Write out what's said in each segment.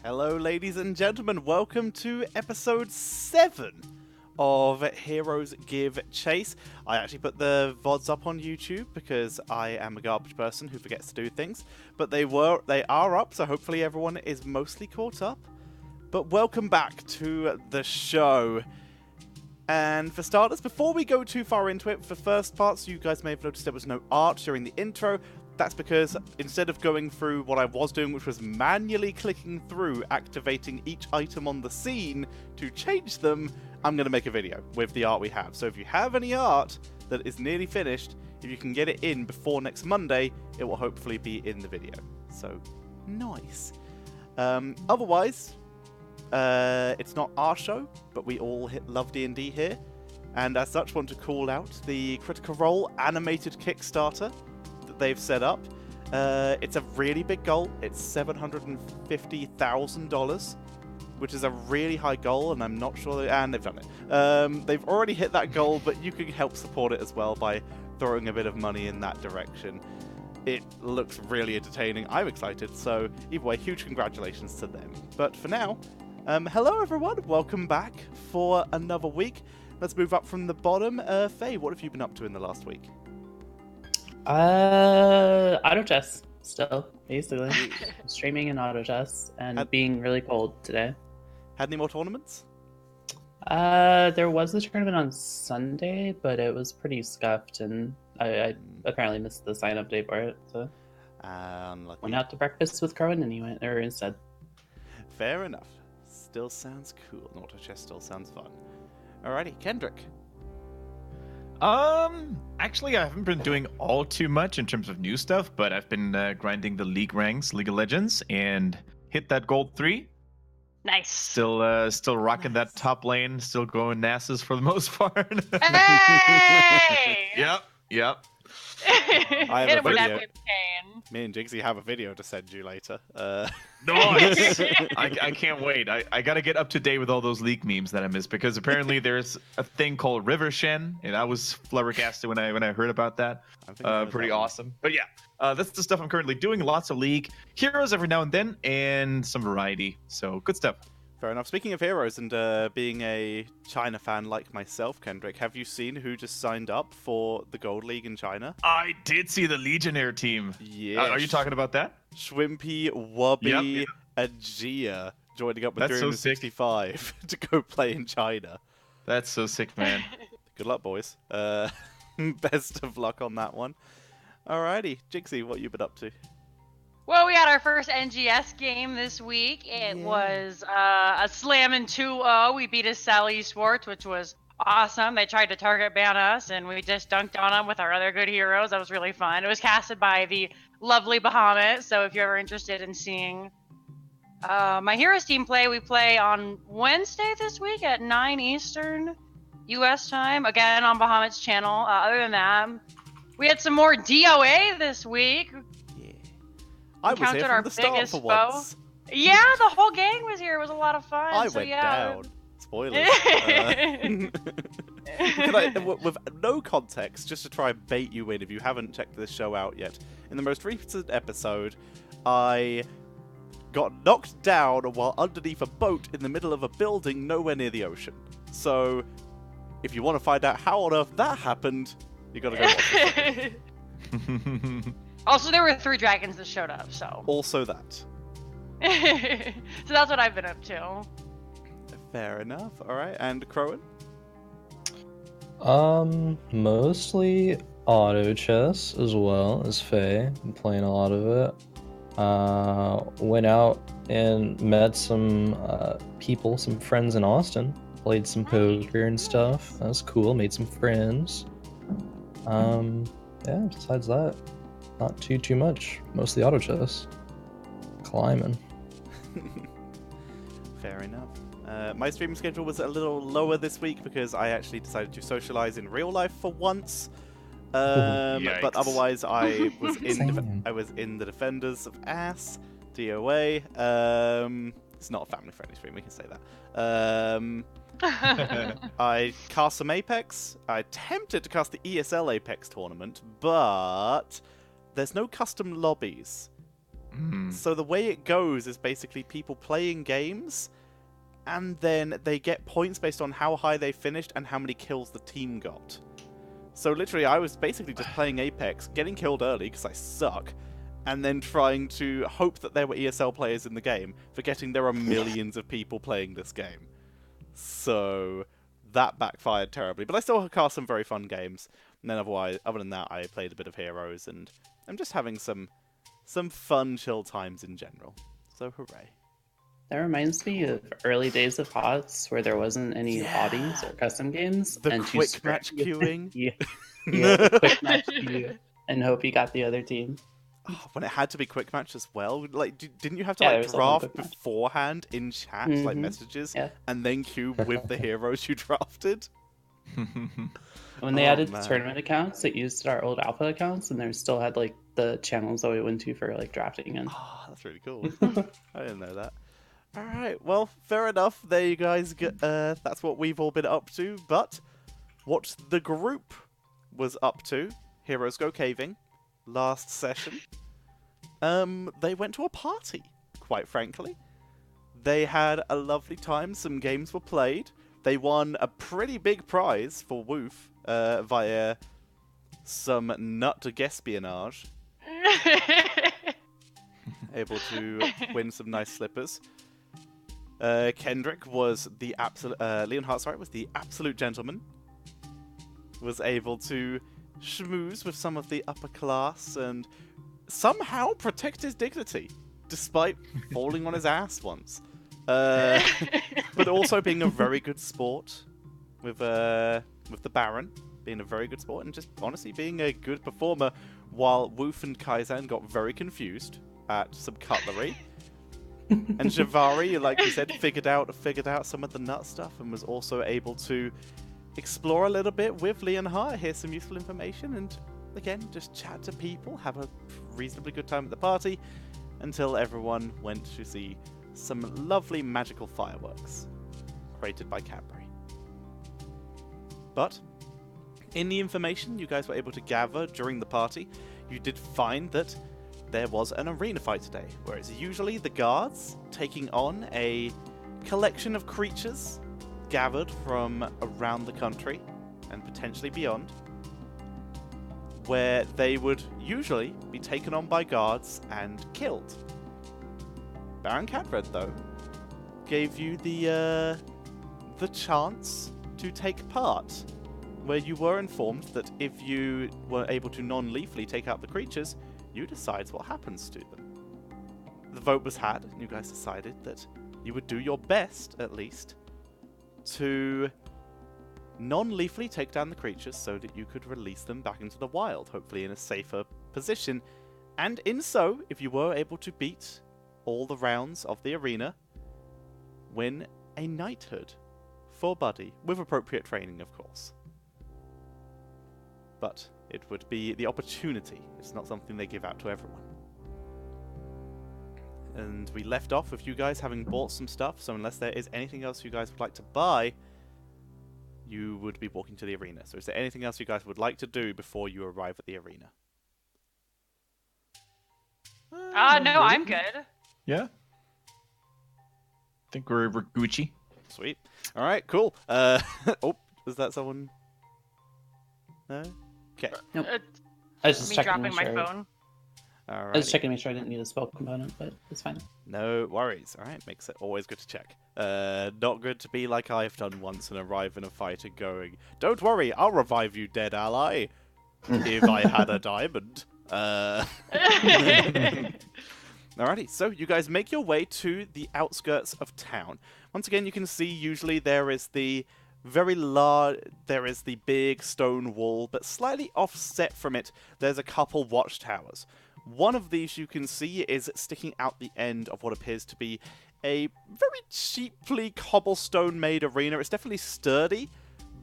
Hello, ladies and gentlemen. Welcome to episode 7 of Heroes Give Chase. I actually put the VODs up on YouTube because I am a garbage person who forgets to do things. But they are up, so hopefully everyone is mostly caught up. But welcome back to the show. And for starters, before we go too far into it, for first parts, you guys may have noticed there was no art during the intro. That's because instead of going through what I was doing, which was manually clicking through, activating each item on the scene to change them, I'm going to make a video with the art we have. So if you have any art that is nearly finished, if you can get it in before next Monday, it will hopefully be in the video. So, nice. Otherwise, it's not our show, but we all love D&D here. And as such, want to call out the Critical Role animated Kickstarter they've set up. It's a really big goal. It's $750,000, which is a really high goal, and I'm not sure and they've done it. They've already hit that goal, but you can help support it as well by throwing a bit of money in that direction. It looks really entertaining. I'm excited, so either way, huge congratulations to them. But for now, hello everyone, welcome back for another week. Let's move up from the bottom. Faye, what have you been up to in the last week? Auto chess still, basically. Streaming and auto chess and being really cold today. Had any more tournaments? There was a tournament on Sunday, but it was pretty scuffed, and I apparently missed the sign-up day for it, so went out to breakfast with Crowan and he went there instead. Fair enough. Still sounds cool. Auto chess still sounds fun. Alrighty, Kendrick. Actually, I haven't been doing all too much in terms of new stuff, but I've been grinding the League ranks, League of Legends, and hit that gold 3. Nice. Still rocking that top lane, still going NASAs for the most part. Hey! Yep. I have Hit a him with that video. whip cane. Me and Jigsy have a video to send you later. Nice! I can't wait. I gotta get up to date with all those leak memes that I missed, because apparently there's a thing called River Shen, and I was flabbergasted when I heard about that. Pretty awesome. But yeah, that's the stuff I'm currently doing. Lots of League, Heroes every now and then, and some variety. So good stuff. Fair enough. Speaking of Heroes and being a China fan like myself, Kendrick, have you seen who just signed up for the Gold League in China? I did see the Legionnaire team. Yeah. Are you talking about that? Shwimpy, Wubby, Yep. and Gia joining up with That's so sick. 365 to go play in China. That's so sick, man. Good luck, boys. Best of luck on that one. Alrighty, Jigsy, what you been up to? Well, we had our first NGS game this week. It was a Slammin' 2-0. We beat a Sally Sports, which was awesome. They tried to target ban us, and we just dunked on them with our other good heroes. That was really fun. It was casted by the lovely Bahamut, so if you're ever interested in seeing my Heroes team play, we play on Wednesday this week at 9 Eastern U.S. time, again on Bahamut's channel. Other than that, we had some more DOA this week. I was here Encountered from our the start biggest for foe. once. Yeah, the whole gang was here. It was a lot of fun. I so, went yeah. down. Spoilers. With no context, just to try and bait you in if you haven't checked this show out yet. In the most recent episode, I got knocked down while underneath a boat in the middle of a building nowhere near the ocean. So, if you want to find out how on earth that happened, you gotta go watch it. Also, there were 3 dragons that showed up, so. Also that. So that's what I've been up to. Fair enough. Alright, and Crowan? Mostly auto chess as well as Faye. I'm playing a lot of it. Went out and met some people, some friends in Austin. Played some poker and stuff. That was cool. Made some friends. Yeah, besides that, not too much. Mostly auto chess. Climbing. Fair enough. My streaming schedule was a little lower this week because I actually decided to socialize in real life for once. But otherwise, I was in the Defenders of Ass, DOA. It's not a family-friendly stream, we can say that. I cast some Apex. I attempted to cast the ESL Apex tournament, but there's no custom lobbies. So the way it goes is basically people playing games, and then they get points based on how high they finished and how many kills the team got. So literally, I was basically just playing Apex, getting killed early because I suck, and then trying to hope that there were ESL players in the game, forgetting there are millions of people playing this game. So that backfired terribly. But I still cast some very fun games. And then other than that, I played a bit of Heroes, and I'm just having some fun, chill times in general. So hooray. That reminds me of early days of HOTS where there wasn't any hobbies or custom games. The quick match queuing. The quick match queue. And hope you got the other team. Oh, when it had to be quick match as well. Like, didn't you have to draft beforehand in chat, like messages, and then queue with the heroes you drafted? When they added tournament accounts, it used our old alpha accounts, and they still had like the channels that we went to for like drafting. And that's really cool. I didn't know that. All right, well, fair enough. There you guys get. That's what we've all been up to. But what the group was up to, Heroes Go Caving, last session. They went to a party, quite frankly. They had a lovely time. Some games were played. They won a pretty big prize for Woof via some nut espionage. Able to win some nice slippers. Kendrick was the absolute... Leonhart, sorry, was the absolute gentleman. Was able to schmooze with some of the upper class and somehow protect his dignity, despite falling on his ass once. But also being a very good sport with the Baron, being a very good sport, and just honestly being a good performer, while Woof and Kaizen got very confused at some cutlery. And Javari, like you said, figured out some of the nut stuff and was also able to explore a little bit with Leonhart, hear some useful information, and again, just chat to people, have a reasonably good time at the party, until everyone went to see some lovely magical fireworks created by Cadbury. But in the information you guys were able to gather during the party, you did find that there was an arena fight today, where it's usually the guards taking on a collection of creatures gathered from around the country and potentially beyond, where they would usually be taken on by guards and killed. Baron Cadred, though, gave you the chance to take part, where you were informed that if you were able to non-lethally take out the creatures, you decide what happens to them. The vote was had, and you guys decided that you would do your best, at least, to non-lethally take down the creatures so that you could release them back into the wild, hopefully in a safer position. And in so, if you were able to beat all the rounds of the arena, win a knighthood for Buddy, with appropriate training, of course. But it would be the opportunity. It's not something they give out to everyone. And we left off with you guys having bought some stuff, so unless there is anything else you guys would like to buy, you would be walking to the arena. So is there anything else you guys would like to do before you arrive at the arena? No, I'm good. Yeah. I think we're Gucci. Sweet. Alright, cool. Oh, is that someone? No? Okay. Nope. I was just checking dropping my phone. Alrighty. I was checking to make sure I didn't need a spell component, but it's fine. No worries. Alright, makes it always good to check. Not good to be like I've done once and arrive in a fight and going, "Don't worry, I'll revive you, dead ally, if I had a diamond." Alrighty, so you guys make your way to the outskirts of town. Once again, you can see usually there is the big stone wall, but slightly offset from it, there's a couple watchtowers. One of these you can see is sticking out the end of what appears to be a very cheaply cobblestone-made arena. It's definitely sturdy,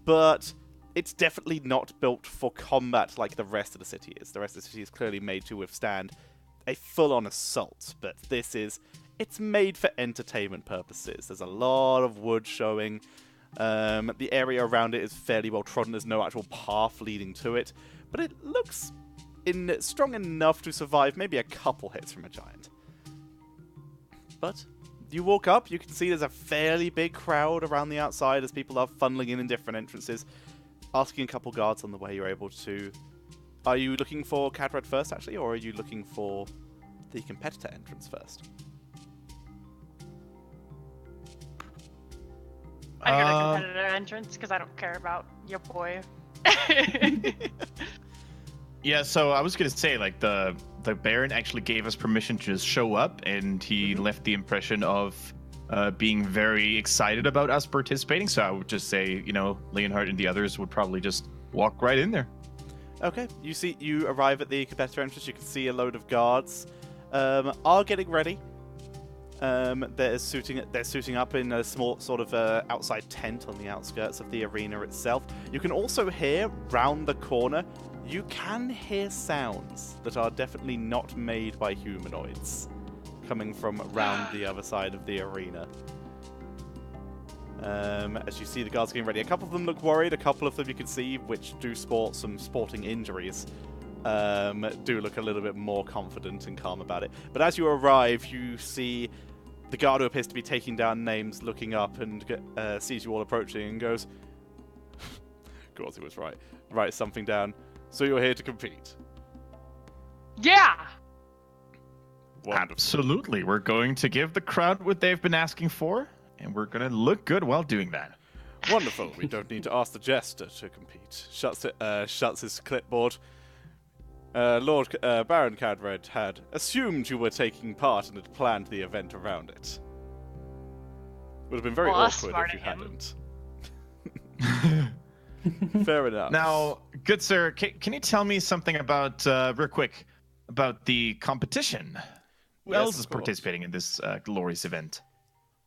but it's definitely not built for combat like the rest of the city is. The rest of the city is clearly made to withstand a full-on assault, but it's made for entertainment purposes. There's a lot of wood showing. The area around it is fairly well trodden. There's no actual path leading to it, but it looks strong enough to survive maybe a couple hits from a giant. But you walk up, you can see there's a fairly big crowd around the outside as people are funneling in different entrances. Asking a couple guards on the way, you're able to... Are you looking for Cadred first, actually, or are you looking for the competitor entrance first? I go to competitor entrance because I don't care about your boy. Yeah, so I was gonna say, like, the Baron actually gave us permission to just show up, and he left the impression of being very excited about us participating. So I would just say, you know, Leonhard and the others would probably just walk right in there. Okay, you arrive at the competitor entrance. You can see a load of guards are getting ready. They're suiting up in a small sort of outside tent on the outskirts of the arena itself. You can also hear round the corner. You can hear sounds that are definitely not made by humanoids, coming from around the other side of the arena. As you see the guards getting ready, a couple of them look worried. A couple of them you can see, which do sport some sporting injuries, do look a little bit more confident and calm about it. But as you arrive, you see the guard who appears to be taking down names looking up and sees you all approaching and goes, of course he was right. Write something down. So you're here to compete? Yeah! Wonderful. Absolutely. We're going to give the crowd what they've been asking for, and we're going to look good while doing that. Wonderful. We don't need to ask the jester to compete. Shuts his clipboard. Lord Baron Cadred had assumed you were taking part and had planned the event around it. Would have been very awkward if you hadn't. Fair enough. Now, good sir, can you tell me something about, real quick, about the competition? Who else is participating in this glorious event?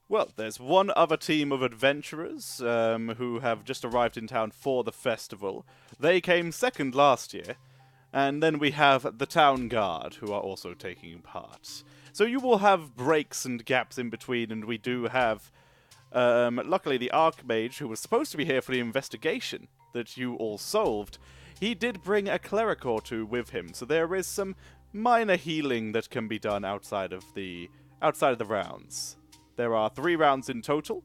Well, there's one other team of adventurers who have just arrived in town for the festival. They came second last year. And then we have the town guard, who are also taking part. So you will have breaks and gaps in between, and we do have... luckily, the Archmage, who was supposed to be here for the investigation that you all solved, he did bring a cleric or two with him, so there is some minor healing that can be done outside of the rounds. There are 3 rounds in total.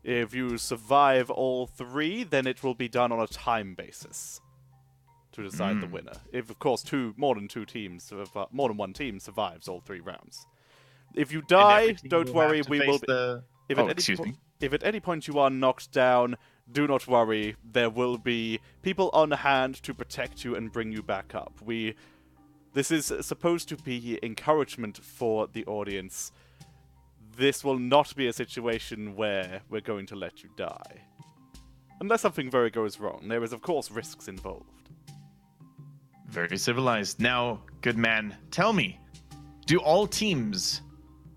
If you survive all 3, then it will be done on a time basis to decide the winner. If, of course, more than one team survives all 3 rounds. If you die, don't worry, we will be... If at any point you are knocked down, do not worry. There will be people on hand to protect you and bring you back up. This is supposed to be encouragement for the audience. This will not be a situation where we're going to let you die. Unless something very goes wrong. There is, of course, risks involved. Very civilized. Now, good man, tell me, do all teams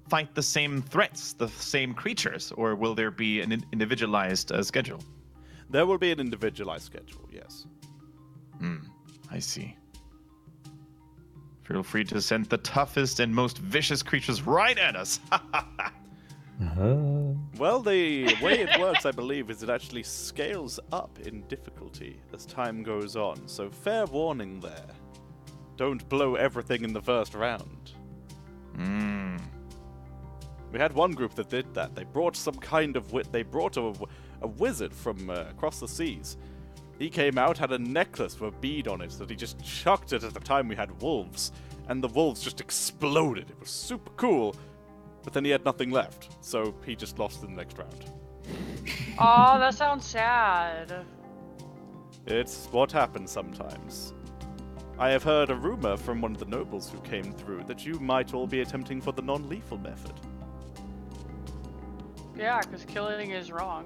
fight the same threats, the same creatures, or will there be an individualized schedule? There will be an individualized schedule, yes. I see. Feel free to send the toughest and most vicious creatures right at us. Well, the way it works, I believe, is it actually scales up in difficulty as time goes on, so fair warning there. Don't blow everything in the first round. We had one group that did that. They brought some kind of they brought a wizard from across the seas. He came out, had a necklace with a bead on it that he just chucked it at the time we had wolves, and the wolves just exploded. It was super cool, but then he had nothing left, so he just lost in the next round. Oh, that sounds sad. It's what happens sometimes. I have heard a rumor from one of the nobles who came through that you might all be attempting for the non-lethal method. Yeah, because killing is wrong.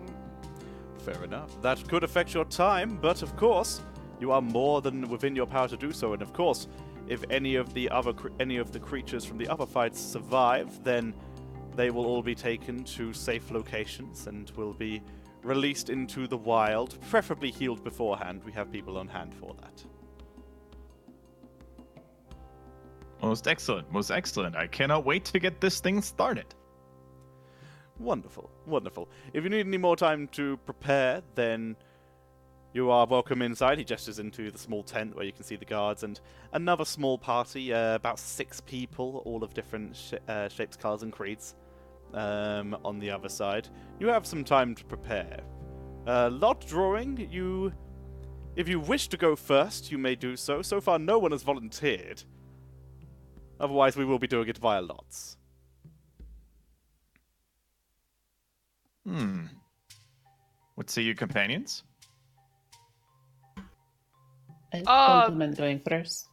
Fair enough. That could affect your time, but of course, you are more than within your power to do so. And of course, if any of the creatures from the other fights survive, then they will all be taken to safe locations and will be released into the wild, preferably healed beforehand. We have people on hand for that. Most excellent, most excellent. I cannot wait to get this thing started. Wonderful, wonderful. If you need any more time to prepare, then you are welcome inside. He gestures into the small tent where you can see the guards and another small party, about 6 people, all of different shapes, colours and creeds. on the other side. You have some time to prepare. Lot drawing, if you wish to go first, you may do so. So far, no one has volunteered. Otherwise, we will be doing it via lots. What say you, companions? I don't mind going first.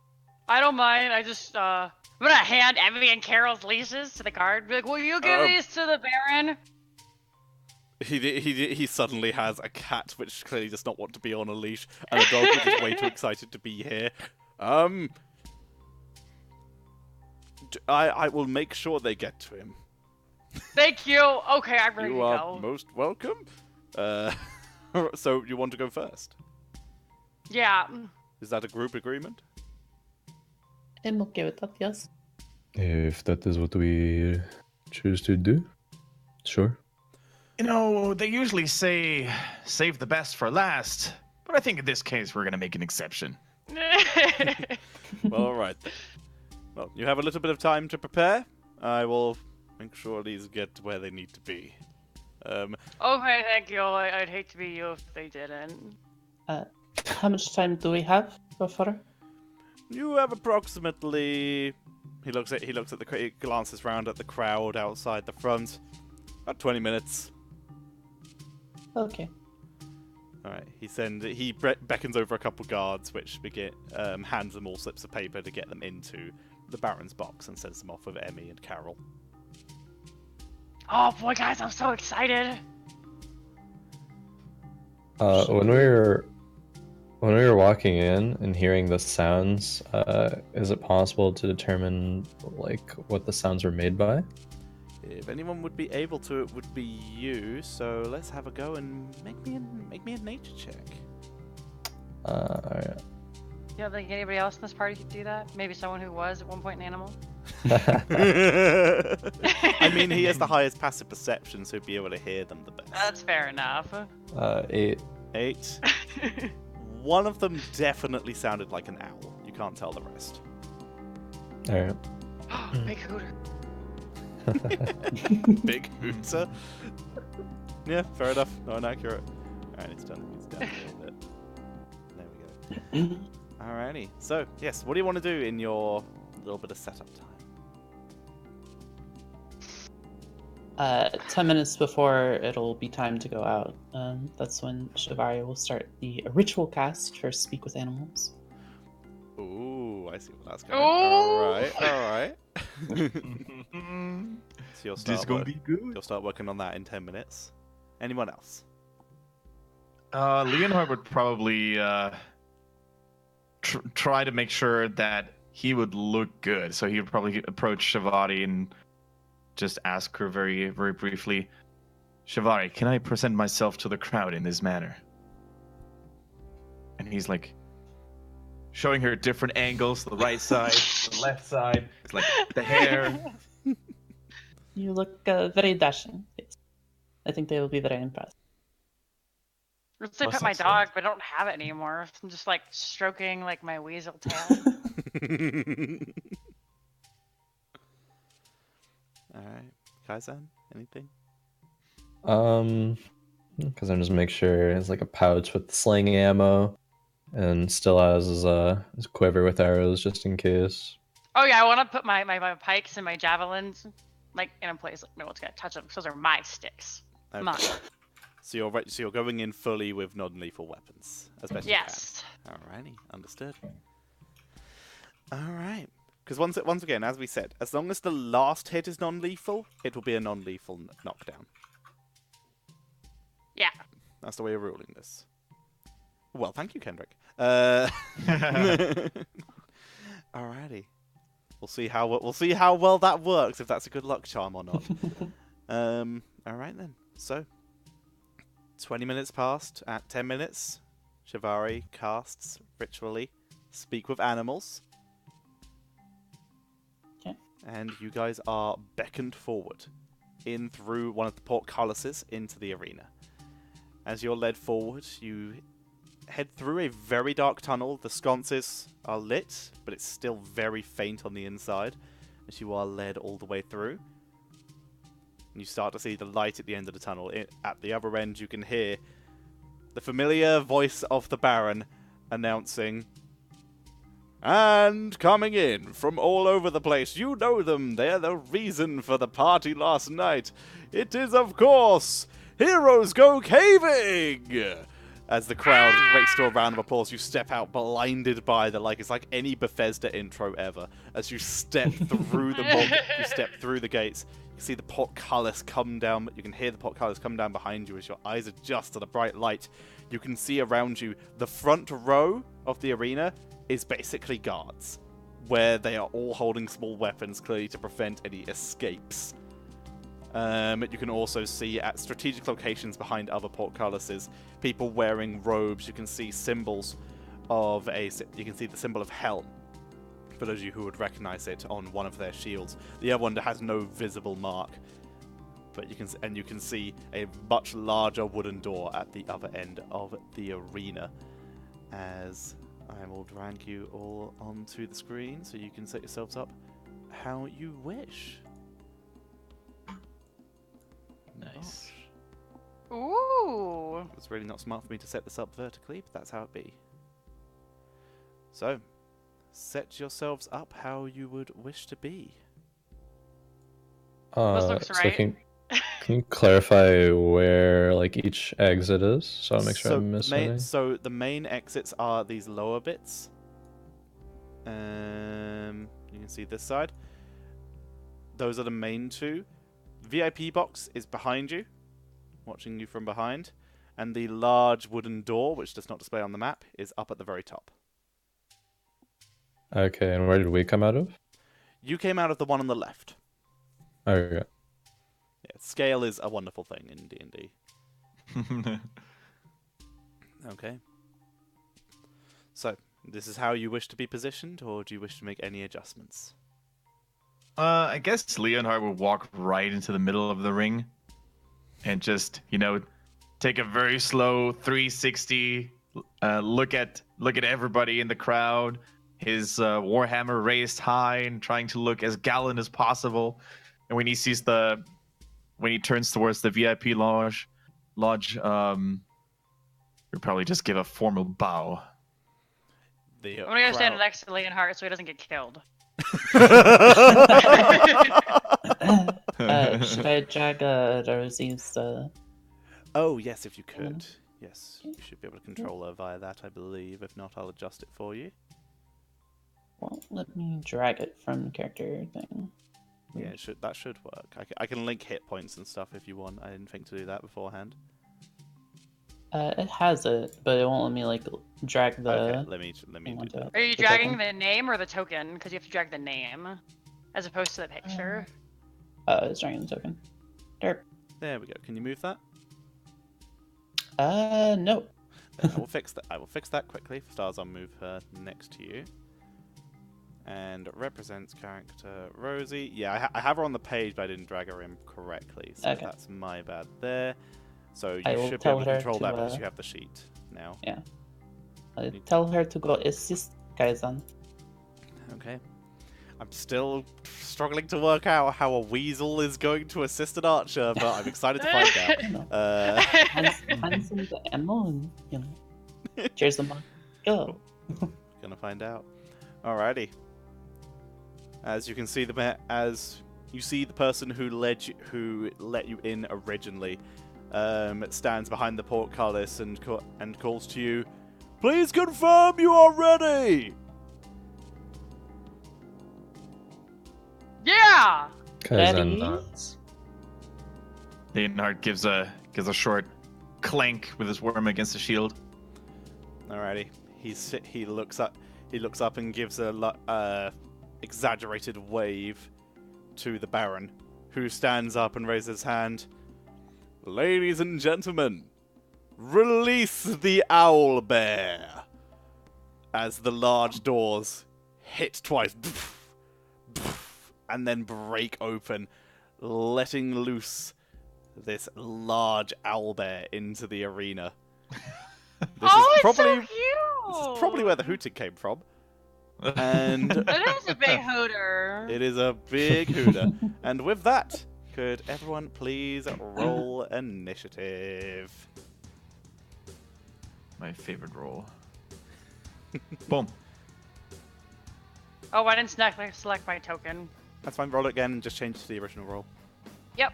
I don't mind. I just, I'm gonna hand Emmy and Carol's leashes to the guard. Be like, will you give these to the Baron? He suddenly has a cat which clearly does not want to be on a leash, and a dog which is way too excited to be here. I will make sure they get to him. Thank you. Okay, I'm ready to go. You are most welcome. So you want to go first? Yeah. Is that a group agreement? I'm okay with that, yes. If that is what we choose to do, sure. You know, they usually say save the best for last, but I think in this case we're gonna make an exception. Well, all right. Well, you have a little bit of time to prepare. I will make sure these get where they need to be. Okay, thank you. I'd hate to be you if they didn't. How much time do we have before? You have approximately. He glances round at the crowd outside the front. About 20 minutes. Okay. All right. He beckons over a couple guards, which hands them all slips of paper to get them into the Baron's box and sends them off with Emmy and Carol. Oh boy, guys, I'm so excited. When we were walking in and hearing the sounds, is it possible to determine like what the sounds were made by? If anyone would be able to, it would be you. So let's have a go and make me a nature check. Alright. You don't think anybody else in this party could do that? Maybe someone who was at one point an animal? I mean, he has the highest passive perception, so he'd be able to hear them the best. That's fair enough. 8. 8. One of them definitely sounded like an owl. You can't tell the rest. Alright. Big hooter. Big hooter. Yeah, fair enough. Not inaccurate. Alright, it's done. It's down a little bit. There we go. Alrighty. So, yes, what do you want to do in your little bit of setup time? 10 minutes before it'll be time to go out. That's when Shivari will start the ritual cast for Speak with Animals. Ooh, I see what that's going. Ooh. Alright. So you'll This is gonna be good. You'll start working on that in 10 minutes. Anyone else? Leonhard would probably try to make sure that he would look good. So he would probably approach Shivari and just ask her very, very briefly, Shivari, can I present myself to the crowd in this manner? And he's like, showing her different angles, the right side, the left side, it's like the hair. You look very dashing. Yes. I think they will be very impressed. Let's say pet my dog, but I don't have it anymore. I'm just like stroking like my weasel tail. Alright. Kaizen, anything? Because I'm just make sure it's like a pouch with sling ammo, and still has his quiver with arrows just in case. Oh yeah, I want to put my pikes and my javelins like in a place like no one's gonna touch them because those are my sticks. Okay. Mine. So you're going in fully with non-lethal weapons, as best Yes. you can. Alrighty, understood. Alright. Because once again, as we said, as long as the last hit is non-lethal, it will be a non-lethal knockdown. Yeah. That's the way of ruling this. Well, thank you, Kendrick. Alrighty. We'll see how well that works, if that's a good luck charm or not. Alright then. So 20 minutes passed. At 10 minutes, Shivari casts ritually Speak with Animals. Okay. And you guys are beckoned forward in through one of the portcullises into the arena. As you're led forward, you head through a very dark tunnel. The sconces are lit, but it's still very faint on the inside as you are led all the way through. and you start to see the light at the end of the tunnel. At the other end, you can hear the familiar voice of the Baron announcing, "And coming in from all over the place, you know them, they're the reason for the party last night. It is, of course, Heroes Go Caving!" As the crowd breaks to a round of applause, you step out blinded by it's like any Bethesda intro ever. As you step through you step through the gates, you see the portcullis come down. You can hear the portcullis come down behind you as your eyes adjust to the bright light. You can see around you the front row of the arena is basically guards, where they are all holding small weapons, clearly to prevent any escapes. You can also see at strategic locations behind other portcullises, people wearing robes. You can see symbols of you can see the symbol of Helm, for those of you who would recognize it, on one of their shields. The other one has no visible mark, but you can see a much larger wooden door at the other end of the arena. As I will drag you all onto the screen so you can set yourselves up how you wish. Nice. Ooh. It's really not smart for me to set this up vertically, but that's how it be. So, set yourselves up how you would wish to be. This looks right. Can you clarify where each exit is, so I'll make sure I miss anything? So the main exits are these lower bits. You can see this side. Those are the main two. VIP box is behind you, watching you from behind, and the large wooden door, which does not display on the map, is up at the very top. Okay, and where did we come out of? You came out of the one on the left. Okay. Yeah, scale is a wonderful thing in D&D. Okay. So, this is how you wish to be positioned, or do you wish to make any adjustments? I guess Leonhard would walk right into the middle of the ring and just, take a very slow 360, look at everybody in the crowd, his warhammer raised high and trying to look as gallant as possible. And when he turns towards the VIP lodge, he'll probably just give a formal bow. I'm gonna go stand next to Leonhard so he doesn't get killed. Should I drag Rosie's? Oh, yes, if you could. Yes, you should be able to control her via that, I believe. If not, I'll adjust it for you. Well, let me drag it from the character thing. Yeah, that should work. I can link hit points and stuff if you want. I didn't think to do that beforehand. It has it, but it won't let me drag the. Okay, let me do that. Are you dragging the name or the token? Because you have to drag the name, as opposed to the picture. It's dragging the token. Derp. There we go. Can you move that? No. I will fix that. I will fix that quickly. Stars, I'll move her next to you. And represents character Rosie. Yeah, I have her on the page, but I didn't drag her in correctly, so okay. That's my bad there. So you should be tell able to her control that to, because you have the sheet now. Yeah. Tell her to go assist Kaizan. Okay. I'm still struggling to work out how a weasel is going to assist an archer, but I'm excited to find out. Hands in the ammo and, cheers them on. Go. Gonna find out. Alrighty. As you can see, as you see the person who let you in originally, stands behind the portcullis and calls to you, "Please confirm you are ready!" Yeah! Kaizen nods. Leonhard gives a short clank with his worm against the shield. Alrighty. He looks up and gives a exaggerated wave to the Baron, who stands up and raises his hand. "Ladies and gentlemen, release the owl bear!" As the large doors hit twice, and then break open, letting loose this large owlbear into the arena. This is probably where the hooting came from. And it is a big hooter. It is a big hooter. And with that, Could everyone please roll initiative? My favorite roll. Boom. Oh, I didn't select my token. That's fine. Roll it again and just change it to the original roll. Yep.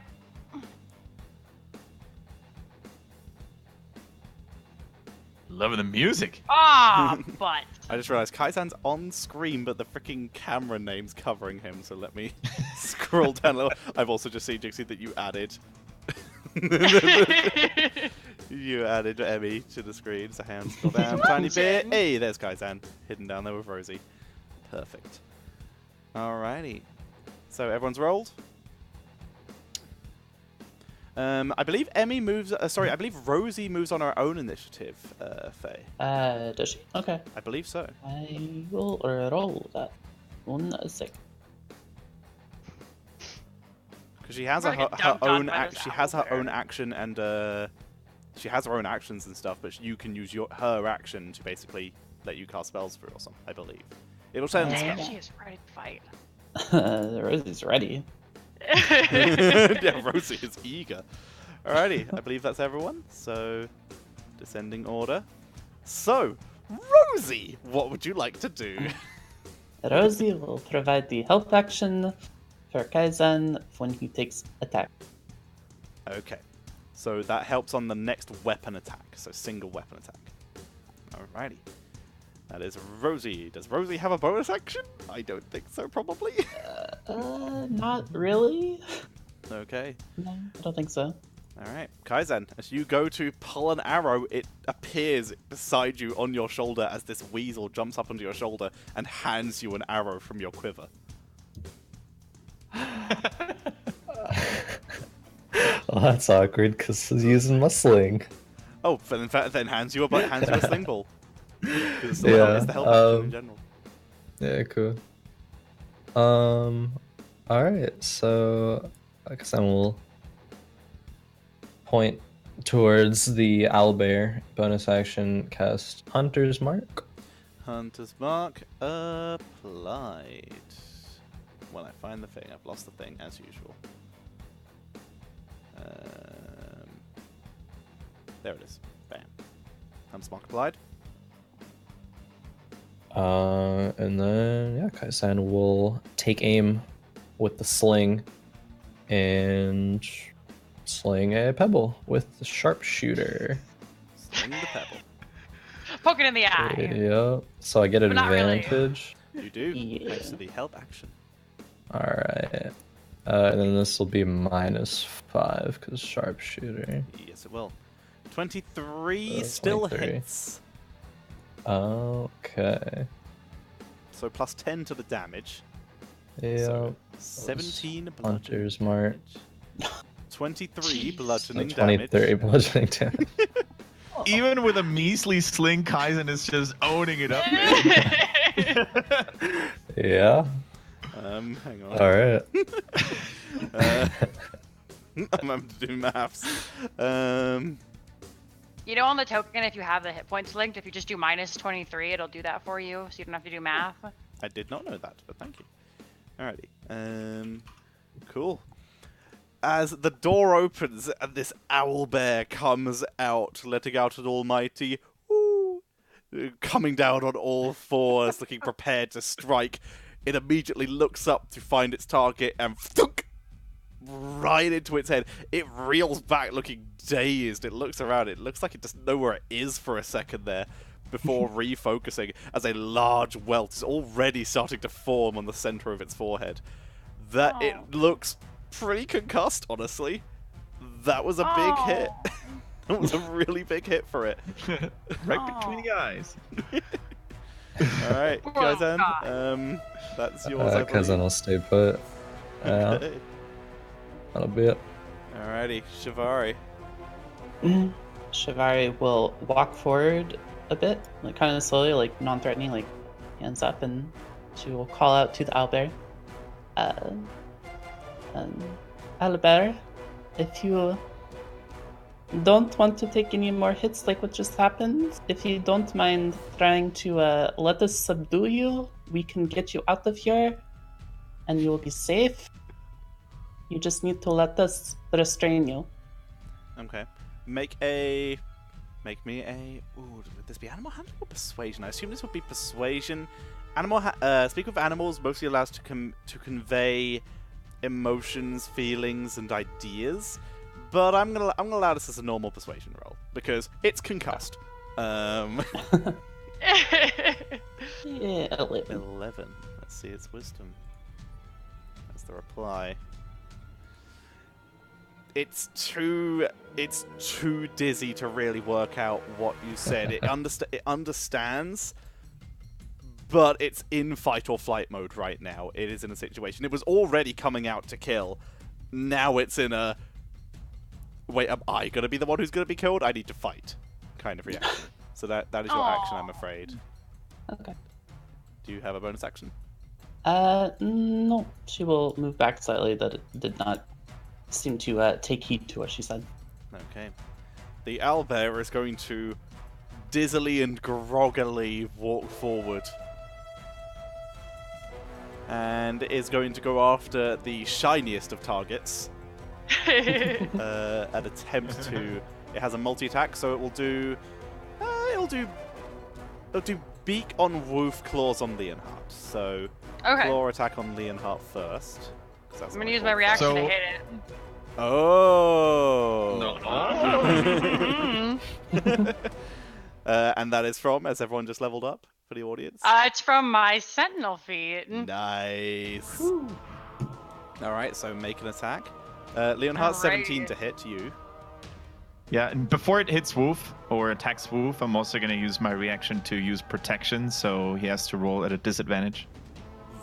Loving the music. Ah, but. I just realized Kaizan's on screen, but the freaking camera name's covering him, so let me scroll down a little. I've also just seen, Jixie, that you added... you added Emmy to the screen, so hands scroll down a tiny bit. Hey, there's Kaizan, hidden down there with Rosie. Perfect. Alrighty. So everyone's rolled? I believe Emmy moves... I believe Rosie moves on her own initiative, Faye. Does she? Okay. I believe so. I will roll that. 1 sec. Because she has We're gonna her get dunked on own by this she has her owlbear. own action and she has her own actions and stuff, but you can use her action to basically let you cast spells through or something, I believe. It'll turn Damn, spell. she is ready to fight. Rosie's ready. Yeah, Rosie is eager. Alrighty, I believe that's everyone. So, descending order. So, Rosie, what would you like to do? Rosie will provide the help action for Kaizan when he takes attack. Okay, so that helps on the next weapon attack, so single weapon attack. Alrighty. That is Rosie. Does Rosie have a bonus action? I don't think so, probably. Not really. Okay. No, I don't think so. Alright. Kaizan, as you go to pull an arrow, it appears beside you on your shoulder as this weasel jumps up onto your shoulder and hands you an arrow from your quiver. Oh, that's awkward because he's using my sling. Oh, but in fact, then hands you a sling ball. 'Cause it's Yeah, it's the help action in general. Yeah, cool. Alright, so I guess I will point towards the owlbear. Bonus action, cast Hunter's Mark. Hunter's Mark applied. When I find the thing, I've lost the thing as usual. There it is. Bam. Hunter's Mark applied. And then, yeah, Kaisan will take aim with the sling and sling a pebble with the sharpshooter. Sling the pebble. Poke it in the eye. Yep. So I get But not really. advantage. You do. Yeah. Thanks to the help action. Alright. And then this will be -5 because sharpshooter. Yes, it will. 23 Uh, still 23. hits. Okay. So plus 10 to the damage. Yeah. So 17 bludgeoning Hunter's Mark. damage. 23 Jeez. bludgeoning 23 damage. bludgeoning damage. Even with a measly sling, Kaizen is just owning it up. Yeah. Hang on. Alright. I'm having to do maths. You know, on the token, if you have the hit points linked, if you just do -23, it'll do that for you, so you don't have to do math. I did not know that, but thank you. Alrighty. Cool. As the door opens and this owlbear comes out, letting out an almighty "Ooh," coming down on all fours, looking prepared to strike, it immediately looks up to find its target and thunk, right into its head. It reels back looking dazed. It looks around. It looks like it doesn't know where it is for a second there before refocusing as a large welt is already starting to form on the center of its forehead. Aw. It looks pretty concussed, honestly. That was a big hit. That was a really big hit for it. Right between the eyes. Alright, Oh, Kaizen, God. that's yours, I Kaizen believe. will stay put. Yeah, Okay. that'll be it. Alrighty, Shivari. Shivari will walk forward a bit, like kind of slowly, like non-threatening, like hands up, and she will call out to the owlbear. Owlbear, if you don't want to take any more hits like what just happened, if you don't mind trying to let us subdue you, we can get you out of here, and you will be safe. You just need to let us restrain you. Okay. Make me a. Ooh, would this be animal handling or persuasion? I assume this would be persuasion. Speak with animals mostly allows to convey emotions, feelings, and ideas. But I'm gonna allow this as a normal persuasion roll because it's concussed. Yeah, 11. 11. Let's see its wisdom. That's the reply. It's too dizzy to really work out what you said. It understands, but it's in fight or flight mode right now. It is in a situation. It was already coming out to kill. Now it's in a wait, am I gonna be the one who's gonna be killed? I need to fight kind of reaction. So that is your action, I'm afraid. Okay. Do you have a bonus action? No. She will move back slightly. That it did not seem to take heed to what she said. Okay. The owlbear is going to dizzily and groggily walk forward. And is going to go after the shiniest of targets. An attempt to... It has a multi-attack, so it will do... It'll do beak on Woof, claws on Leonhardt. So, Okay. claw attack on Leonhardt first. I'm gonna use my reaction to hit it. Oh! No. And that is from, as everyone just leveled up for the audience. It's from my Sentinel feat. Nice. Alright, so make an attack. Leonhardt, 17 to hit you. Yeah, and before it hits Woof or attacks Woof, I'm also going to use my reaction to use protection, so he has to roll at a disadvantage.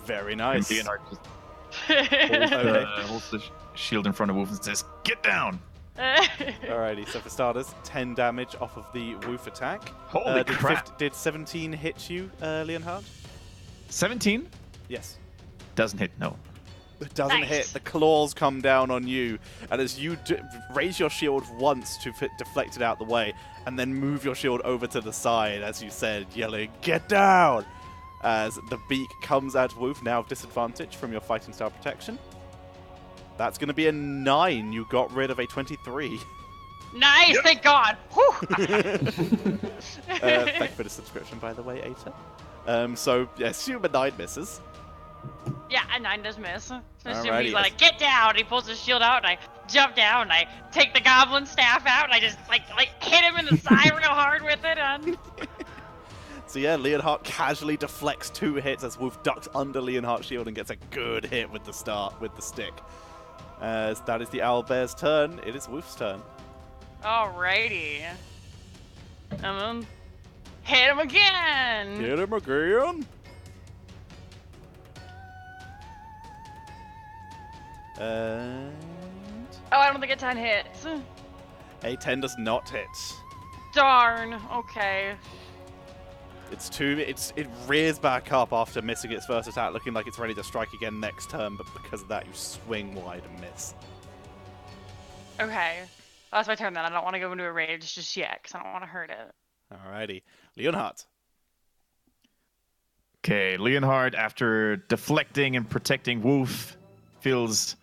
Very nice. And Leonhardt just Okay. holds the shield in front of Woof and says, "Get down!" Alrighty, so for starters, 10 damage off of the Woof attack. Holy crap! Did 17 hit you, Leonhardt? 17? Yes. Doesn't hit, no. It doesn't Nice. hit. The claws come down on you, and as you raise your shield once to deflect it out the way, and then move your shield over to the side, as you said, yelling, "Get down!" As the beak comes at Woof, now of disadvantage from your fighting style protection. That's going to be a 9. You got rid of a 23. Nice, thank God. Whew. Thank you for the subscription, by the way, Aita. So, yeah, assume a 9 misses. Yeah, a 9 does miss. So Alrighty. he's like, "Get down!" He pulls his shield out, and I jump down, and I take the goblin staff out, and I just like hit him in the side real hard with it. And So yeah, Leonhardt casually deflects 2 hits as Wolf ducks under Leonhardt's shield and gets a good hit with the stick. As that is the owlbear's turn, it is Wolf's turn. alrighty, hit him again. Hit him again. And Oh, I don't think a 10 hits. a 10 does not hit. Darn. Okay. It rears back up after missing its first attack, looking like it's ready to strike again next turn, but because of that, you swing wide and miss. Okay. That's my turn then. I don't want to go into a rage just yet, because I don't want to hurt it. Alrighty. Leonhardt. Okay, Leonhardt, after deflecting and protecting Woof, feels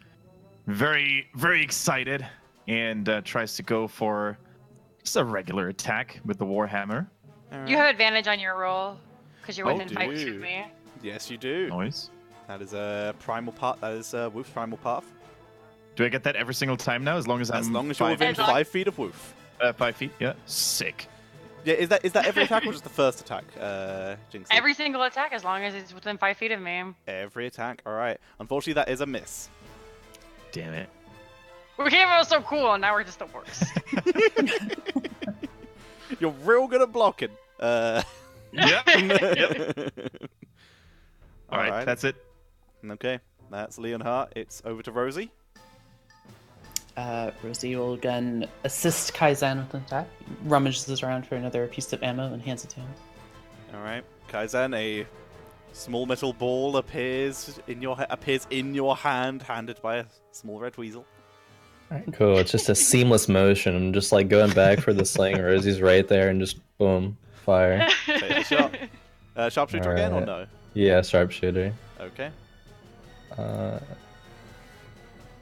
very, very excited and tries to go for just a regular attack with the Warhammer. Alright. You have advantage on your roll, because you're Oh, within 5 do feet you? of me. Yes, you do. Noise. That is a primal path. That is Wolf's primal path. Do I get that every single time now? As long as As I'm long as you're within As long- 5 feet of Wolf. 5 feet? Yeah. Sick. Yeah, is that every attack or just the first attack, Jinxie? Every single attack, as long as it's within 5 feet of me. Every attack. All right. Unfortunately, that is a miss. Damn it. We came out so cool, and now we're just the worst. You're real good at blocking. Yep. Yep. All right, Alright. that's it. Okay, that's Leonhardt. It's over to Rosie. Rosie will again assist Kaizen with an attack. Rummages around for another piece of ammo and hands it to him. All right, Kaizen. A small metal ball appears in your hand, handed by a small red weasel. Cool. It's just a seamless motion. I'm just like going back for the sling. Rosie's right there, and just boom, fire. Take the shot. Sharpshooter again or Alright. no? Yeah, sharpshooter. Okay.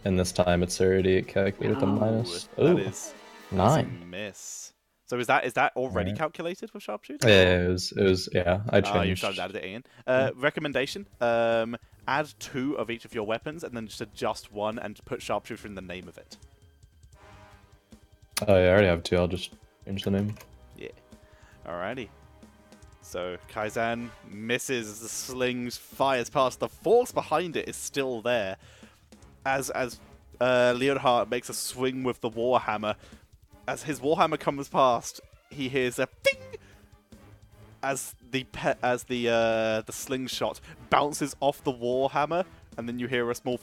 and this time it's already calculated to minus. That is 9. A miss. So is that already calculated with sharpshooter? Yeah, it was. Yeah, I changed. You started added it in. Recommendation: add 2 of each of your weapons, and then just adjust 1 and put sharpshooter in the name of it. Oh yeah, I already have 2. I'll just change the name. Yeah. Alrighty. So Kaizan misses the slings, fires past. The force behind it is still there. As Leonhardt makes a swing with the warhammer, as his warhammer comes past, he hears a ping as the slingshot bounces off the warhammer, and then you hear a small.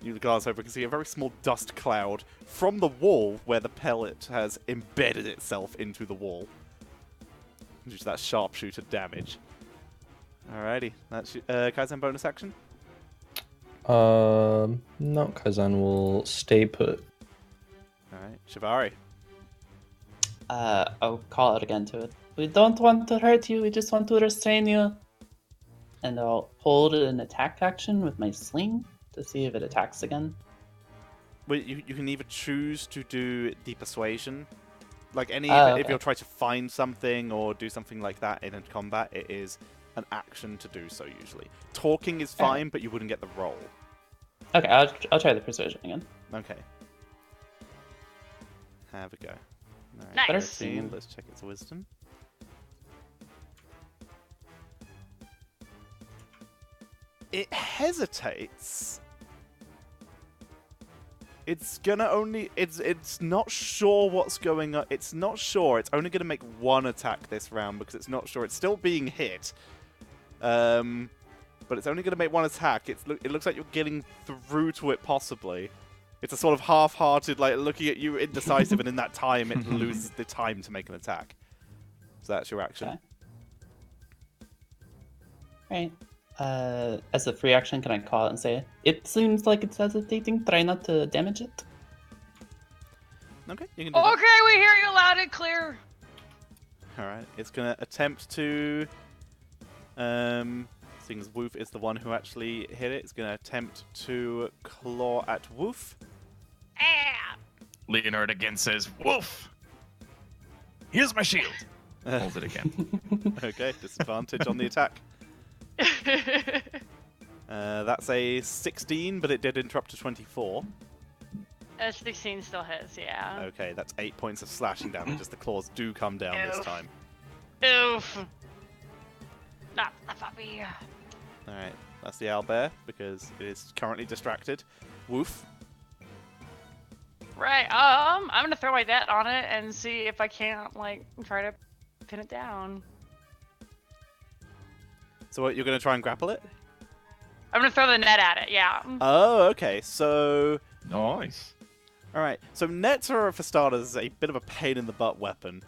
You glance over and can see a very small dust cloud from the wall where the pellet has embedded itself into the wall. Due to that sharpshooter damage. Alrighty, that's Kaizen bonus action. No, Kaizen will stay put. Alright, Shivari. I'll call out again to it. We don't want to hurt you, we just want to restrain you. And I'll hold an attack action with my sling to see if it attacks again. Well, you can either choose to do the persuasion. Like if you're trying to find something or do something like that in a combat, it is an action to do so usually. Talking is fine, but you wouldn't get the roll. Okay, I'll try the persuasion again. Okay. Have a go. Nice. 13. Let's check its wisdom. It hesitates. It's gonna only... It's not sure what's going on. It's not sure. It's only gonna make 1 attack this round because it's not sure. It's still being hit. But it's only gonna make 1 attack. It looks like you're getting through to it possibly. It's a sort of half-hearted, like, looking at you indecisive, and in that time it loses the time to make an attack. So that's your action. Okay. As a free action, can I call it and say, it seems like it's hesitating, try not to damage it? Okay, you can do that. Okay, we hear you loud and clear. Alright, it's gonna attempt to... seeing as Woof is the one who actually hit it, it's gonna attempt to claw at Woof. Ah. Leonard again says, "Woof! Here's my shield." Holds it again. Okay, disadvantage on the attack. That's a 16, but it did interrupt to 24. 16 still hits, yeah. Okay, that's 8 points of slashing damage as the claws do come down this time. Oof. Not the puppy. Alright, that's the owlbear, because it is currently distracted. Woof. Right, I'm gonna throw my net on it and see if I can't, like, try to pin it down. So what, you're going to try and grapple it? I'm gonna throw the net at it, yeah. Oh, okay, so... Nice. Alright, so nets are, for starters, a bit of a pain in the butt weapon.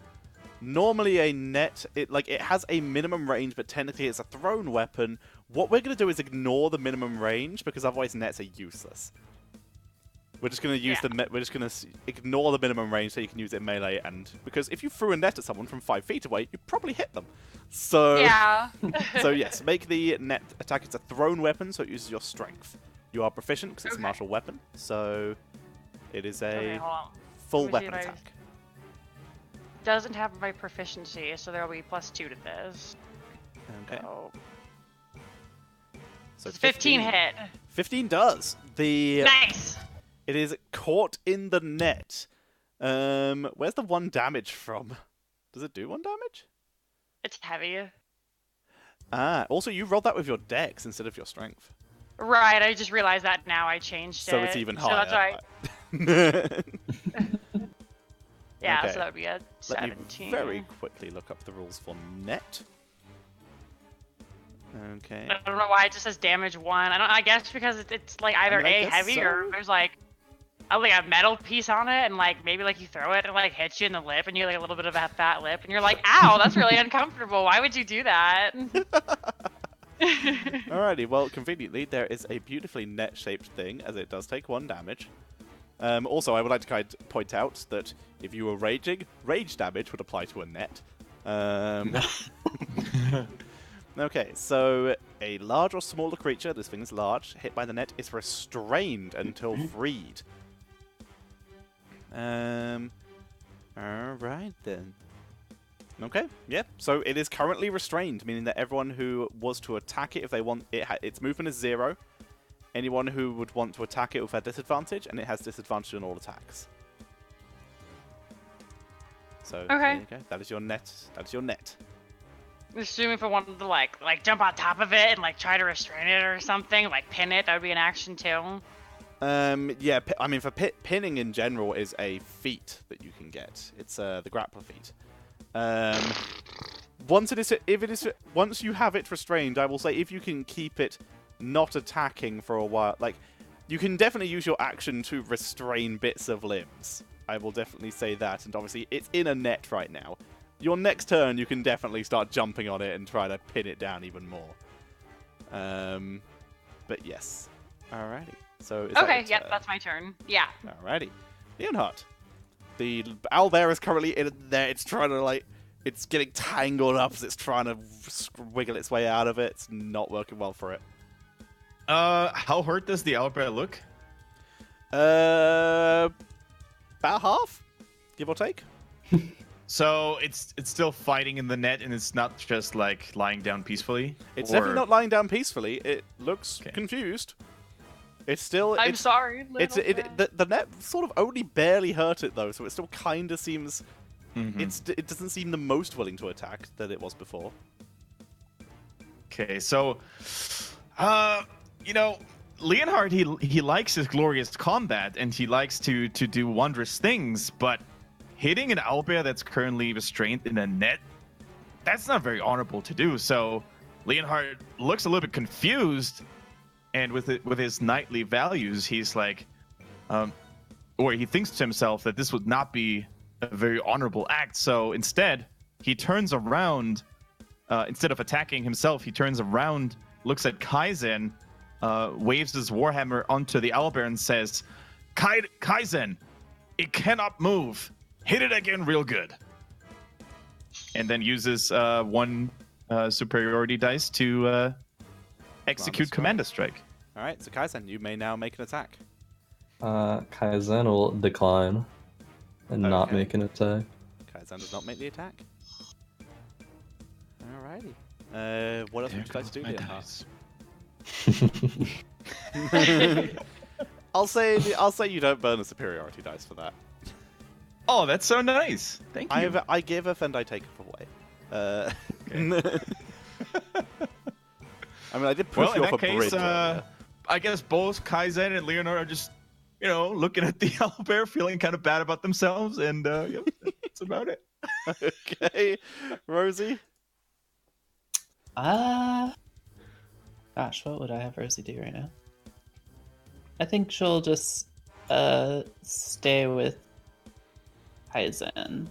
Normally a net, it has a minimum range, but technically it's a thrown weapon. What we're going to do is ignore the minimum range, because otherwise nets are useless. We're just going to use we're just going to ignore the minimum range so you can use it in melee, and because if you threw a net at someone from 5 feet away, you'd probably hit them. So Yeah. so yes, make the net attack. It's a thrown weapon, so it uses your strength. You are proficient because it's a martial weapon, so it is a full Let me see weapon if I- attack. Doesn't have my proficiency, so there'll be +2 to this. Okay. So 15 hit. 15 does. Nice. It is caught in the net. Where's the 1 damage from? Does it do 1 damage? It's heavy. Ah, also you rolled that with your dex instead of your strength. Right, I just realized that now. I changed it. So it's even higher. So that's why. Yeah, Okay. so that would be a Let me 17. very quickly look up the rules for net. Okay. I don't know why it just says damage 1. I guess because it's like either I guess heavy or so. there's like a metal piece on it, and like maybe like you throw it and like hits you in the lip, and you're like a little bit of a fat lip, and you're like, ow, that's really uncomfortable. Why would you do that? Alrighty, well, conveniently, there is a beautifully net-shaped thing, as it does take 1 damage. Also, I would like to point out that if you were raging, rage damage would apply to a net. Okay, so a large or smaller creature, this thing is large, hit by the net, is restrained until freed. Alright then. Okay, yeah, so it is currently restrained, meaning that everyone who was to attack it, if they want it, its movement is 0. Anyone who would want to attack it will have disadvantage, and it has disadvantage on all attacks. So, there you go. That is your net. That is your net. Assuming if I wanted to like jump on top of it and like try to restrain it or something, like pin it, that would be an action too. Yeah, I mean, for pinning in general is a feat that you can get. It's the grappler feat. Once you have it restrained, I will say if you can keep it not attacking for a while, like you can definitely use your action to restrain bits of limbs. I will definitely say that, and obviously it's in a net right now. Your next turn, you can definitely start jumping on it and try to pin it down even more. But yes, alrighty. So is yep, that's my turn. Yeah. Alrighty, Leonhardt. The owlbear is currently in there. It's trying to it's getting tangled up as it's trying to wiggle its way out of it. It's not working well for it. How hurt does the owlbear look? About half, give or take. So it's still fighting in the net, and it's not just like lying down peacefully. It's definitely not lying down peacefully. It looks confused. It's still. I'm sorry. The net sort of only barely hurt it though, so it still kind of seems. It doesn't seem the most willing to attack that it was before. Okay, so, Leonhardt, he likes his glorious combat, and he likes to do wondrous things, but hitting an owlbear that's currently restrained in a net, that's not very honorable to do. So Leonhardt looks a little bit confused, and with his knightly values, he's like, or he thinks to himself that this would not be a very honorable act. So instead, he turns around, instead of attacking himself, he turns around, looks at Kaizen, waves his warhammer onto the owlbear and says, Kaizen, it cannot move. Hit it again real good. And then uses one superiority dice to execute Commander Strike. Alright, so Kaizen, you may now make an attack. Kaizen will decline and not make an attack. Kaizen does not make the attack. Alrighty. What else would you like to do, Leonhardt? I'll say you don't burn a superiority dice for that. Oh, that's so nice. Thank you. I give up and I take it away. I mean, I did push you off a bridge. I guess both Kaizen and Leonhardt are just, looking at the owlbear, feeling kind of bad about themselves, and that's about it. Okay, Rosie. Gosh, what would I have Rosie do right now? I think she'll just stay with Kaizen.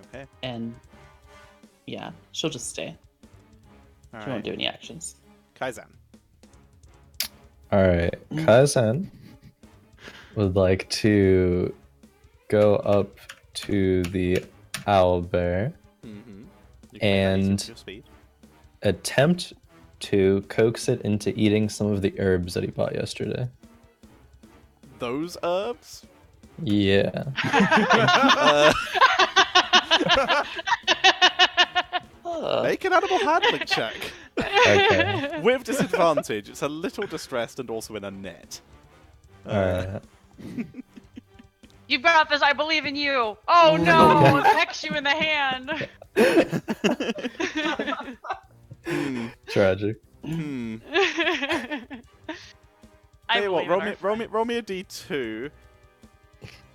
Okay. And yeah, she'll just stay. She won't do any actions. Kaizen. Alright, Kaizen would like to go up to the owlbear and attempt to coax it into eating some of the herbs that he bought yesterday. Those herbs? Yeah. Make an animal handling check. Okay. With disadvantage. It's a little distressed and also in a net. Alright. You got this. I believe in you. Oh no! It pecks you in the hand. Tragic. Tell you what, roll me a d2.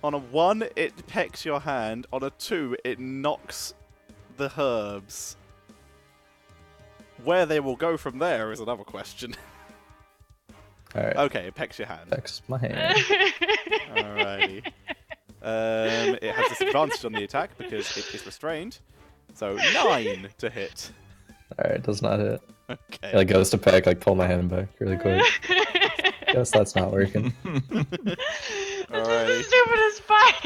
On a 1, it pecks your hand. On a 2, it knocks the herbs. Where they will go from there is another question. Alright. Okay, it pecks your hand. Pecks my hand. Alrighty. It has disadvantage on the attack because it is restrained. So 9 to hit. Alright, does not hit. Okay. It goes to peck, pull my hand back really quick. Guess that's not working. This is the stupidest fight.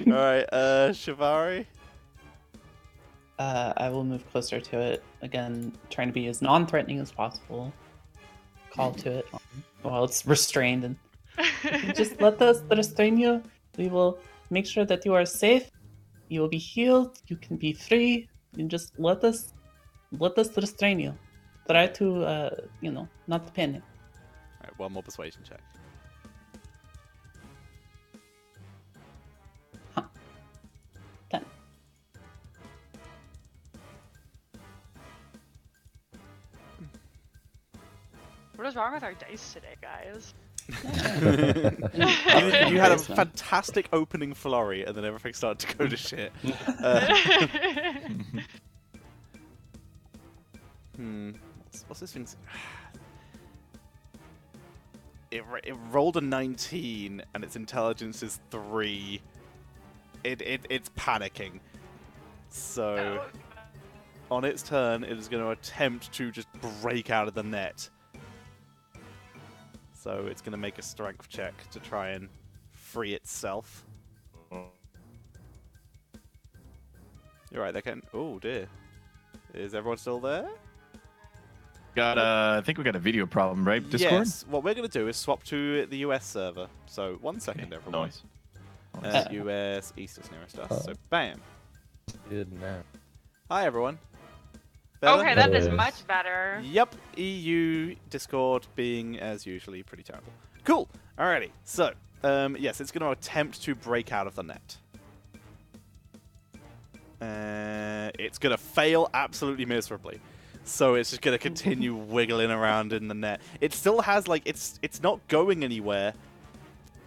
Alright, Shivari? I will move closer to it. Again, trying to be as non-threatening as possible. Call to it while it's restrained. And just let us restrain you. We will make sure that you are safe. You will be healed. You can be free. And just let us restrain you. Try to, not panic. Alright, one more persuasion check. Huh. 10. What is wrong with our dice today, guys? You had a fantastic opening flurry, and then everything started to go to shit. What's this thing? It rolled a 19, and its intelligence is 3. It's panicking. So, on its turn, it is going to attempt to just break out of the net. So it's going to make a strength check to try and free itself. You're right, they can. Oh dear. Is everyone still there? I think we got a video problem, right? Discord? Yes. What we're going to do is swap to the US server. So 1 second, everyone. Nice. US East is nearest us. So bam. Good now. Hi everyone. Better? Okay, that is much better. Yep, EU Discord being as usually pretty terrible. Cool. Alrighty. So, yes, it's going to attempt to break out of the net. It's going to fail absolutely miserably. So it's just going to continue wiggling around in the net. It still has like it's not going anywhere,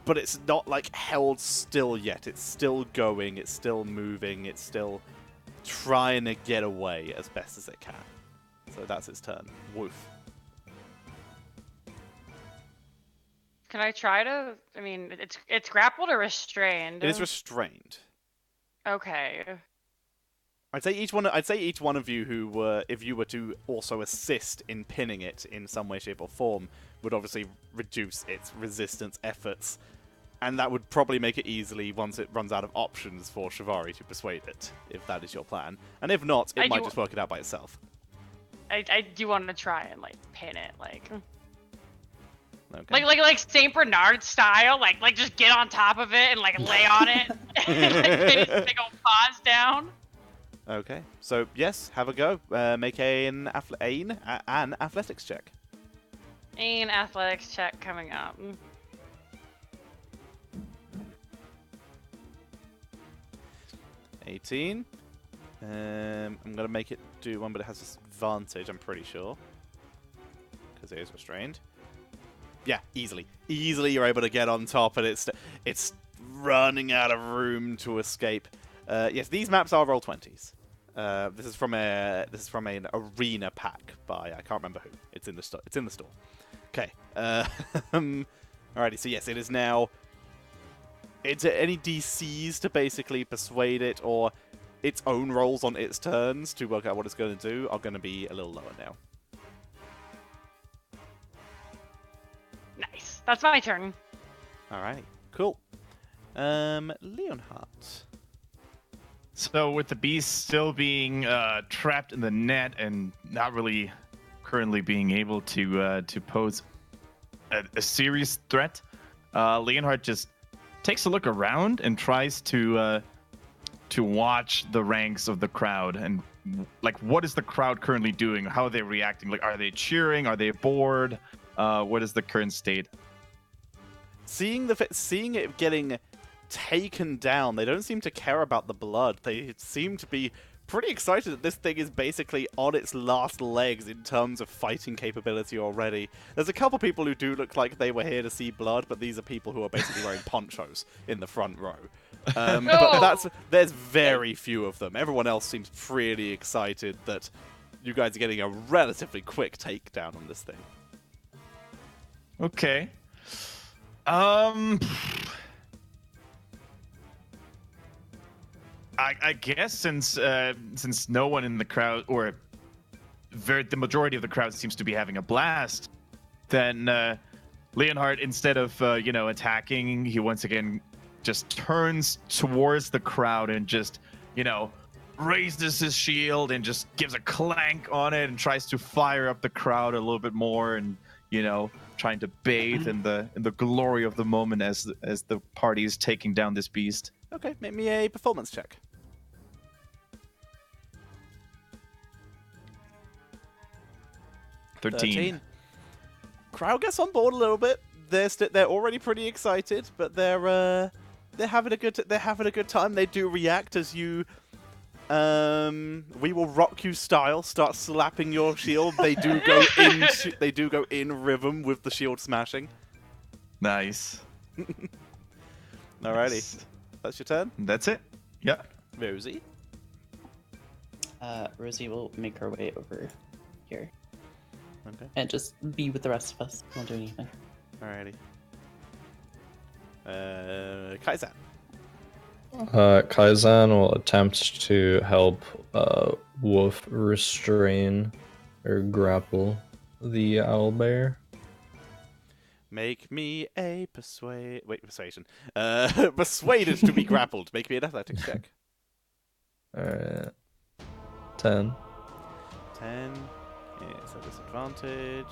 but it's not like held still yet. It's still going. It's still moving. It's still trying to get away as best as it can. So that's its turn. Woof. Can I try to? I mean, it's grappled or restrained. It is restrained. Okay. I'd say each one of you who were, if you were to also assist in pinning it in some way, shape, or form, would obviously reduce its resistance efforts, and that would probably make it easily once it runs out of options for Shivari to persuade it, if that is your plan. And if not, it might just work it out by itself. I do want to try and like pin it, like. Okay. Like Saint Bernard style, like just get on top of it and like lay on it, and like pin its big old paws down. Okay, so yes, have a go. Make an athletics check. An athletics check coming up. 18. I'm gonna make it do one, but it has disadvantage. I'm pretty sure because it is restrained. Yeah, easily. You're able to get on top, and it's running out of room to escape. Yes, these maps are Roll20s. This is from an arena pack by I can't remember who. It's in the store. Okay. Alrighty. So yes, it is now. It's any DCs to basically persuade it, or its own rolls on its turns to work out what it's going to do are going to be a little lower now. Nice. That's my turn. Alright. Cool. Leonhardt. So with the beast still being trapped in the net and not really currently being able to pose a serious threat, Leonhardt just takes a look around and tries to watch the ranks of the crowd and like what is the crowd currently doing? How are they reacting? Like, are they cheering? Are they bored? What is the current state? Seeing it getting taken down, they don't seem to care about the blood. They seem to be pretty excited that this thing is basically on its last legs in terms of fighting capability already. There's a couple people who do look like they were here to see blood, but these are people who are basically wearing ponchos in the front row. But there's very few of them. Everyone else seems pretty excited that you guys are getting a relatively quick takedown on this thing. Okay. I guess since no one in the crowd, or the majority of the crowd seems to be having a blast, then Leonhardt, instead of attacking, he once again just turns towards the crowd and just raises his shield and just gives a clank on it and tries to fire up the crowd a little bit more, and trying to bathe in the glory of the moment as the party is taking down this beast. Okay, make me a performance check. 13. Crowd gets on board a little bit. They're already pretty excited, but they're having a good time. They do react as you we will rock you style start slapping your shield. They do go in rhythm with the shield smashing. Nice. Alrighty. That's your turn? That's it. Yeah. Rosie? Rosie will make her way over here. Okay. And just be with the rest of us. Won't do anything. Alrighty. Kaizan. Kaizan will attempt to help Wolf restrain or grapple the owlbear. Make me a persuasion. Persuaded to be grappled. Make me an athletics check. Alright. 10. 10. It's a disadvantage.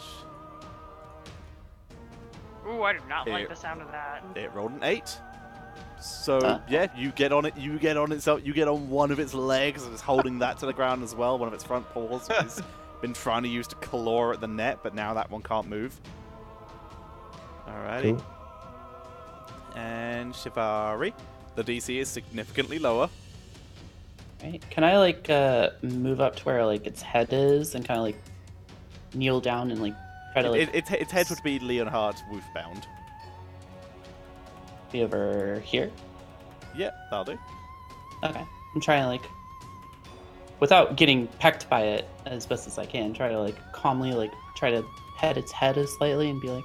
Ooh, I do not like the sound of that. It rolled an 8. So yeah, you get on it. You get on itself. You get on one of its legs and it's holding that to the ground as well. One of its front paws has been trying to use to claw at the net, but now that one can't move. Alrighty. Cool. And Shivari, the DC is significantly lower. Right? Can I move up to where its head is and kind of kneel down and try to Its head would be Leonhard Wolfbound. be over here? Yeah, that'll do. Okay. I'm trying to without getting pecked by it as best as I can, try to calmly try to pet its head slightly and be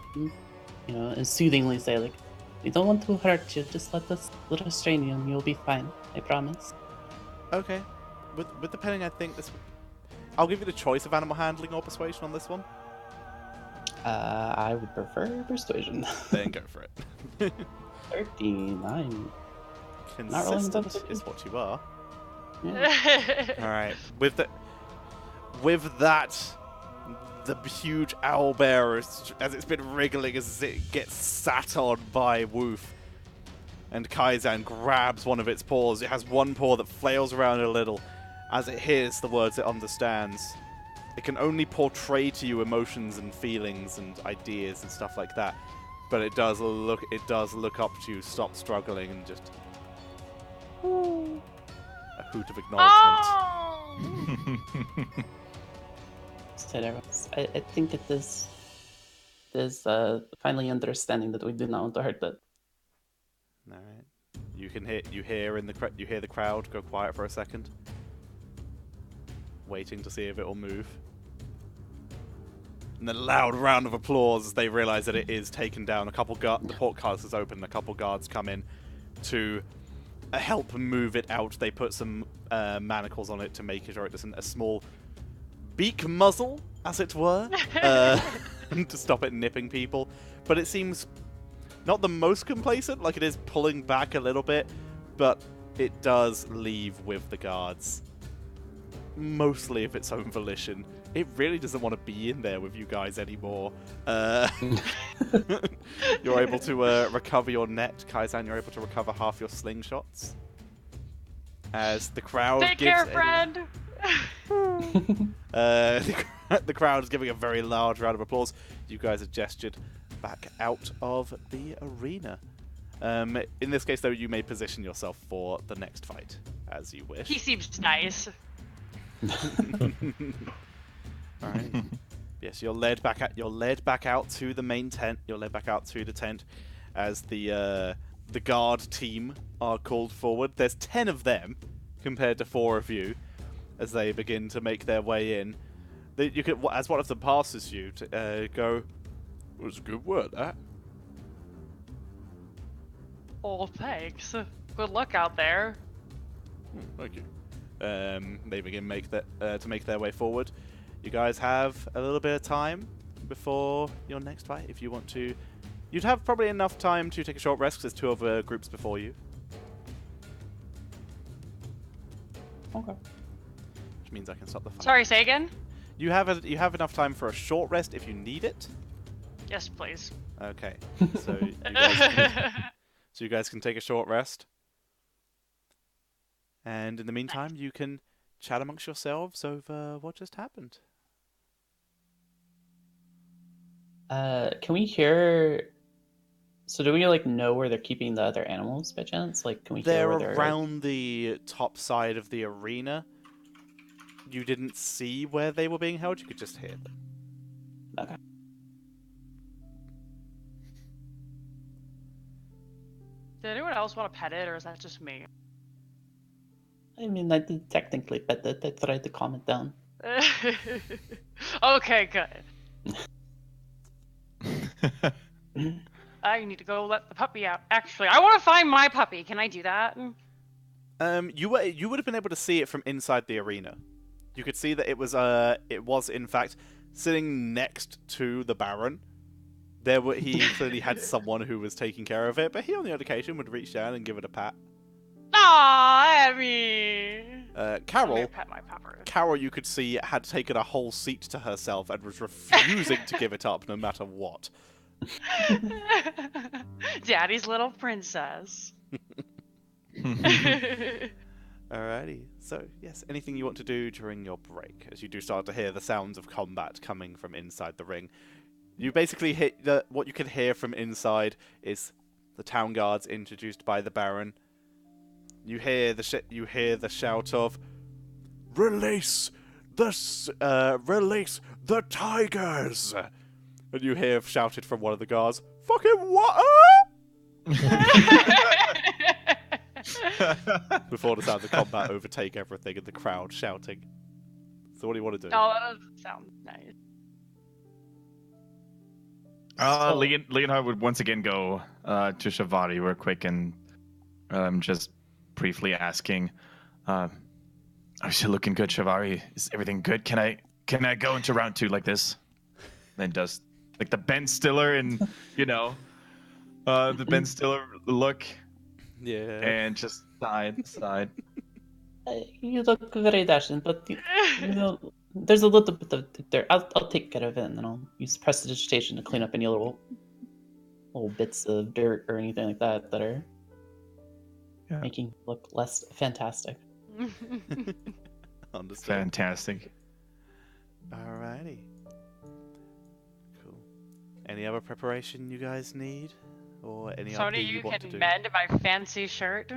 and soothingly say we don't want to hurt you, just let us restrain you and you'll be fine. I promise. Okay. With the penning, I think this. I'll give you the choice of animal handling or persuasion on this one. I would prefer persuasion. Then go for it. 39. Consistent is what you are. Yeah. All right. With that, the huge owlbear, as it's been wriggling as it gets sat on by Woof, and Kaizan grabs one of its paws. It has one paw that flails around a little as it hears the words it understands. It can only portray to you emotions and feelings and ideas and stuff like that, but it does look up to you, stop struggling, and just a hoot of acknowledgement. Oh! I think it is finally understanding that we do not want to hurt it. All right. You hear the crowd go quiet for a second, waiting to see if it will move. And then a loud round of applause as they realize that it is taken down. The portcullis is open. A couple guards come in to help move it out. They put some manacles on it to make sure it doesn't a small beak muzzle, as it were, to stop it nipping people. But it seems not the most complacent. It is pulling back a little bit, but it does leave with the guards, mostly of its own volition. It really doesn't want to be in there with you guys anymore. You're able to recover your net, Kaizan. You're able to recover half your slingshots. As the crowd Take care, friend! The crowd is giving a very large round of applause. You guys are gestured back out of the arena. In this case, though, you may position yourself for the next fight, as you wish. He seems nice. All right. Yes, you're led back out to the main tent. You're led back out to the tent as the guard team are called forward. There's 10 of them compared to 4 of you as they begin to make their way in. You could, as one of them passes you, to go. It was a good word, that. Oh, thanks. Good luck out there. Thank you. They begin to make their way forward. You guys have a little bit of time before your next fight. If you want to, you'd have probably enough time to take a short rest because there's 2 other groups before you. Okay. Which means I can stop the fun. Sorry, say again? You have enough time for a short rest if you need it. Yes, please. Okay. So you guys can take a short rest. And in the meantime, you can chat amongst yourselves over what just happened. Can we hear? So do we like know where they're keeping the other animals by chance? Like, can we hear where they're around the top side of the arena. You didn't see where they were being held. You could just hear them. Okay. Did anyone else want to pet it, or is that just me? I mean, I did technically pet it. I tried to calm it down. Okay, good. I need to go let the puppy out. Actually, I want to find my puppy. Can I do that? You would have been able to see it from inside the arena. You could see that it was in fact sitting next to the Baron. He clearly had someone who was taking care of it, but he on the odd occasion would reach down and give it a pat. Aw, Abby. Carol, Pet my pupper. Carol, you could see had taken a whole seat to herself and was refusing to give it up no matter what. Daddy's little princess. Alrighty. So, yes, anything you want to do during your break, as you do start to hear the sounds of combat coming from inside the ring. You basically what you can hear from inside is the town guards introduced by the Baron. You hear the shout of, "Release the tigers!" And you hear shouted from one of the guards, "Fucking what?" Before the sound of combat overtake everything and the crowd shouting. So what do you want to do? Oh, that doesn't sound nice. Leonhard would once again go to Shavari real quick and just briefly asking, "Are you still looking good, Shavari? Is everything good? Can I go into round 2 like this?" Then does like the Ben Stiller and the Ben Stiller look. Yeah. And just side. You look very dashing, but there's a little bit of there. I'll take care of it, and then I'll use prestidigitation to clean up any little bits of dirt or anything like that that are making it look less fantastic. Understood. Fantastic. Alrighty. Cool. Any other preparation you guys need? Or any Sony, other you want to can do? mend my fancy shirt.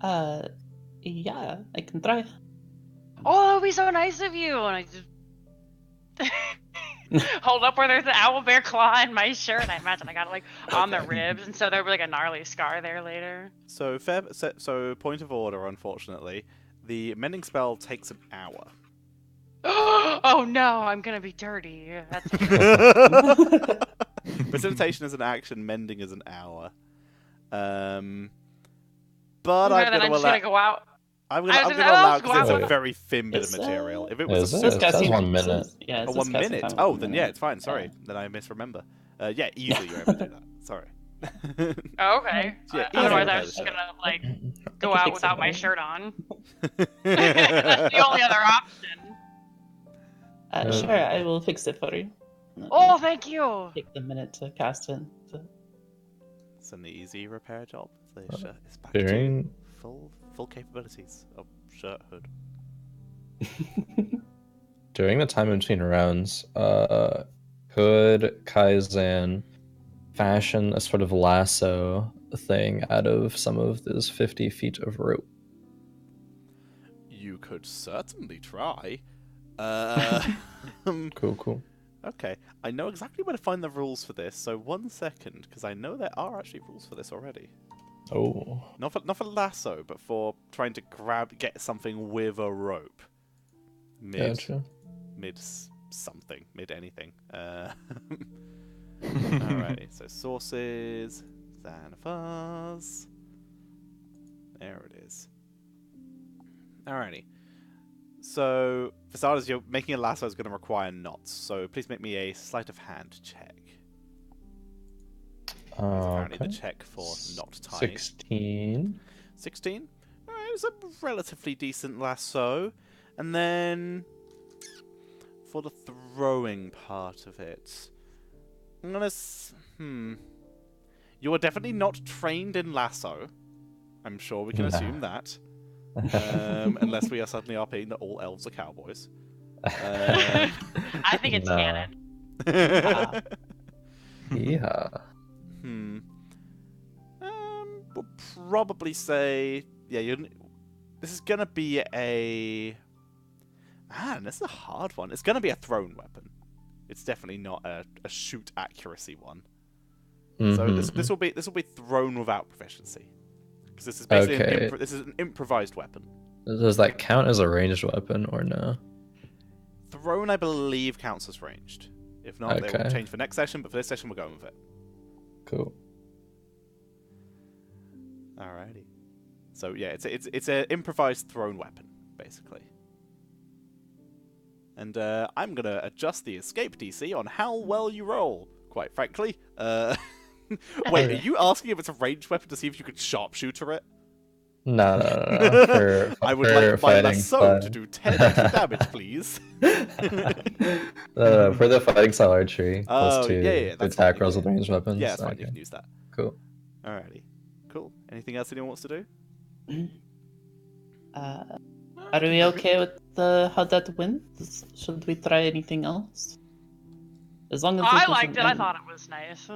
Yeah, I can try. Oh, that would be so nice of you. And I just hold up where there's an owl bear claw in my shirt. I imagine I got it like on the ribs, and so there'll be like a gnarly scar there later. So point of order, unfortunately. The mending spell takes an hour. Oh no, I'm gonna be dirty. That's Precipitation is an action, mending is an hour. But I'm gonna go out. I'm gonna allow because it's a very thin bit of Is material. If it was Is a it? It says 1 minute. Yeah, 1 minute. Oh, then yeah, it's fine. Sorry, then I misremember. Yeah, easily you're able to do that. Sorry. Oh, okay. Yeah, Otherwise, easily I was just gonna like I go can out fix without it, my right? shirt on. That's the only other option. Sure, I will fix it for you. Oh, thank you. Take the minute to cast it. It's an easy repair job. The shirt is back During to full capabilities of shirt hood. during the time in between rounds, could Kaizan fashion a sort of lasso thing out of some of this 50 feet of rope? You could certainly try. Cool. Okay, I know exactly where to find the rules for this, so 1 second, because I know there are actually rules for this already. Oh. Not for lasso, but for trying to get something with a rope. Gotcha. Mid anything. Alrighty, so sources, Xanathars. There it is. Alrighty. So, for starters, you're making a lasso is going to require knots, so please make me a sleight of hand check. That's apparently Okay. the check for knot tying. 16. 16? Alright, a relatively decent lasso. And then for the throwing part of it, I'm gonna. You are definitely not trained in lasso. I'm sure we can assume that. Unless we are suddenly RPing that all elves are cowboys. I think it's canon. Yeah. We'll probably say, yeah. This is gonna be a. Man, this is a hard one. It's gonna be a thrown weapon. It's definitely not a shoot accuracy one. So this will be thrown without proficiency, because this is basically this is an improvised weapon. Does that count as a ranged weapon or no? Thrown, I believe, counts as ranged. If not, they will change for next session. But for this session, we're going with it. Cool. Alrighty. So yeah, it's an improvised thrown weapon, basically. And I'm gonna adjust the escape DC on how well you roll. Quite frankly. Wait, are you asking if it's a ranged weapon to see if you could sharpshooter it? No. I would like my lasso to do 10 extra damage, please. No, for the fighting style archery, plus 2 attack rolls with ranged weapons. Yeah, that's fine. You can use that. Cool. Alrighty. Cool. Anything else anyone wants to do? Are we okay with how that went? Should we try anything else? As long as I liked it. I thought it was nice.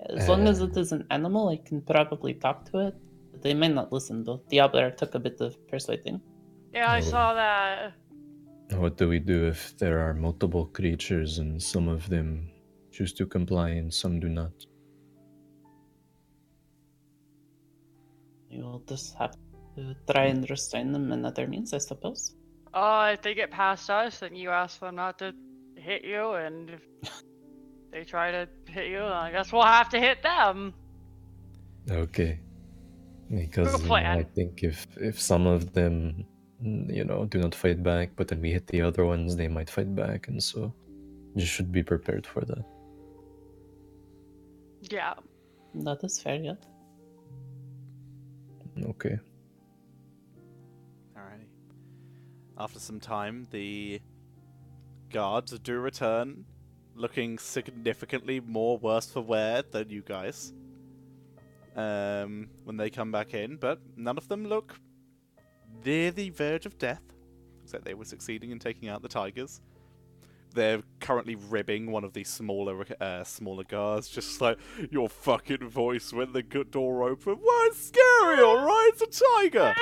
As long as it is an animal, I can probably talk to it. They may not listen, though. Diablo took a bit of persuading. Yeah, I saw that. What do we do if there are multiple creatures and some of them choose to comply and some do not? You'll just have to try and restrain them in other means, I suppose. If they get past us, then you ask them not to hit you, and if they try to hit you, I guess we'll have to hit them. Okay. Because I think if some of them, do not fight back, but then we hit the other ones, they might fight back, and so you should be prepared for that. Yeah. That is fair, yeah. Okay. Alrighty. After some time, the guards do return, looking significantly more worse for wear than you guys. When they come back in, but none of them look near the verge of death, except they were succeeding in taking out the tigers. They're currently ribbing one of the smaller guards, just like, your fucking voice when the door opened. Well, it's scary, alright? It's a tiger!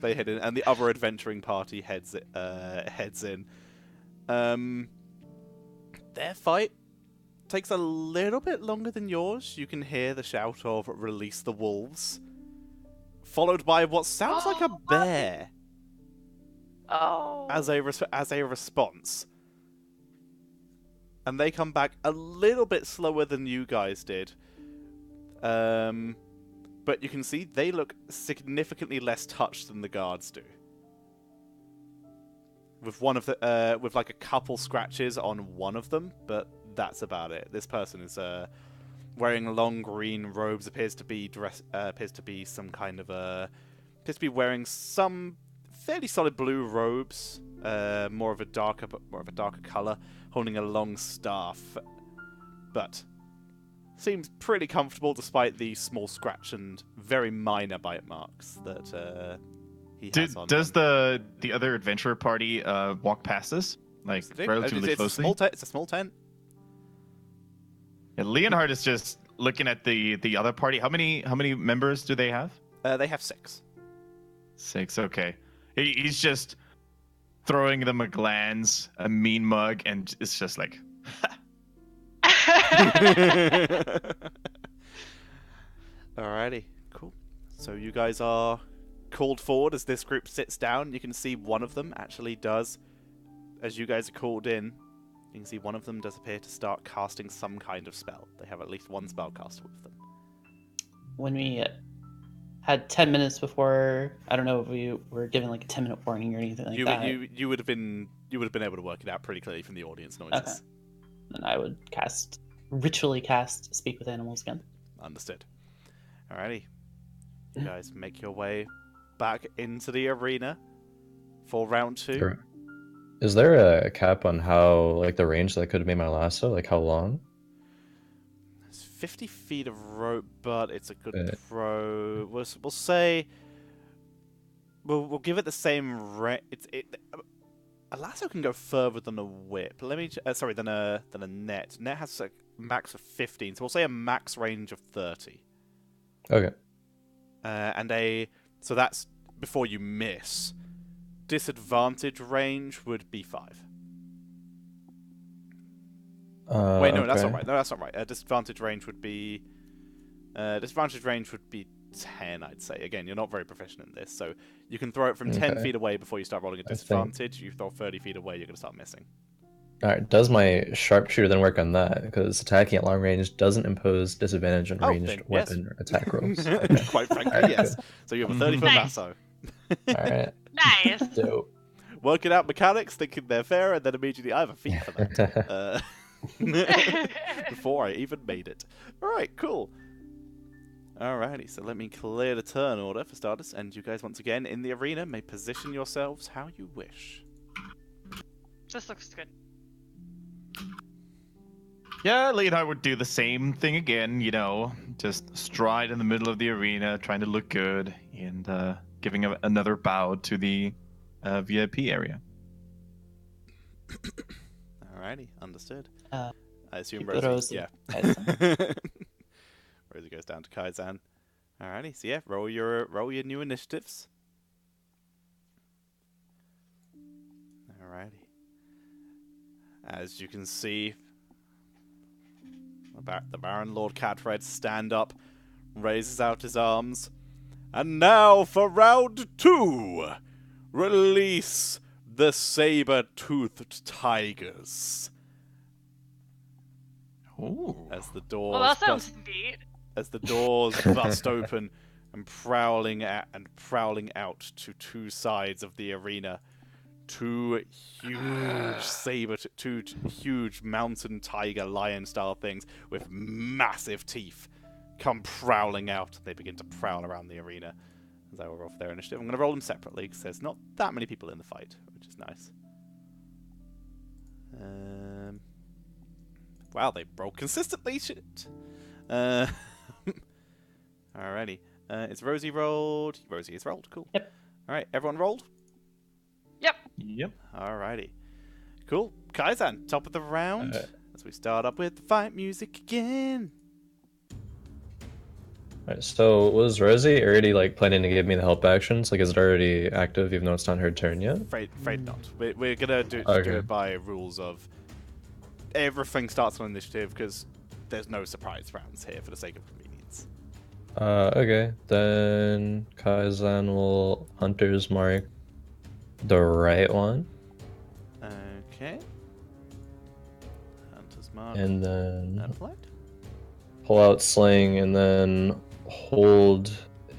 They head in, and the other adventuring party heads in. Their fight takes a little bit longer than yours. You can hear the shout of "Release the wolves," followed by what sounds like a bear. Oh. As a response. And they come back a little bit slower than you guys did. But you can see they look significantly less touched than the guards do. With one of the with like a couple scratches on one of them, but that's about it. This person is wearing long green robes. Appears to be some kind of appears to be wearing some fairly solid blue robes, more of a darker color, holding a long staff, but seems pretty comfortable despite the small scratch and very minor bite marks that he has on. Does the other adventurer party walk past us, like relatively closely? It's a small tent. Yeah, Leonhard is just looking at the other party. How many members do they have? They have 6. 6, okay. He's just throwing them a glance, a mean mug, and it's just like, Alrighty, cool. So you guys are called forward as this group sits down. You can see one of them actually does, as you guys are called in, you can see one of them does appear to start casting some kind of spell. They have at least one spellcaster with them. When we had 10 minutes before, I don't know if we were given like a 10-minute warning or anything like that. You would have been able to work it out pretty clearly from the audience noises. Okay. Then I would ritually cast Speak with Animals again. Understood. Alrighty. You guys make your way back into the arena for round 2. Is there a cap on how, like, the range that I could have made my lasso? Like, how long? It's 50 feet of rope, but it's a good throw. We'll say... We'll give it the same range. A lasso can go further than a whip. Let me... sorry, than a net. Net has a max of 15, so we'll say a max range of 30. Okay. So that's before you miss. Disadvantage range would be 5. Wait, no, that's not right. No, that's not right. Disadvantage range would be 10, I'd say. Again, you're not very proficient in this, so you can throw it from 10 feet away before you start rolling a disadvantage. You throw 30 feet away, you're going to start missing. Alright, does my sharpshooter then work on that? Because attacking at long range doesn't impose disadvantage on ranged weapon or attack rolls. Okay. Quite frankly, yes. So you have a 30-foot lasso. Alright. Nice. Dope. Working out mechanics, thinking they're fair, and then immediately I have a feat for that. Before I even made it. Alright, cool. Alrighty, so let me clear the turn order for starters, and you guys once again in the arena may position yourselves how you wish. This looks good. Yeah, Lee and I would do the same thing again, you know, just stride in the middle of the arena, trying to look good, and giving another bow to the VIP area. Alrighty, understood. I assume Rosie. Yeah. Rosie goes down to Kaizen. Alrighty, so yeah, roll your new initiatives. Alrighty. As you can see, the Baron Lord Catred stand up, raises out his arms, and now for round 2, release the saber-toothed tigers. Ooh. As the doors Well, that sounds neat. As the doors bust open and prowling out to two sides of the arena, two huge mountain tiger lion style things with massive teeth come prowling out. They begin to prowl around the arena as I will roll for their initiative. I'm going to roll them separately because there's not that many people in the fight, which is nice. Wow, they roll consistently. Shit. Alrighty. It's Rosie rolled. Rosie is rolled. Cool. Yep. Alright, everyone rolled? Yep. Alrighty. Cool. Kaizen, top of the round. As we start up with the fight music again. Alright, so was Rosie already like planning to give me the help actions? Like, is it already active even though it's not her turn yet? Afraid not. We're gonna do it by rules of everything starts on initiative because there's no surprise rounds here for the sake of convenience. Okay. Then Kaizen will Hunter's Mark the right one. Okay. Hunter's Mark. And then applied. pull out Sling and then hold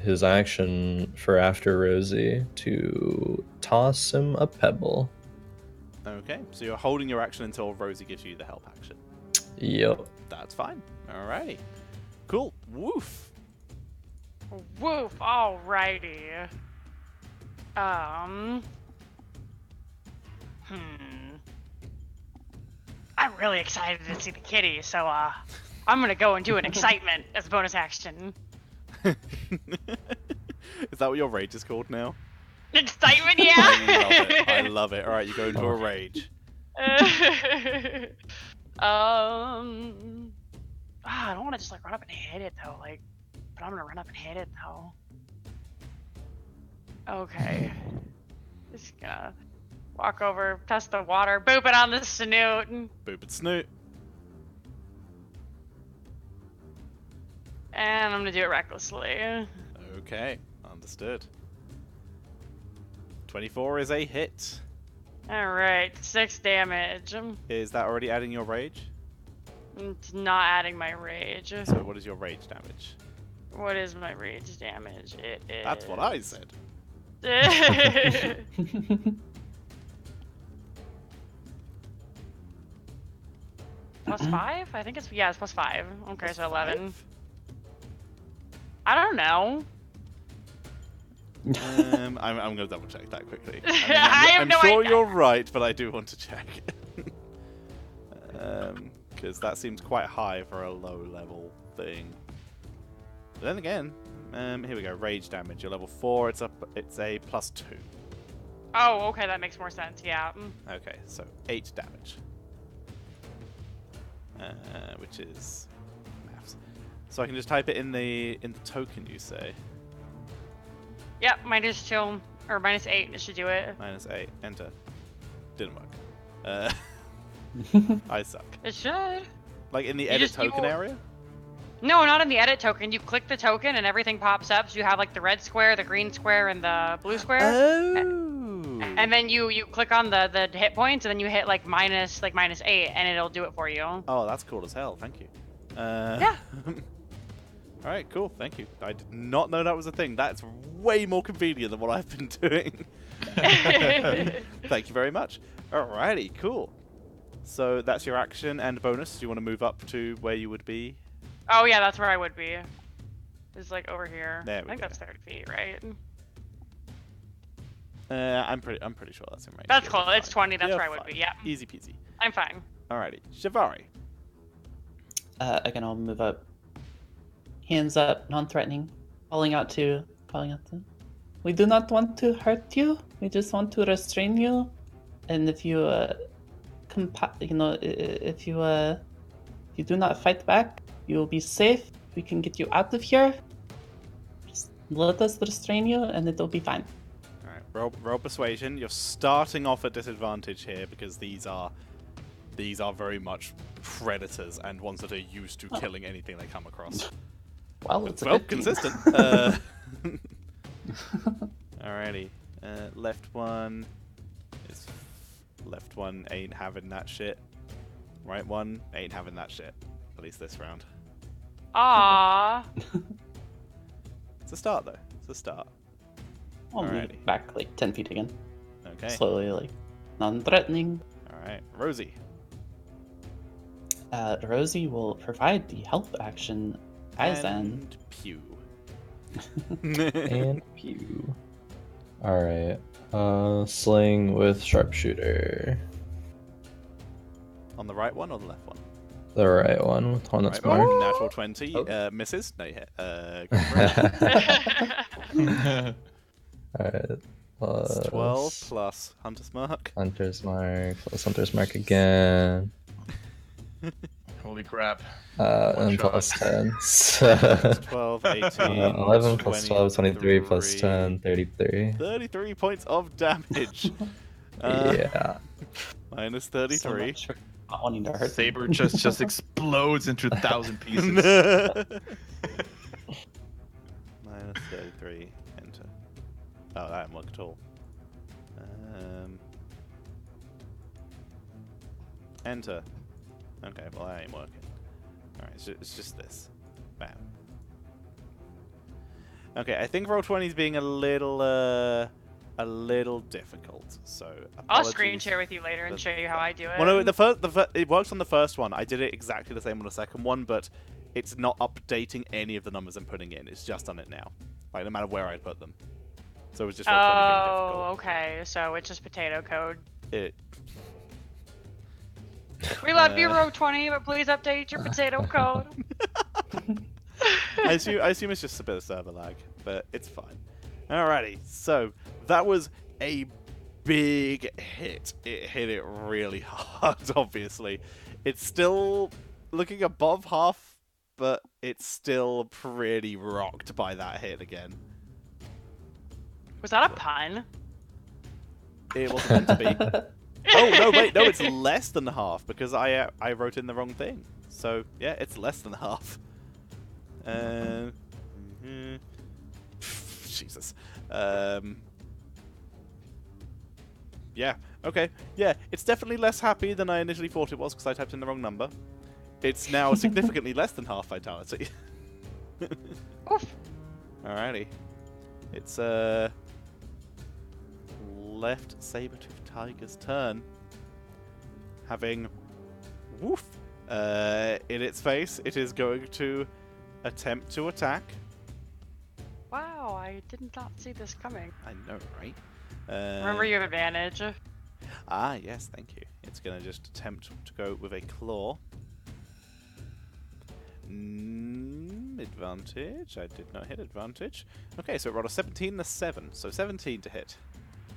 his action for after Rosie to toss him a pebble. Okay, so you're holding your action until Rosie gives you the help action. Yep. That's fine. Alrighty. Cool. Woof. Woof. Alrighty. I'm really excited to see the kitty, so I'm gonna go and do an excitement as a bonus action. Is that what your rage is called now? Excitement, yeah. I love it. All right, you go into a rage. I don't want to just like run up and hit it though, but I'm gonna run up and hit it though. Okay. Just gonna walk over, test the water, boop it on the snoot. Boop it snoot. And I'm gonna do it recklessly. Okay, understood. 24 is a hit. Alright, 6 damage. Is that already adding your rage? It's not adding my rage. So what is your rage damage? What is my rage damage? It is... That's what I said. +5? I think it's plus 5. Okay, Plus so 11. 5? I don't know. I'm going to double check that quickly. I'm sure you're right, but I do want to check. Because that seems quite high for a low level thing. But then again, here we go. Rage damage. You're level 4. It's a +2. Oh, okay, that makes more sense. Yeah. Okay, so 8 damage, which is maths. So I can just type it in the token. You say. Yep, -2 or -8. It should do it. -8. Enter. Didn't work. I suck. It should. Like in the edit token area? No, not in the edit token. You click the token and everything pops up. So you have like the red square, the green square, and the blue square. Oh. And then you click on the hit points, and then you hit like -8, and it'll do it for you. Oh, that's cool as hell. Thank you. Yeah. All right, cool. Thank you. I did not know that was a thing. That's way more convenient than what I've been doing. Thank you very much. Alrighty, cool. So that's your action and bonus. Do you want to move up to where you would be? Oh yeah, that's where I would be. It's like over here. There we I think go. that's 30 feet, right? I'm pretty sure that's in range. That's cool. It's 20. That's where I would fine. be. Yeah. Easy peasy. I'm fine. Alrighty, Shivari. Again, I'll move up. Hands up, non-threatening. Calling out to. We do not want to hurt you. We just want to restrain you. And if you, if you do not fight back, you will be safe. We can get you out of here. Just let us restrain you, and it'll be fine. All right, roll persuasion. You're starting off at disadvantage here because these are very much predators and ones that are used to killing anything they come across. Well, it's well consistent. Alrighty, left one ain't having that shit. Right one ain't having that shit. At least this round. Aww. It's a start though. It's a start. I'll move Alrighty. back like 10 feet again. Okay. Slowly, like non-threatening. All right, Rosie. Rosie will provide the help action Aizen. And Pew. And pew. Alright. Sling with sharpshooter. On the right one or the left one? The right one with one that's Right marked. one. Natural 20. Oh. Misses. No, you hit. Alright. Plus 12 plus Hunter's Mark. Hunter's Mark. Plus Hunter's Mark again. Holy crap. And shot. plus 10. 12, 18, 11 plus 12, 23 plus 10, 33. 33 points of damage. Yeah. Minus So 33. much for not wanting to hurt. Saber just explodes into 1,000 pieces. Minus 33. Enter. Oh, that didn't work at all. Enter. Okay, well that ain't working. Alright, it's just this. Bam. Okay, I think Roll20 is being a little difficult. So I'll screen apologies. share with you later and show you how I do it. Well, no, it works on the first one. I did it exactly the same on the second one, but it's not updating any of the numbers I'm putting in. It's just on it now, like no matter where I put them. So it was just Roll20 being difficult. Oh, okay. So it's just potato code. It. We love you, Row20, but please update your potato code. I assume it's just a bit of server lag, but it's fine. Alrighty, so that was a big hit. It hit it really hard, obviously. It's still looking above half, but it's still pretty rocked by that hit again. Was that a pun? It wasn't meant to be. Oh, no, wait, no, it's less than half, because I wrote in the wrong thing. So, yeah, it's less than half. Jesus. Yeah, okay. Yeah, it's definitely less happy than I initially thought it was, because I typed in the wrong number. It's now significantly less than half vitality. Oof. Alrighty. It's, left Sabertooth Tiger's turn. Having woof in its face, it is going to attempt to attack. Wow, I did not see this coming. I know, right? Remember, you have advantage. Ah, yes, thank you. It's going to just attempt to go with a claw. Advantage. I did not hit advantage. Okay, so it rolled a 17 and a 7. So 17 to hit.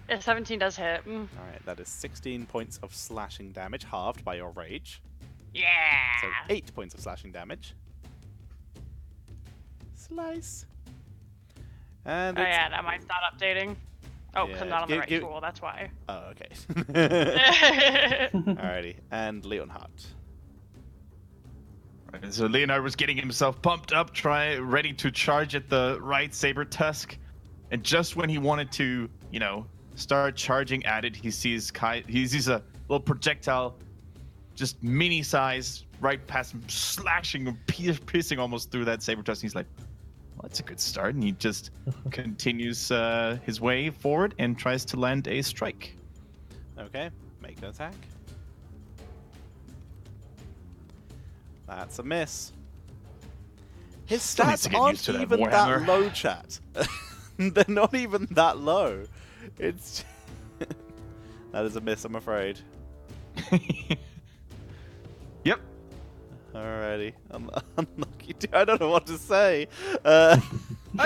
Yeah, 17 does hit. Alright, that is 16 points of slashing damage, halved by your rage. Yeah! So 8 points of slashing damage. Slice. And Oh yeah, that mine's not updating. Oh, because I'm not on the right tool, that's why. Oh, okay. Alrighty, and Leonhardt. Right, so Leonard was getting himself pumped up, ready to charge at the right saber tusk, and just when he wanted to, you know, start charging at it, he sees a little projectile, just mini size, right past him, slashing and piercing almost through that saber tusk. And he's like, well, that's a good start, and he just continues his way forward and tries to land a strike. Okay, make an attack. That's a miss. His stats aren't even that low, chat. They're not even that low. It's that is a miss, I'm afraid. Yep. Alrighty, unlucky. I don't know what to say.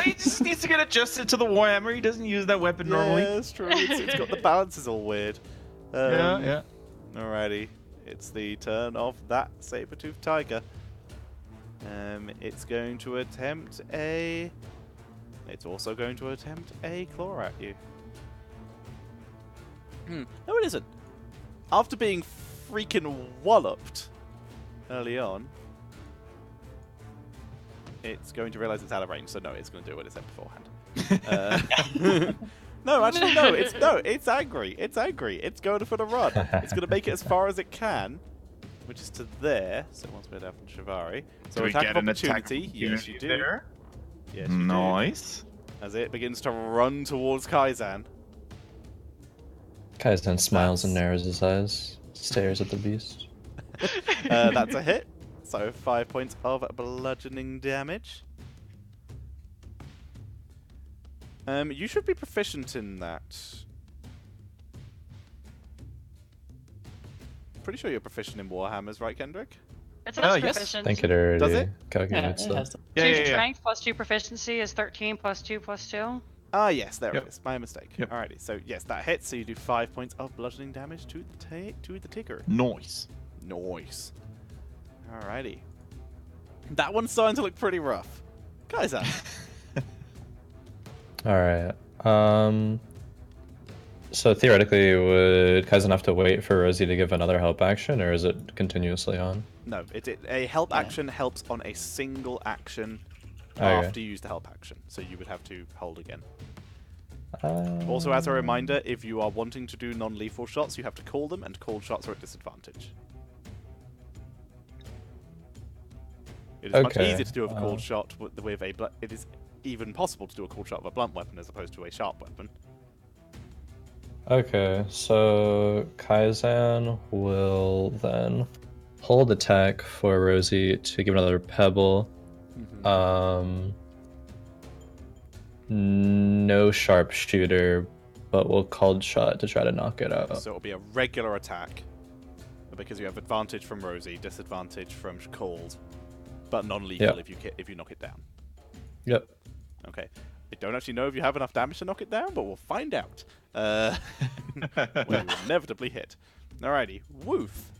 He just needs to get adjusted to the Warhammer. He doesn't use that weapon normally. Yeah, it's true. It's got the balance is all weird. Yeah. Alrighty, it's the turn of that saber-toothed tiger. It's going to attempt a. It's also going to attempt a claw at you. No, it isn't. After being freaking walloped early on, it's going to realize it's out of range. So no, it's going to do what it said beforehand. No, actually, no. It's angry. It's angry. It's going for the run. It's going to make it as far as it can, which is to there. So once we're down from Shivari. So do we attack get of an opportunity. attack Yes, you do. There? Yes, you nice. do. As it begins to run towards Kaizen. Kaizen smiles and narrows his eyes, stares at the beast. That's a hit. So 5 points of bludgeoning damage. You should be proficient in that. Pretty sure you're proficient in Warhammers, right, Kendrick? It says yes. proficient. I think it already Does it? calculates Yeah, it that. has 2 strength plus 2 proficiency is 13 plus 2 plus 2. Ah, yes, there Yep. it is. My mistake. Yep. Alrighty, so yes, that hits. So you do 5 points of bludgeoning damage to the tiger. Nice. Nice. Alrighty. That one's starting to look pretty rough. Kaizen. Alright. So theoretically, would Kaizen have to wait for Rosie to give another help action, or is it continuously on? No, a help action helps on a single action Okay. after you use the help action. So you would have to hold again. Also, as a reminder, if you are wanting to do non-lethal shots, you have to call them, and called shots are at disadvantage. It is much Okay, easier to do a called shot with a it is even possible to do a called shot with a blunt weapon as opposed to a sharp weapon. Okay, so Kaizen will then hold attack for Rosie to give another pebble. No sharpshooter, but we'll called shot to try to knock it out. So it'll be a regular attack, because you have advantage from Rosie, disadvantage from called, but non-lethal Yep. if you knock it down. Yep. Okay. I don't actually know if you have enough damage to knock it down, but we'll find out. When you inevitably hit. Alrighty, Woof.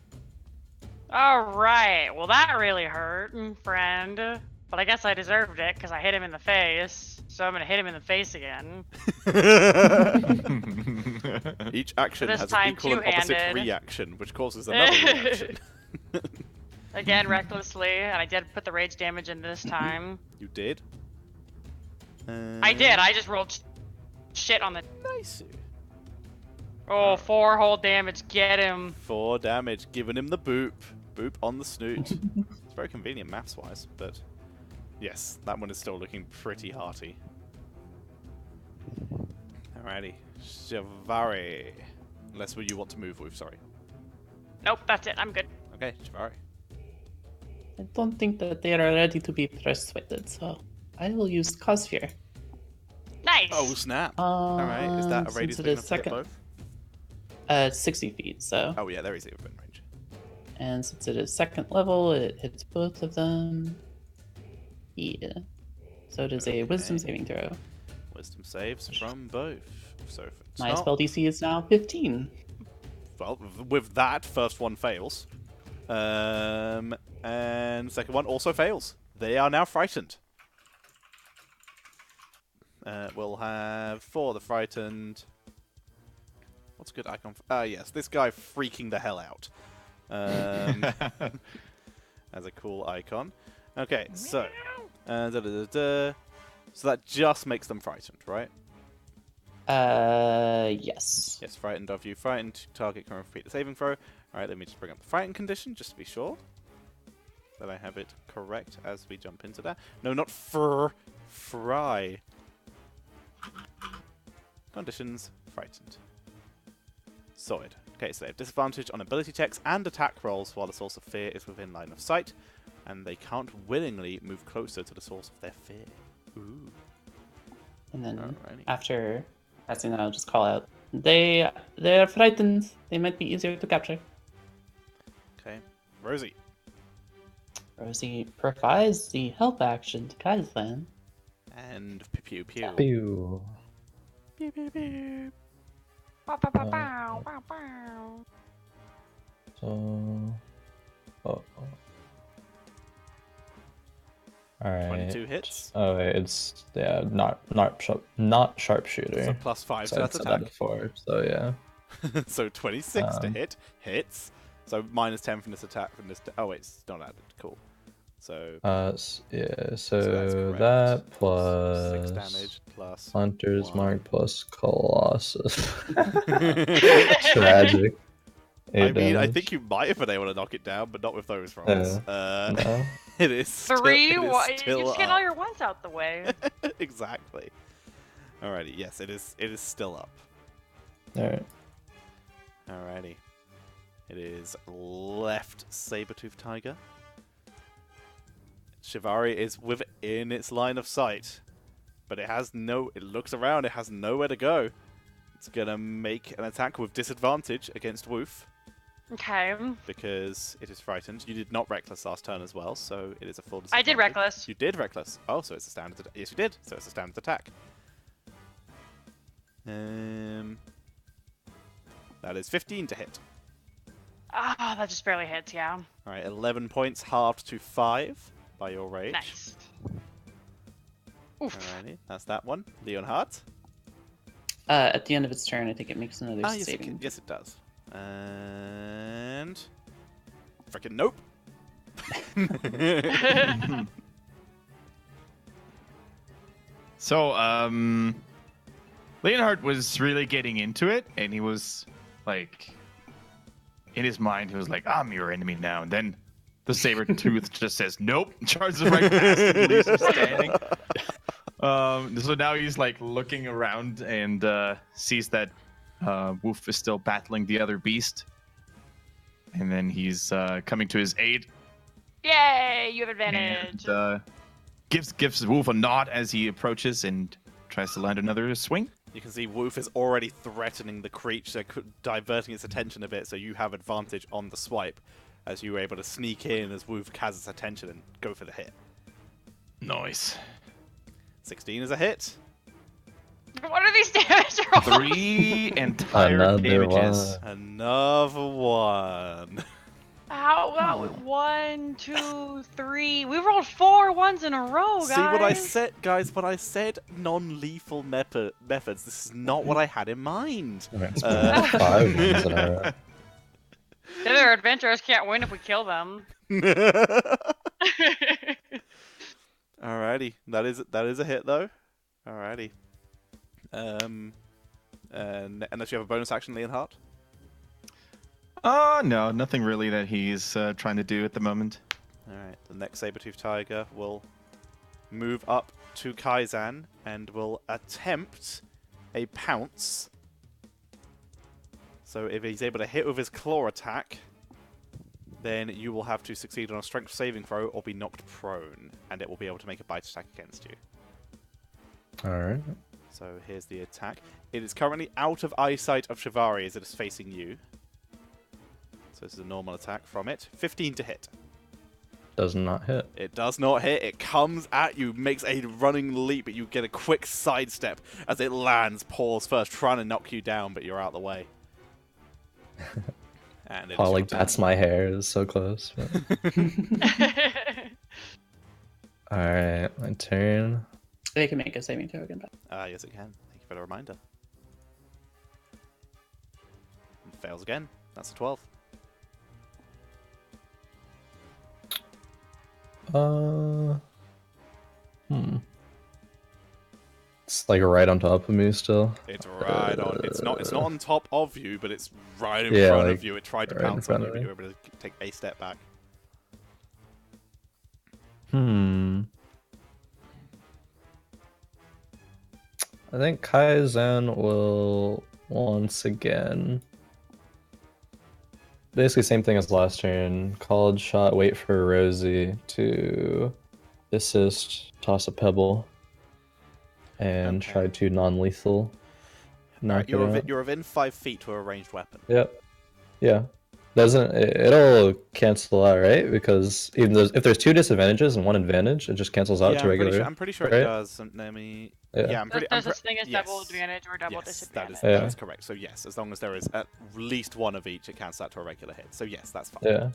Alright, well that really hurt, friend. But I guess I deserved it because I hit him in the face. So I'm gonna hit him in the face again. Each action This has an time equal and opposite two-handed. reaction, which causes another reaction. Again, recklessly, and I did put the rage damage in this time. You did? I did, I just rolled shit on the... Nice. Oh, 4 whole damage, get him. 4 damage, giving him the boop. Boop on the snoot. It's very convenient maths-wise, but... Yes, that one is still looking pretty hearty. Alrighty. Shivari. Unless you want to move, Woof, sorry. Nope, that's it, I'm good. Okay, Shivari. I don't think that they are ready to be persuaded, so I will use Cause Fear. Nice. Oh snap! All right, is that a radius big enough to hit both? 60 feet, so. Oh yeah, there is within range. And since it is second level, it hits both of them. Yeah. So it is a wisdom saving throw. Wisdom saves from both. So if it's My not, spell DC is now 15. well, with that, first one fails. And second one also fails. They are now frightened. We'll have for the frightened. What's a good icon? Yes, this guy freaking the hell out. As a cool icon. Okay, so. So that just makes them frightened, right? Yes. Yes, frightened of you. Frightened target can repeat the saving throw. Alright, let me just bring up the frightened condition just to be sure that I have it correct as we jump into that. No, not fry. Conditions, frightened. Sorted. Okay, so they have disadvantage on ability checks and attack rolls while the source of fear is within line of sight, and they can't willingly move closer to the source of their fear. Ooh. And then Alrighty. after casting that, I'll just call out. They're frightened. They might be easier to capture. Okay, Rosie. Rosie provides the help action to Kaizlan. And pew pew. Pew. Pew pew pew. Bow, bow, bow, bow, bow, bow. So. Alright. 22 hits. Oh, wait, it's not sharpshooter. So plus 5 to So I that said attack. before, so yeah. So 26 to hit. Hits. So minus 10 from this attack from this. Oh wait, it's not added. Cool. So. Yeah. that's So correct. that plus 6 damage plus. Hunter's 1. Mark plus Colossus. Tragic. I mean, I think you might have been able to knock it down, but not with those rolls. No. It is still, 3. it is You still just get up. all your ones out the way. Exactly. Alrighty, yes, it is. It is still up. Alright. Alrighty. It is left saber-toothed tiger. Shivari is within its line of sight, but it has no. It looks around. It has nowhere to go. It's gonna make an attack with disadvantage against Woof Okay. because it is frightened. You did not reckless last turn as well, so it is a full I disadvantage. did reckless. You did reckless. Oh, so it's a standard. Yes, you did. So it's a standard attack. That is 15 to hit. Ah, that just barely hits, yeah. All right, 11 points halved to 5 by your rage. Nice. Oof. Alrighty, that's that one. Leonhardt. At the end of its turn, I think it makes another Yes, saving. yes, it does. And freaking nope. So, Leonhardt was really getting into it, and he was like, in his mind, he was like, "I'm your enemy now." And then the saber tooth just says, "Nope," charges right past him, leaves him standing. So now he's like looking around and sees that Wolf is still battling the other beast, and then he's coming to his aid. Yay, you have advantage. And gives Wolf a nod as he approaches and tries to land another swing. You can see Woof is already threatening the creature, diverting its attention a bit, so you have advantage on the swipe, as you were able to sneak in as Woof has its attention and go for the hit. Nice. 16 is a hit. What are these damage rolls? 3 entire Another damages. one. Another one. How? 1, 2, 3. We rolled 4 ones in a row, guys. See what I said, guys? When I said non-lethal methods, this is not what I had in mind. It's been 5 ones in a row. The other adventurers can't win if we kill them. Alrighty, that is a hit though. Alrighty. Unless you have a bonus action, Leonhardt. No, nothing really that he's trying to do at the moment. Alright, the next saber-toothed tiger will move up to Kaizan and will attempt a pounce. So if he's able to hit with his claw attack, then you will have to succeed on a strength saving throw or be knocked prone, and it will be able to make a bite attack against you. Alright. So here's the attack. It is currently out of eyesight of Shivari as it is facing you. So this is a normal attack from it. 15 to hit. Does not hit. It does not hit. It comes at you, makes a running leap, but you get a quick sidestep as it lands, paws first, trying to knock you down, but you're out of the way. And it Paul like bats my hair. It's so close. Alright, my turn. They can make a saving throw again. Yes, it can. Thank you for the reminder. It fails again. That's a 12. It's like right on top of me still. It's right on. It's not on top of you, but it's right in Yeah, front like, of you. It tried to right in pounce on front you, of but me. you were able to take a step back. I think Kaizen will once again. Basically, same thing as last turn. Called shot, wait for Rosie to assist, toss a pebble, and Okay. try to non-lethal knock it out. You're within 5 feet to a ranged weapon. Yep. Yeah. It'll cancel out, right? Because even though, if there's 2 disadvantages and 1 advantage, it just cancels out to regular. I'm pretty sure right? it does. Let me. Yeah. I'm There's pretty. such thing as double yes. advantage or double Yes, disadvantage. that Yeah. is correct. So yes, as long as there is at least 1 of each, it cancels out to a regular hit. So yes, that's fine. Yeah.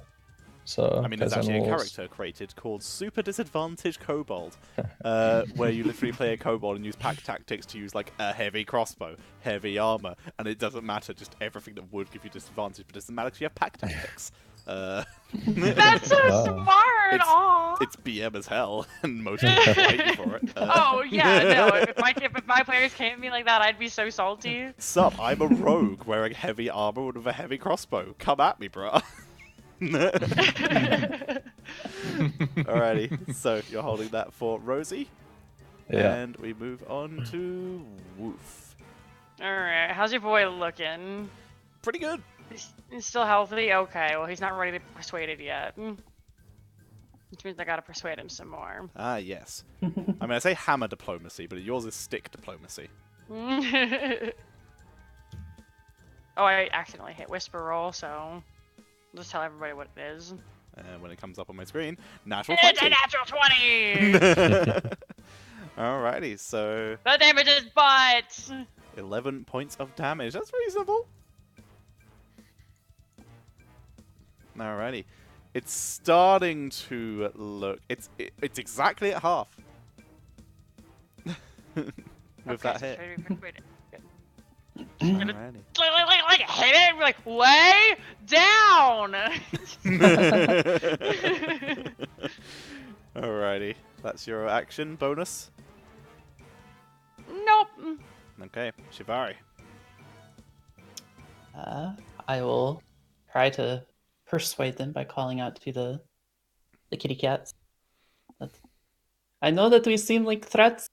So I mean, there's Kaizen actually a will- character created called Super Disadvantage Kobold, where you literally play a kobold and use pack tactics to use like a heavy crossbow, heavy armor, and it doesn't matter, just everything that would give you disadvantage, but it doesn't matter because you have pack tactics. That's so Wow. smart! It's- Aw. It's BM as hell, and most people hate you for it. Oh yeah, no. If my players came at me like that, I'd be so salty. Sup, I'm a rogue wearing heavy armor with a heavy crossbow. Come at me, bruh. Alrighty, so you're holding that for Rosie. Yeah. And we move on to Woof. All right, how's your boy looking? Pretty good. He's still healthy. Okay, well he's not ready to be persuaded yet. Which means I gotta persuade him some more. Ah, yes. I mean, I say hammer diplomacy, but yours is stick diplomacy. Oh, I accidentally hit whisper roll, so I'll just tell everybody what it is. And when it comes up on my screen, natural It's a 20. natural 20! Alrighty, so The damage is but 11 points of damage. That's reasonable. Alrighty. It's starting to look... It's exactly at half. With that hit. Alrighty. Like hit it, and be like way down. Alrighty. That's your action bonus. Nope. Okay, Shivari. I will try to persuade them by calling out to the kitty cats. I know that we seem like threats,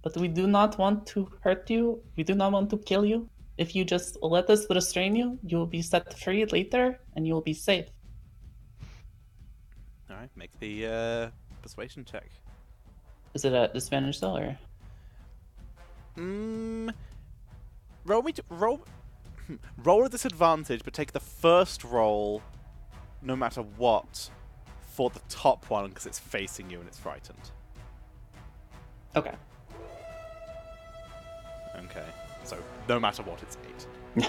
but we do not want to hurt you. We do not want to kill you. If you just let us restrain you, you will be set free later, and you will be safe. Alright, make the persuasion check. Is it at disadvantage still, or? Roll a disadvantage, but take the first roll, no matter what, for the top one because it's facing you and it's frightened. Okay. Okay, so no matter what, it's 8.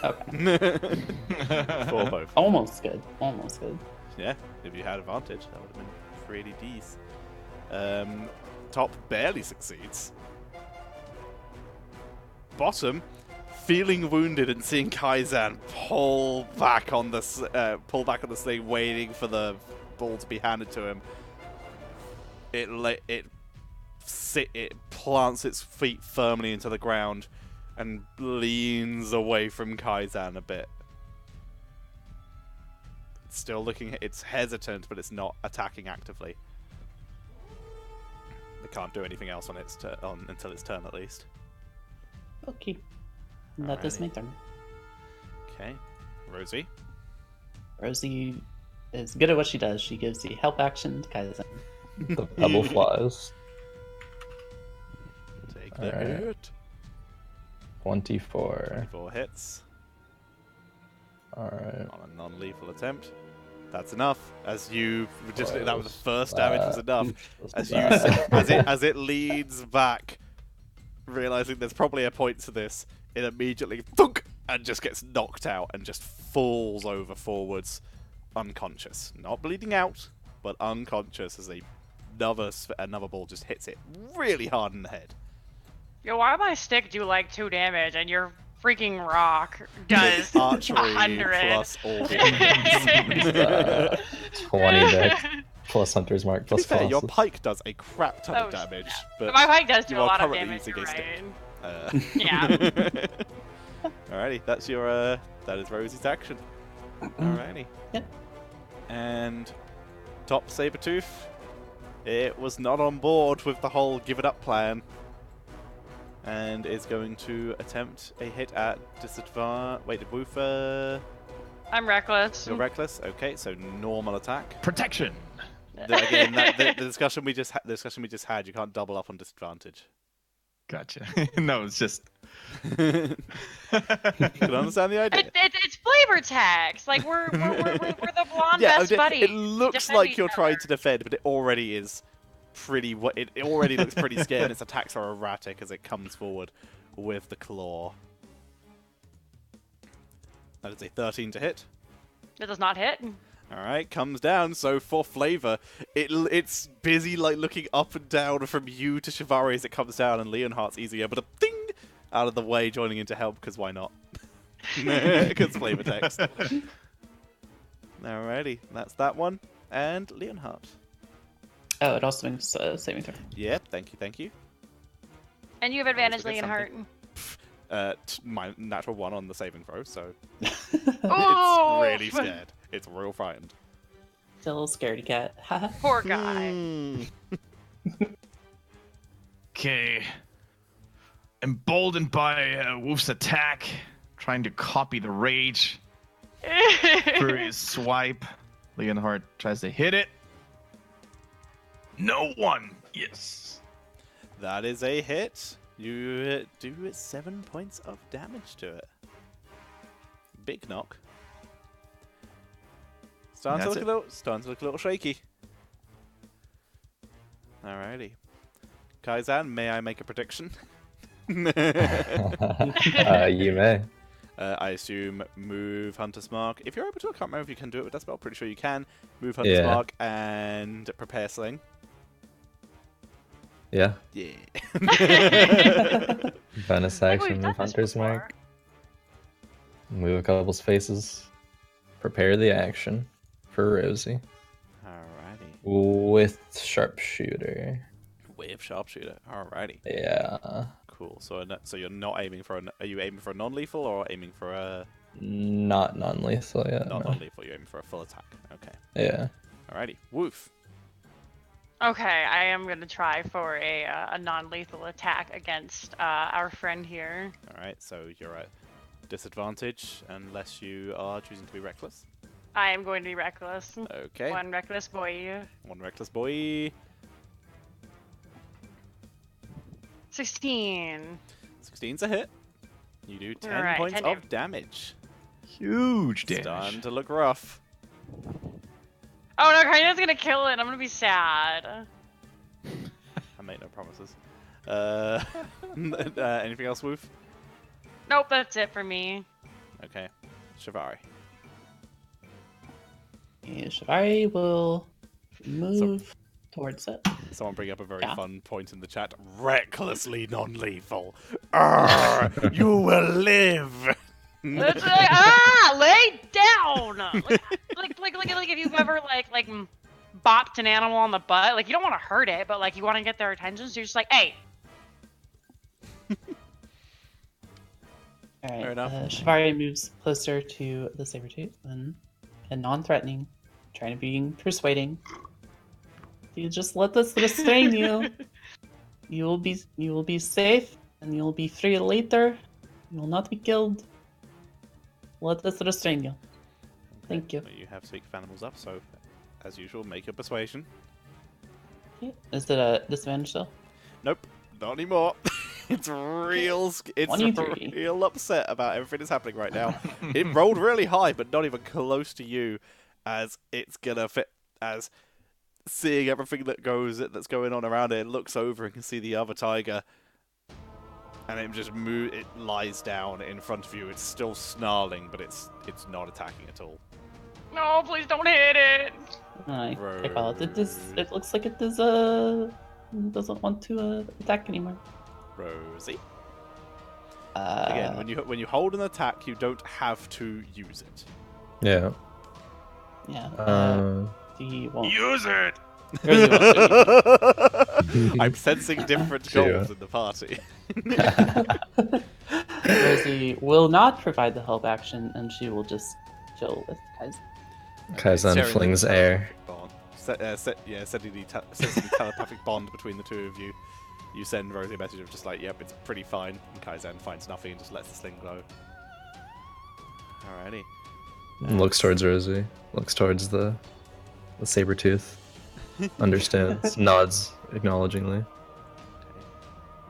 Okay. For both. Almost good. Almost good. Yeah, if you had advantage, that would have been 3 Ds. Top barely succeeds. Bottom, feeling wounded and seeing Kaizen pull back on the sling, waiting for the ball to be handed to him. It plants its feet firmly into the ground and leans away from Kaizen a bit. It's still looking. It's hesitant, but it's not attacking actively. It can't do anything else on its until its turn, at least. Okay. That is my turn. Okay, Rosie. Rosie is good at what she does. She gives the help action to Kaizen. The pebble flies. Take Take the hit. 24. 24 hits. Alright. On a non-lethal attempt. That's enough. As you just that was the first damage was enough. As it leans back, realizing there's probably a point to this, it immediately thunk and just gets knocked out and just falls over forwards, unconscious. Not bleeding out, but unconscious as another ball just hits it really hard in the head. Yo, why my stick do like 2 damage and your freaking rock does archery 100 plus all the 20 deck plus Hunter's Mark plus fair, your Colossus. pike does a crap ton of damage, but my pike does do you a are lot of currently damage. using a Right. stick. Yeah. Alrighty, that's your that is Rosie's action. Alrighty. Yep. And top Sabretooth, it was not on board with the whole give it up plan. And is going to attempt a hit at disadvantage. Wait, did Woofer? I'm reckless. You're reckless. Okay, so normal attack. Protection. Again, the discussion we just had. You can't double up on disadvantage. Gotcha. No, it's just. You can understand the idea. It's flavor tax. Like we're the blonde best buddy. It looks like you're trying to defend, but it already is pretty. It already looks pretty scared. Its attacks are erratic as it comes forward with the claw. That is a 13 to hit. It does not hit. Alright, comes down, so for flavor, it's busy like looking up and down from you to Shivari as it comes down, and Leonhardt's easily able to ding out of the way, joining in to help, because why not? Because flavor text. Alrighty, that's that one. And Leonhardt. Oh, it also makes saving throw. Yeah, thank you. And you have advantage, Always Leonhardt. My natural 1 on the saving throw, so Oh! it's really scared. It's real frightened. It's a little scaredy cat. Haha. Poor guy. Okay. Emboldened by Wolf's attack, trying to copy the rage through his swipe. Leonhardt tries to hit it. No one. Yes. That is a hit. You do 7 points of damage to it. Big knock. Starting to look a little shaky. Alrighty. Kaizan, may I make a prediction? You may. I assume move Hunter's Mark. If you're able to, I can't remember if you can do it with that spell. Pretty sure you can. Move Hunter's Mark and prepare Sling. Yeah. Yeah. Bonus action, move Hunter's Mark. Move a couple spaces. Prepare the action for Rosie. Alrighty. With Sharpshooter. With Sharpshooter. Alrighty. Yeah. Cool. So you're not aiming for are you aiming for a non-lethal or aiming for a... Not non-lethal, yeah. Not non-lethal, you're aiming for a full attack. Okay. Yeah. Alrighty. Woof. Okay, I am gonna try for a non-lethal attack against our friend here. Alright, so you're at disadvantage unless you are choosing to be reckless. I am going to be reckless. Okay. One reckless boy. One reckless boy. 16. 16's a hit. You do 10 Alright, points 10 of damage. Huge It's damage. starting to look rough. Oh no, Kaina's gonna kill it. I'm gonna be sad. I make no promises. Anything else, Woof? Nope, that's it for me. Okay. Shivari. And Shivari will move towards it. Someone bring up a very Yeah. fun point in the chat. Recklessly non-lethal. You will live. It's lay down. Like if you've ever like bopped an animal on the butt, like you don't want to hurt it, but like you want to get their attention, so you're just like, hey. Alright, Fair enough. Shivari moves closer to the Sabretooth and non-threatening, trying to be persuading. You just let this restrain you. You will be safe, and you will be free later. You will not be killed. Let this restrain you. Thank you. You have Speak of Animals up, so as usual, make your persuasion. Okay. Is it a disadvantage though? Nope, not anymore. It's real. It's 23. real upset about everything that's happening right now. It rolled really high, but not even close to you, as it's gonna fit. As seeing everything that's going on around it, it looks over and can see the other tiger, and it just It lies down in front of you. It's still snarling, but it's not attacking at all. No, please don't hit it. I call it. It looks like it is doesn't want to attack anymore. Rosie. Again, when you hold an attack, you don't have to use it. Yeah. Yeah. He won't Use it. Rosie won't do it. I'm sensing different goals in the party. Rosie will not provide the help action, and she will just chill with Kaizen. Kaizen flings air. Sending the telepathic bond between the two of you. You send Rosie a message of just like, yep, it's pretty fine. And Kaizen finds nothing and just lets the sling go. Alrighty. Looks towards Rosie. Looks towards the saber-tooth. Understands. Nods acknowledgingly. Okay.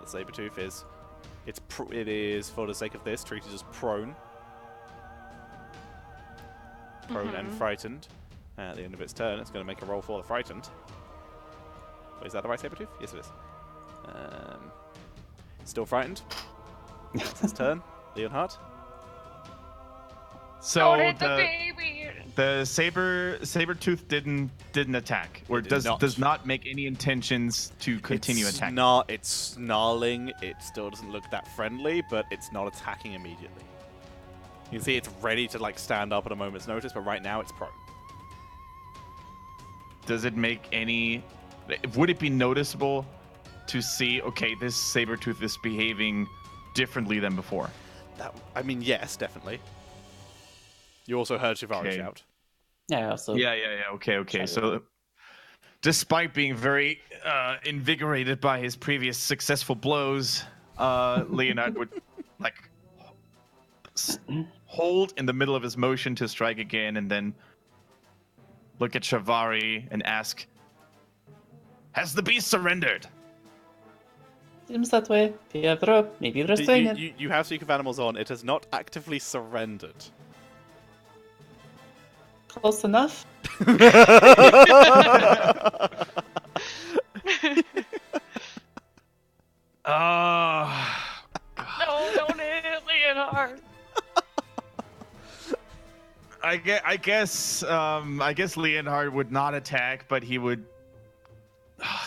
The saber-tooth is... It is, for the sake of this, treated as prone. Prone and frightened. At the end of its turn, it's going to make a roll for the frightened. Wait, is that the right saber-tooth? Yes, it is. Still frightened. That's its turn. Leonhardt. So Don't hit the baby. the saber-tooth didn't attack, or does not make any intentions to continue attacking. It's snarling. It still doesn't look that friendly, but it's not attacking immediately. You can see it's ready to like stand up at a moment's notice, but right now it's prone. Does it make any... Would it be noticeable to see, okay, this saber-tooth is behaving differently than before? I mean, yes, definitely. You also heard Shivari shout. Yeah, so... Yeah, okay. So, despite being very invigorated by his previous successful blows, Leonard would, like, hold in the middle of his motion to strike again, and then look at Shivari and ask, has the beast surrendered? Seems that way. If you have the rope, maybe you're restraining it. You have Seek of Animals on. It has not actively surrendered. Close enough. No, don't hit Leonard. I guess Leonhard would not attack, but he would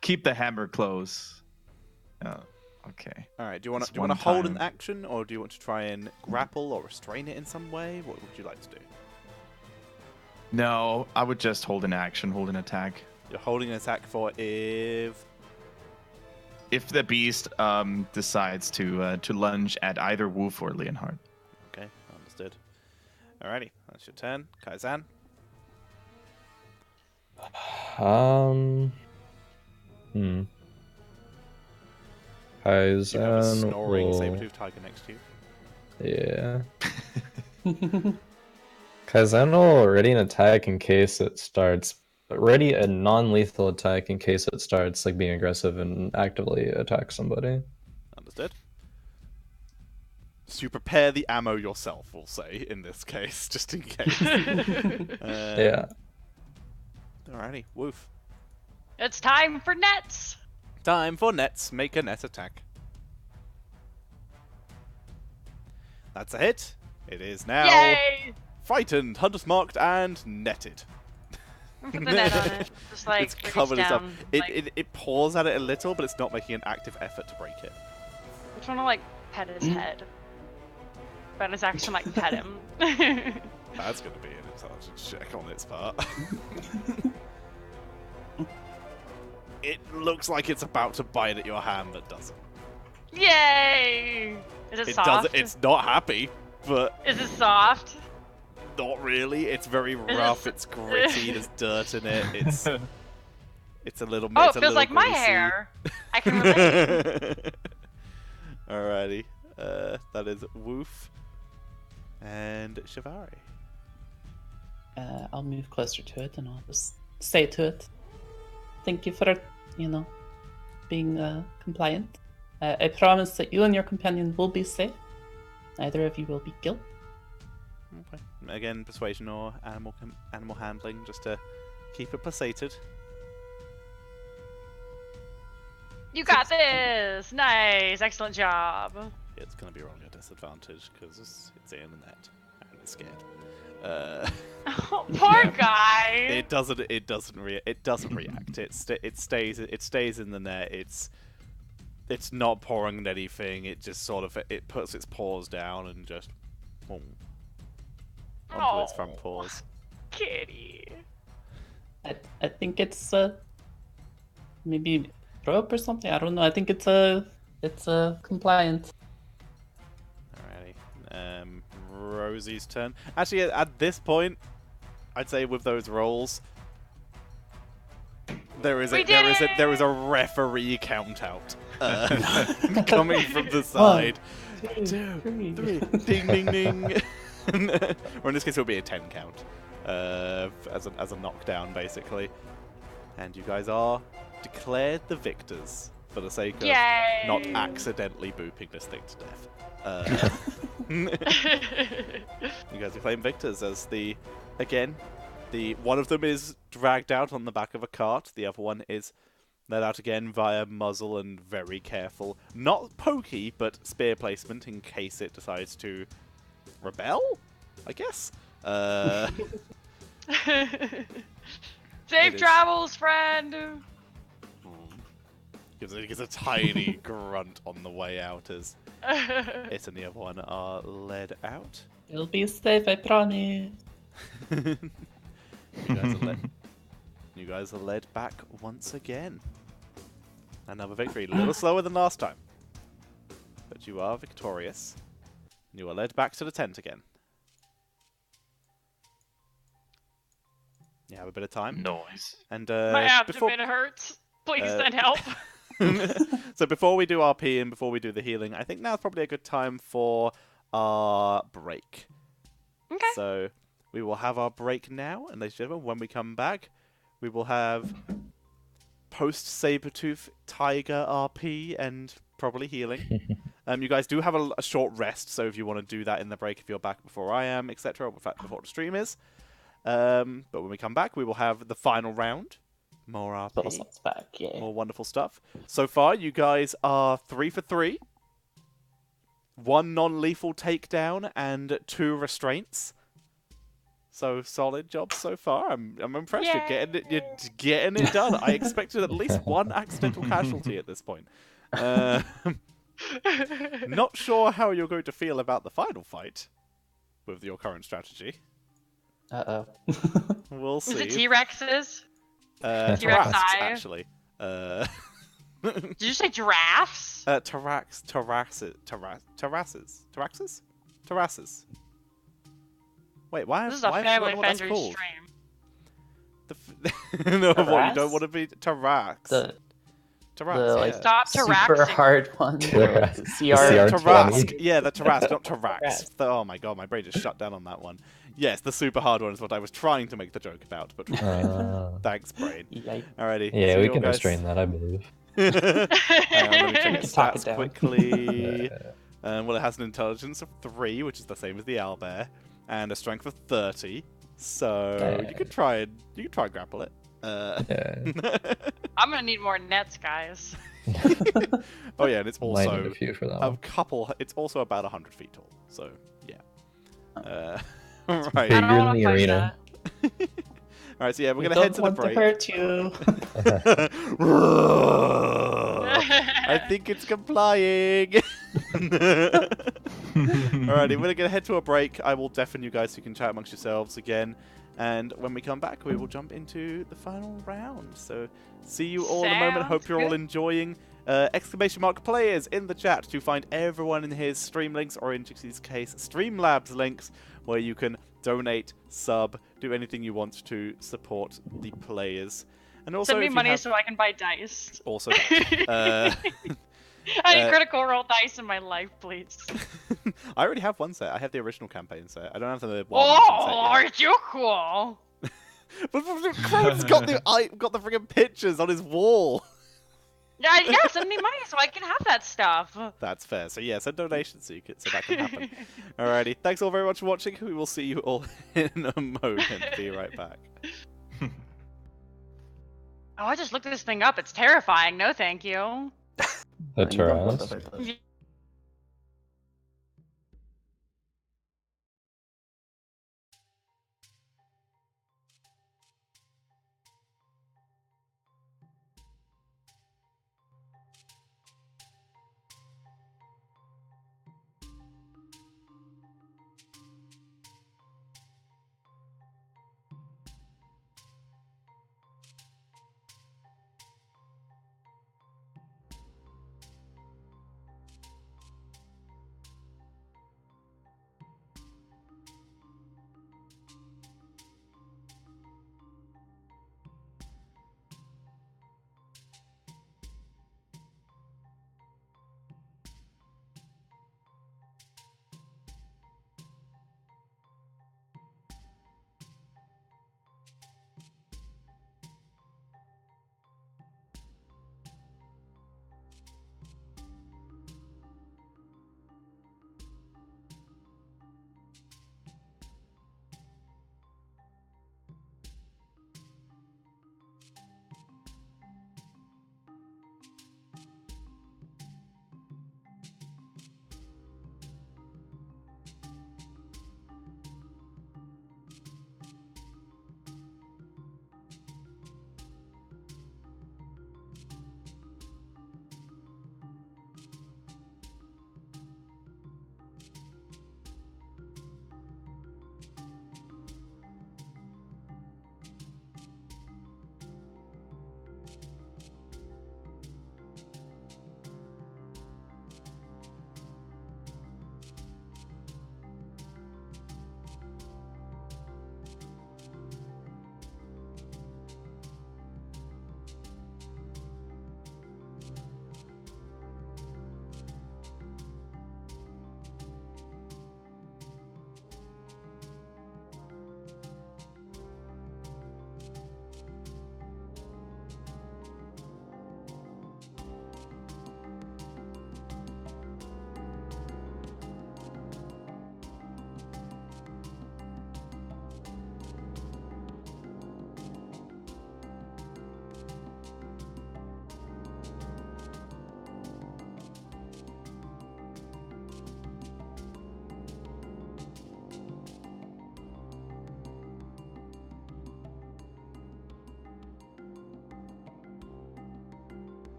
keep the hammer close. Oh, okay. All right. Do you want to hold an action, or do you want to try and grapple or restrain it in some way? What would you like to do? No, I would just hold an action, hold an attack. You're holding an attack for if the beast decides to lunge at either Wolf or Leonhard. Okay, understood. Alrighty, that's your turn. Kaizen. Kaizen You have a snoring will... saber-toothed tiger next to you. Yeah. Kaizen will ready an attack in case it starts. Ready a non-lethal attack in case it starts like being aggressive and actively attack somebody. Understood. So you prepare the ammo yourself, we'll say, in this case, just in case. Yeah. Alrighty, Woof. It's time for nets. Time for nets. Make a net attack. That's a hit. It is now Yay! frightened, hunter's marked, and netted. Put the net on it. Just like It's covered in stuff. down. It paws at it a little, but it's not making an active effort to break it. I just want to like pet his head. But it's actually like pet him. That's going to be an intelligence check on its part. It looks like it's about to bite at your hand, but doesn't. Yay! Is it soft? Doesn't. It's not happy, but Is it soft? not really. It's very rough. It's gritty. There's dirt in it. It's a little. Oh, it's it a feels little like my greasy. hair. I can relate. Alrighty. That is Woof and Shivari. I'll move closer to it and I'll just say to it, thank you for, being compliant. I promise that you and your companion will be safe. Neither of you will be killed. Okay. Again, persuasion or animal handling, just to keep it placated. You got this! Nice! Excellent job. It's gonna be rolling a disadvantage because it's in the net and it's scared. Oh, poor guy. It doesn't react. It stays in the net. It's not pouring anything. It just sort of puts its paws down and just onto its front paws. Kitty. I think it's maybe rope or something. I don't know. I think it's compliant. Alrighty. Rosie's turn. Actually, at this point, I'd say with those rolls, there is a referee count out coming from the side. 1, 2, 3, ding, ding, ding. Or in this case, it would be a 10 count as a knockdown, basically. And you guys are declared the victors for the sake of not accidentally booping this thing to death. You guys are claimed victors as the one of them is dragged out on the back of a cart. The other one is led out again via muzzle and very careful, not pokey, but spear placement in case it decides to rebel, I guess. Safe travels, friend. Gives a tiny grunt on the way out as it and the other one are led out. You'll be safe, I promise. You guys are led back once again. Another victory, a little slower than last time, but you are victorious. You are led back to the tent again. You have a bit of time. Noise. And my abdomen hurts. Please send help. So before we do our pee and before we do the healing, I think now's probably a good time for our break. Okay. So we will have our break now, and ladies and gentlemen, when we come back, we will have post Sabertooth Tiger RP and probably healing. You guys do have a short rest, so if you want to do that in the break, if you're back before I am, etc., or in fact before the stream is. But when we come back, we will have the final round. More RP. Back, yeah. More wonderful stuff. So far, you guys are 3 for 3. 1 non-lethal takedown and 2 restraints. So solid job so far. I'm impressed. Yay. You're getting it done. I expected at least 1 accidental casualty at this point. Not sure how you're going to feel about the final fight with your current strategy. Uh-oh. We'll see. Is it T-Rexes? Tarasks, T-Rex eye? actually. Did you say giraffes? Tarasses. Wait, why? This is a why family what that's friendly called? stream. No, what, you don't want to be Tarax. Tarax, like, yeah. Stop super Taraxing. hard one. Tarax. Tarask. Yeah, the Tarask, not Tarax. Oh my god, my brain just shut down on that one. Yes, the super hard one is what I was trying to make the joke about, but thanks, brain. Yikes. Alrighty. Yeah, so we you can guys... restrain that, I believe. Let me check its Talk it stats down. quickly. Well, it has an intelligence of 3, which is the same as the owlbear, and a strength of 30. So you could try and grapple it. I'm gonna need more nets, guys. Oh yeah, and it's Might need also a few for that a one. couple. It's also about 100 feet tall. So yeah. Right. I Bigger don't than wanna the fight arena. that. All right. So yeah, we're gonna Don't head to the want break. to hurt you. I think it's complying. Alrighty, we're gonna head to a break. I will deafen you guys so you can chat amongst yourselves again. And when we come back, we will jump into the final round. So see you all in a moment. Hope you're all Sounds enjoying. Exclamation mark players in the chat to find everyone in his stream links, or in Jixie's case, Streamlabs links, where you can donate, sub, do anything you want to support the players. And also, Send me if you money have... so I can buy dice. Also, that. I need Critical Role dice in my life, please. I already have one set. I have the original campaign set. I don't have the Wild Mansion set Oh, yet. aren't you cool? But Crone's got the friggin' pictures on his wall. Yeah, send me money so I can have that stuff. That's fair. So yes, a donation so that can happen. Alrighty, thanks all very much for watching. We will see you all in a moment. Be right back. Oh, I just looked this thing up. It's terrifying. No, thank you. The Taras.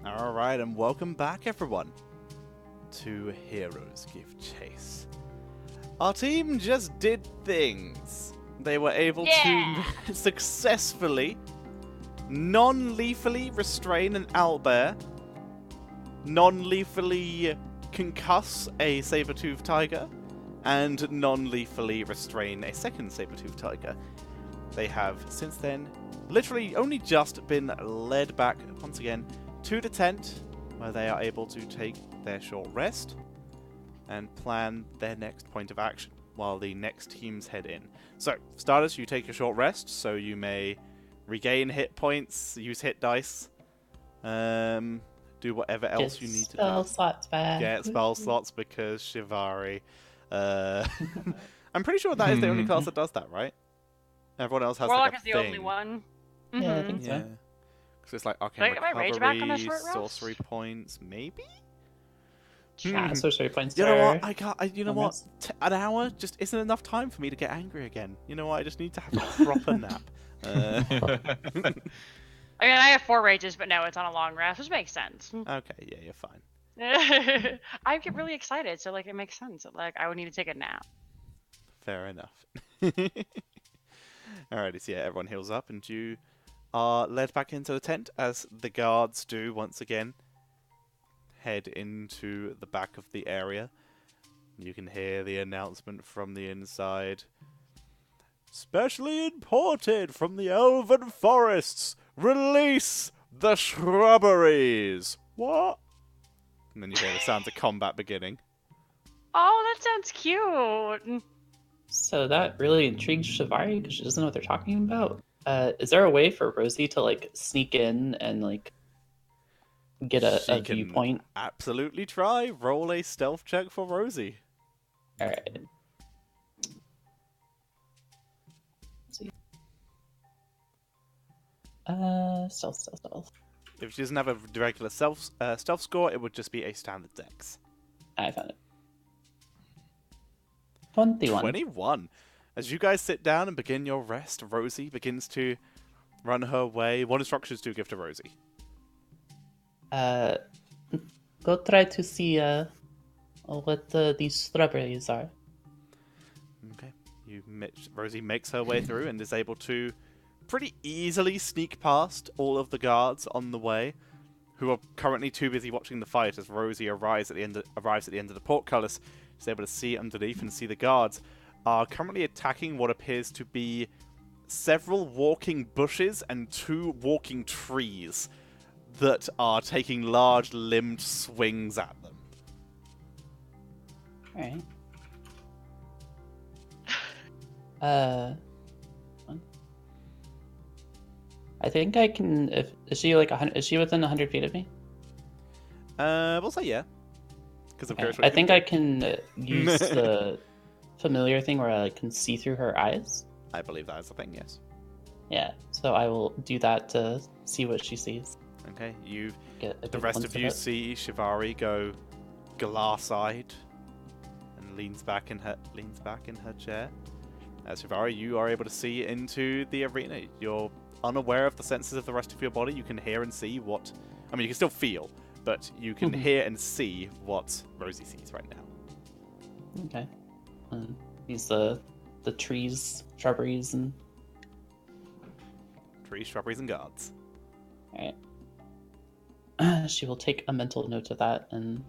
Alright, and welcome back everyone to Heroes Give Chase. Our team just did things. They were able to successfully, non-lethally restrain an owlbear, non-lethally concuss a saber-toothed tiger, and non-lethally restrain a second saber-toothed tiger. They have, since then, literally only just been led back, once again, to the tent, where they are able to take their short rest and plan their next point of action, while the next teams head in. So, starters, you take a short rest, so you may regain hit points, use hit dice, do whatever else you need to do. Spell slots back. Get spell slots because Shivari. I'm pretty sure that is the only class that does that, right? Everyone else has Warlock like a is the thing. only one. Yeah, I think so. Yeah. Because it's like arcane Did I get my rage back on a recovery, short rest? sorcery points, maybe? Yeah, sorcery points. You know are what? I can't. You know what? bonus. An hour just isn't enough time for me to get angry again. You know what? I just need to have a proper nap. I mean, I have 4 rages, but no, it's on a long rest, which makes sense. Okay, yeah, you're fine. I get really excited, so like it makes sense. Like I would need to take a nap. Fair enough. Alrighty, so yeah, everyone heals up, and you are led back into the tent as the guards do once again head into the back of the area. You can hear the announcement from the inside. Specially imported from the Elven Forests! Release the shrubberies! What? And then you hear the sounds of combat beginning. Oh, that sounds cute. So that really intrigues Shivari because she doesn't know what they're talking about. Is there a way for Rosie to like sneak in and like get a She can viewpoint? Absolutely try. Roll a stealth check for Rosie. All right. Let's see. Stealth. If she doesn't have a regular stealth score, it would just be a standard dex. I found it. 21. 21. As you guys sit down and begin your rest, Rosie begins to run her way. What instructions do you give to Rosie? Go try to see what these strawberries are. Okay. Rosie makes her way through and is able to pretty easily sneak past all of the guards on the way, who are currently too busy watching the fight as Rosie arrives at the end of the portcullis. She's able to see underneath and see the guards are currently attacking what appears to be several walking bushes and 2 walking trees that are taking large limbed swings at them. Alright. I think I can. Is she like 100? Is she within 100 feet of me? We'll say yeah. Because Okay. I think I can use the familiar thing where I can see through her eyes. I believe that is the thing, yes. Yeah, so I will do that to see what she sees. Okay, Get a the good rest glimpse of you it. see Shivari go glass-eyed and leans back in her chair. Shivari, you are able to see into the arena. You're unaware of the senses of the rest of your body. You can hear and see what... I mean, you can still feel, but you can hear and see what Rosie sees right now. Okay. These the trees, shrubberies, and Trees, shrubberies, and guards. alright. She will take a mental note of that and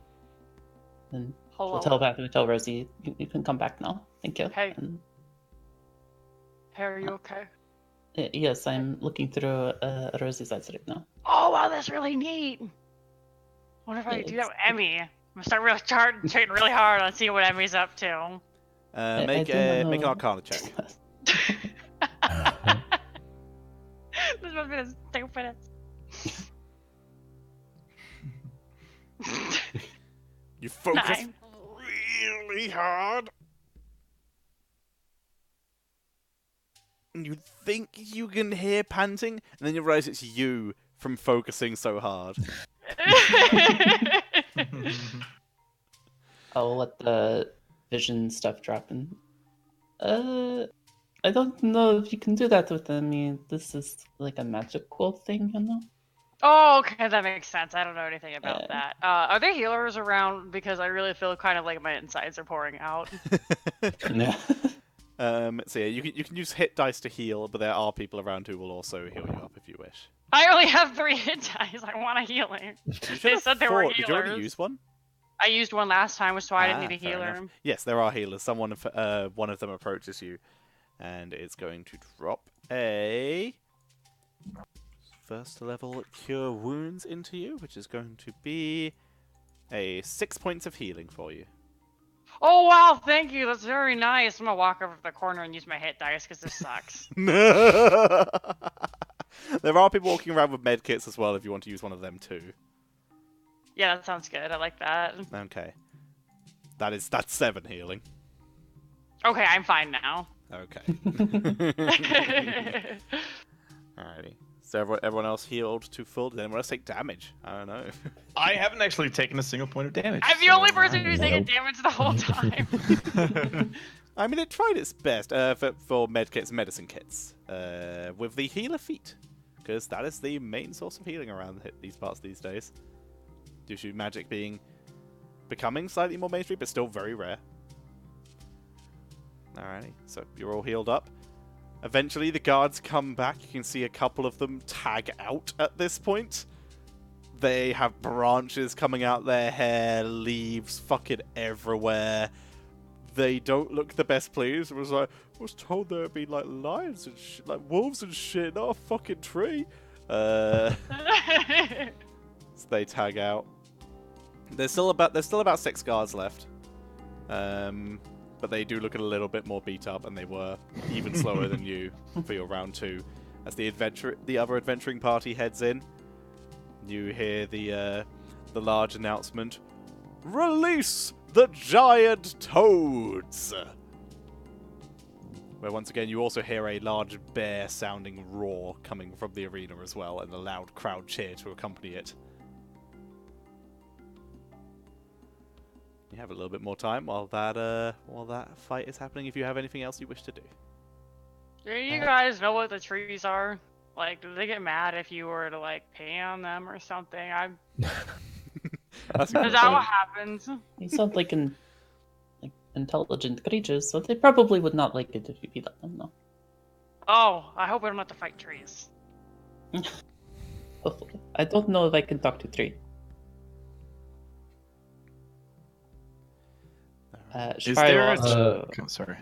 then Hello. she'll telepathically tell Rosie, you can come back now. Thank you. Hey. And, Hey, are you okay? yes, I'm looking through Rosie's eyes right now. Oh wow, that's really neat. What if I do that with Emmy? I'm gonna start really trading really hard on seeing what Emmy's up to. Make do not an know. Arcana check. This must be the stupidest. You focus 9. really hard. And you think you can hear panting, and then you realize it's you from focusing so hard. I'll let the vision stuff drop in. I don't know if you can do that with them. I mean, this is like a magical thing, you know? Oh, okay, that makes sense. I don't know anything about that. Are there healers around? Because I really feel kind of like my insides are pouring out. Yeah. So yeah, you can use hit dice to heal, but there are people around who will also heal you up if you wish. I only have 3 hit dice. I want a healing. They said there were healers. Did you already use one? I used one last time, which is why I didn't need a Fair healer. enough. Yes, there are healers. One of them approaches you, and it's going to drop a first level Cure Wounds into you, which is going to be a 6 points of healing for you. Oh wow, thank you. That's very nice. I'm gonna walk over to the corner and use my hit dice because this sucks. There are people walking around with medkits as well if you want to use one of them too. Yeah, that sounds good. I like that. Okay. That's 7 healing. Okay, I'm fine now. Okay. Alrighty. So everyone else healed to full. Did anyone else take damage? I don't know. I haven't actually taken a single point of damage. I'm the only person who's taken damage the whole time. I mean, it tried its best for medkits and medicine kits with the healer feat, because that is the main source of healing around these parts these days. Due to magic becoming slightly more mainstream, but still very rare. Alrighty, so you're all healed up. Eventually, the guards come back. You can see a couple of them tag out at this point. They have branches coming out their hair, leaves fucking everywhere. They don't look the best pleased. It was like, I was told there'd be like lions and like wolves and shit, not a fucking tree. So they tag out. There's still about 6 guards left. But they do look a little bit more beat up, and they were even slower than you for your round 2. As the other adventuring party heads in, you hear the large announcement: "Release the giant toads!" Where once again you also hear a large bear-sounding roar coming from the arena as well, and a loud crowd cheer to accompany it. You have a little bit more time while that fight is happening. If you have anything else you wish to do. Do you guys know what the trees are? Like, do they get mad if you were to like pee on them or something? Is that what happens? They sound like intelligent creatures, so they probably would not like it if you beat on them, no. Oh, I hope we don't have to fight trees. Hopefully. I don't know if I can talk to 3. Is there sorry.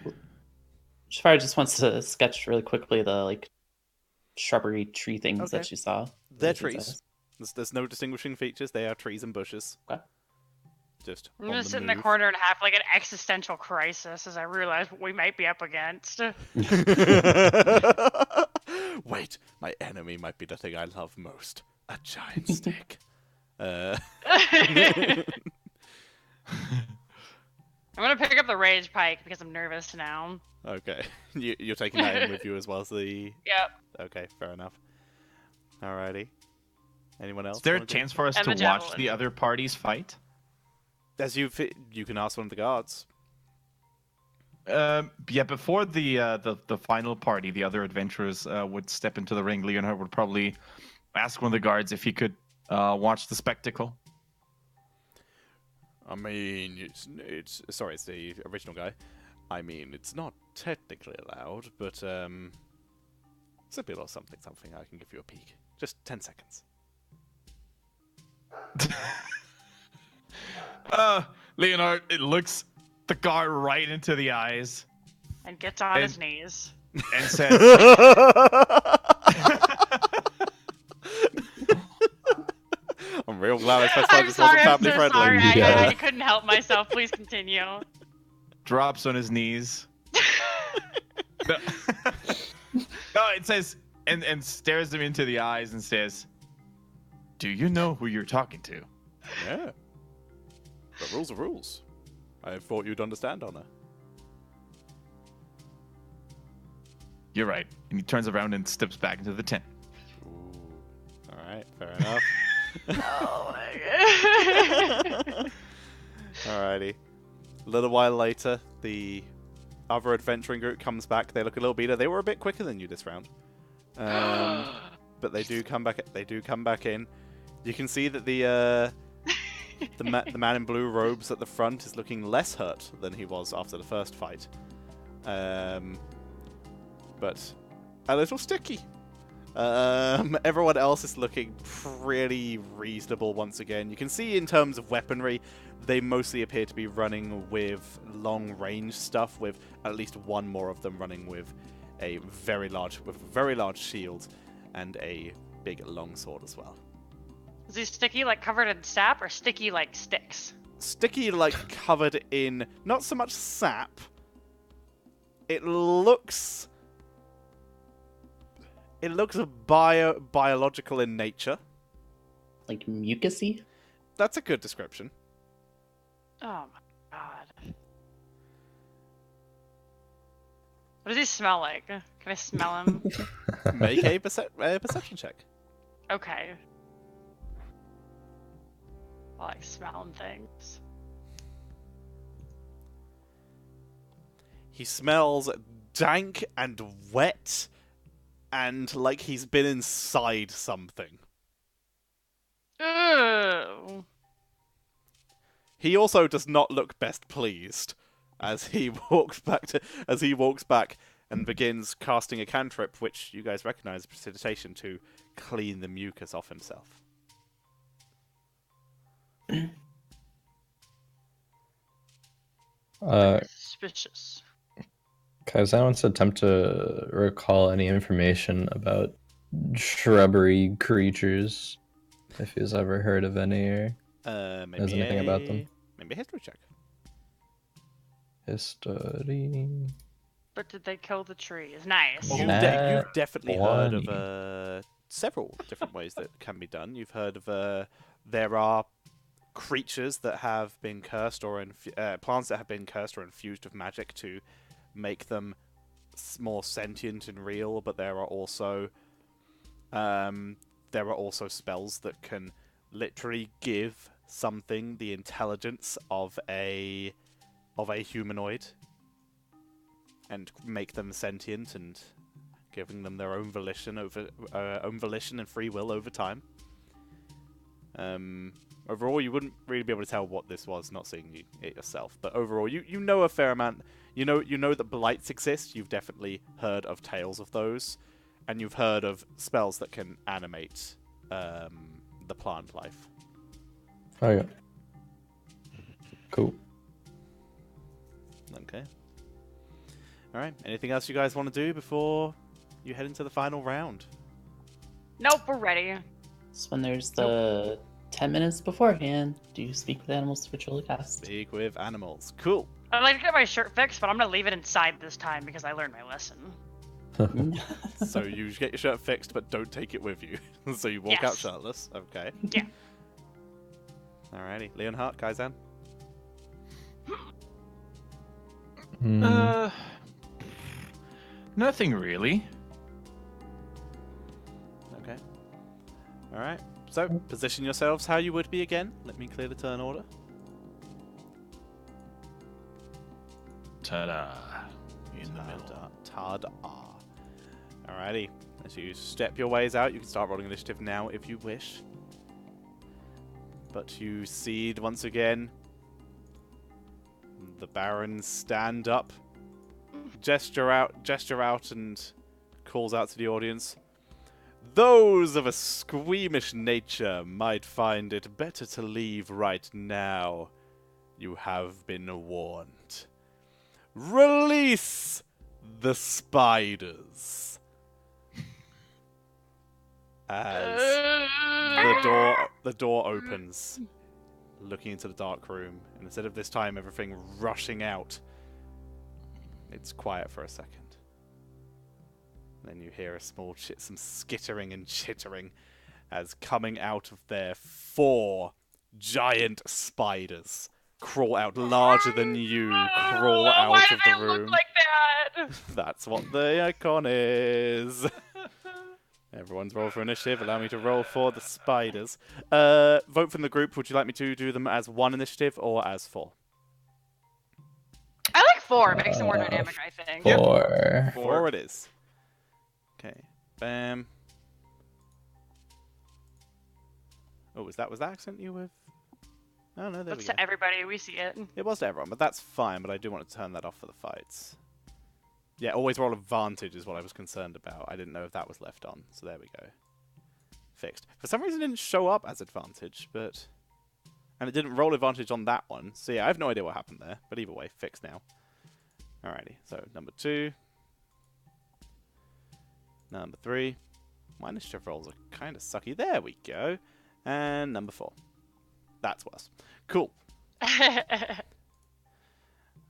Shafari just wants to sketch really quickly the like shrubbery tree things that she saw. They're trees. There's no distinguishing features. They are trees and bushes. Okay. I'm just sitting in the corner and have like an existential crisis as I realize what we might be up against. Wait, my enemy might be the thing I love most. A giant stick. I'm gonna pick up the rage pike because I'm nervous now. Okay, you're taking that in with you as well as the. Yep. Okay, fair enough. Alrighty. Anyone else? Is there a chance for us to watch the other parties fight? As you can ask one of the guards. Yeah, before the final party, the other adventurers would step into the ring. Leonhard would probably ask one of the guards if he could watch the spectacle. I mean, it's the original guy. I mean, it's not technically allowed, but simply or something. I can give you a peek. Just 10 seconds. Leonhard, it looks the guard right into the eyes. And gets on his knees. And says... I'm real glad I specified this wasn't family friendly. Sorry, I couldn't help myself. Please continue. Drops on his knees. No, it says, and stares him into the eyes and says, "Do you know who you're talking to?" Yeah. But rules are rules. I thought you'd understand, Honor. You're right. And he turns around and steps back into the tent. Ooh. Alright, fair enough. Oh my god. Alrighty. A little while later, the other adventuring group comes back. They look a little beater. They were a bit quicker than you this round. but they do come back. They do come back in. You can see that the man in blue robes at the front is looking less hurt than he was after the first fight, but a little sticky. Everyone else is looking pretty reasonable once again. You can see in terms of weaponry, they mostly appear to be running with long-range stuff, with at least one more of them running with a very large shield and a big longsword as well. Is he sticky like covered in sap or sticky like sticks? Sticky like covered in not so much sap. It looks biological in nature. Like mucusy? That's a good description. Oh my god. What does he smell like? Can I smell him? Make a perception check. Okay. I like smelling things. He smells dank and wet and like he's been inside something. Ew. He also does not look best pleased as he walks back and begins casting a cantrip, which you guys recognize as precipitation, to clean the mucus off himself. Suspicious. Kaizen's attempt to recall any information about shrubbery creatures, if he's ever heard of any or knows anything about them. Maybe a history check. History. But did they kill the trees? Nice. You've definitely heard of several different ways that can be done. You've heard of there are creatures that have been cursed or plants that have been cursed or infused with magic to make them more sentient and real, but there are also spells that can literally give something the intelligence of a humanoid and make them sentient and giving them their own volition and free will over time. Overall, you wouldn't really be able to tell what this was, not seeing it yourself. But overall, you know a fair amount. You know that blights exist. You've definitely heard of tales of those, and you've heard of spells that can animate the plant life. Oh yeah. Cool. Okay. All right. Anything else you guys want to do before you head into the final round? Nope, we're ready. So when there's the 10 minutes beforehand, do you speak with animals to ritually cast? Speak with animals. Cool. I'd like to get my shirt fixed, but I'm gonna leave it inside this time because I learned my lesson. So you get your shirt fixed, but don't take it with you. So you walk out shirtless. Okay. Yeah. Alrighty. Leonhardt, Kaizen? Nothing really. Okay. Alright. So, position yourselves how you would be again. Let me clear the turn order. Ta-da. In the middle. Ta-da. Alrighty. As you step your ways out, you can start rolling initiative now if you wish. But you see once again the Baron stand up, gesture out and calls out to the audience. Those of a squeamish nature might find it better to leave right now. You have been warned. Release the spiders. As the door opens, looking into the dark room, and instead of this time everything rushing out, it's quiet for a second. Then you hear some skittering and chittering as coming out of there 4 giant spiders crawl out, larger than you, crawl out Why of do the they room. look like that? That's what the icon is. Everyone's roll for initiative. Allow me to roll for the spiders. Vote from the group. Would you like me to do them as 1 initiative or as 4? I like 4. It makes it more dynamic, I think. 4. 4 it is. Okay. Bam. Oh, was that accent you with? Oh, no, there That's we go. to everybody. We see it. It was to everyone, but that's fine, but I do want to turn that off for the fights. Yeah, always roll advantage is what I was concerned about. I didn't know if that was left on, so there we go. Fixed. For some reason it didn't show up as advantage, but... And it didn't roll advantage on that one, so yeah, I have no idea what happened there, but either way, fixed now. Alrighty, so number 2. Number 3. My initiative rolls are kind of sucky. There we go. And number 4. That's worse. Cool.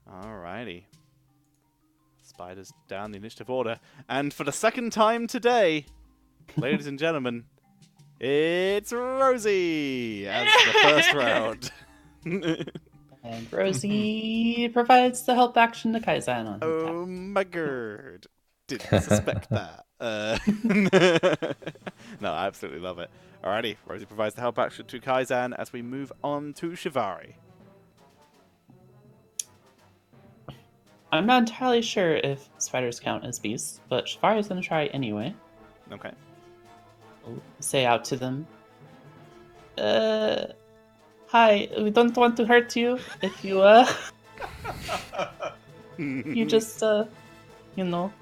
Alrighty. Spiders down the initiative order. And for the second time today, ladies and gentlemen, it's Rosie as the first round. And Rosie provides the help action to Kaizen on her Oh my god. Didn't suspect that. No, I absolutely love it. Alrighty, Rosie provides the help action to Kaizen as we move on to Shivari. I'm not entirely sure if spiders count as beasts, but Shivari's gonna try anyway. Okay. I'll say out to them. Hi, we don't want to hurt you. If you, you just, you know,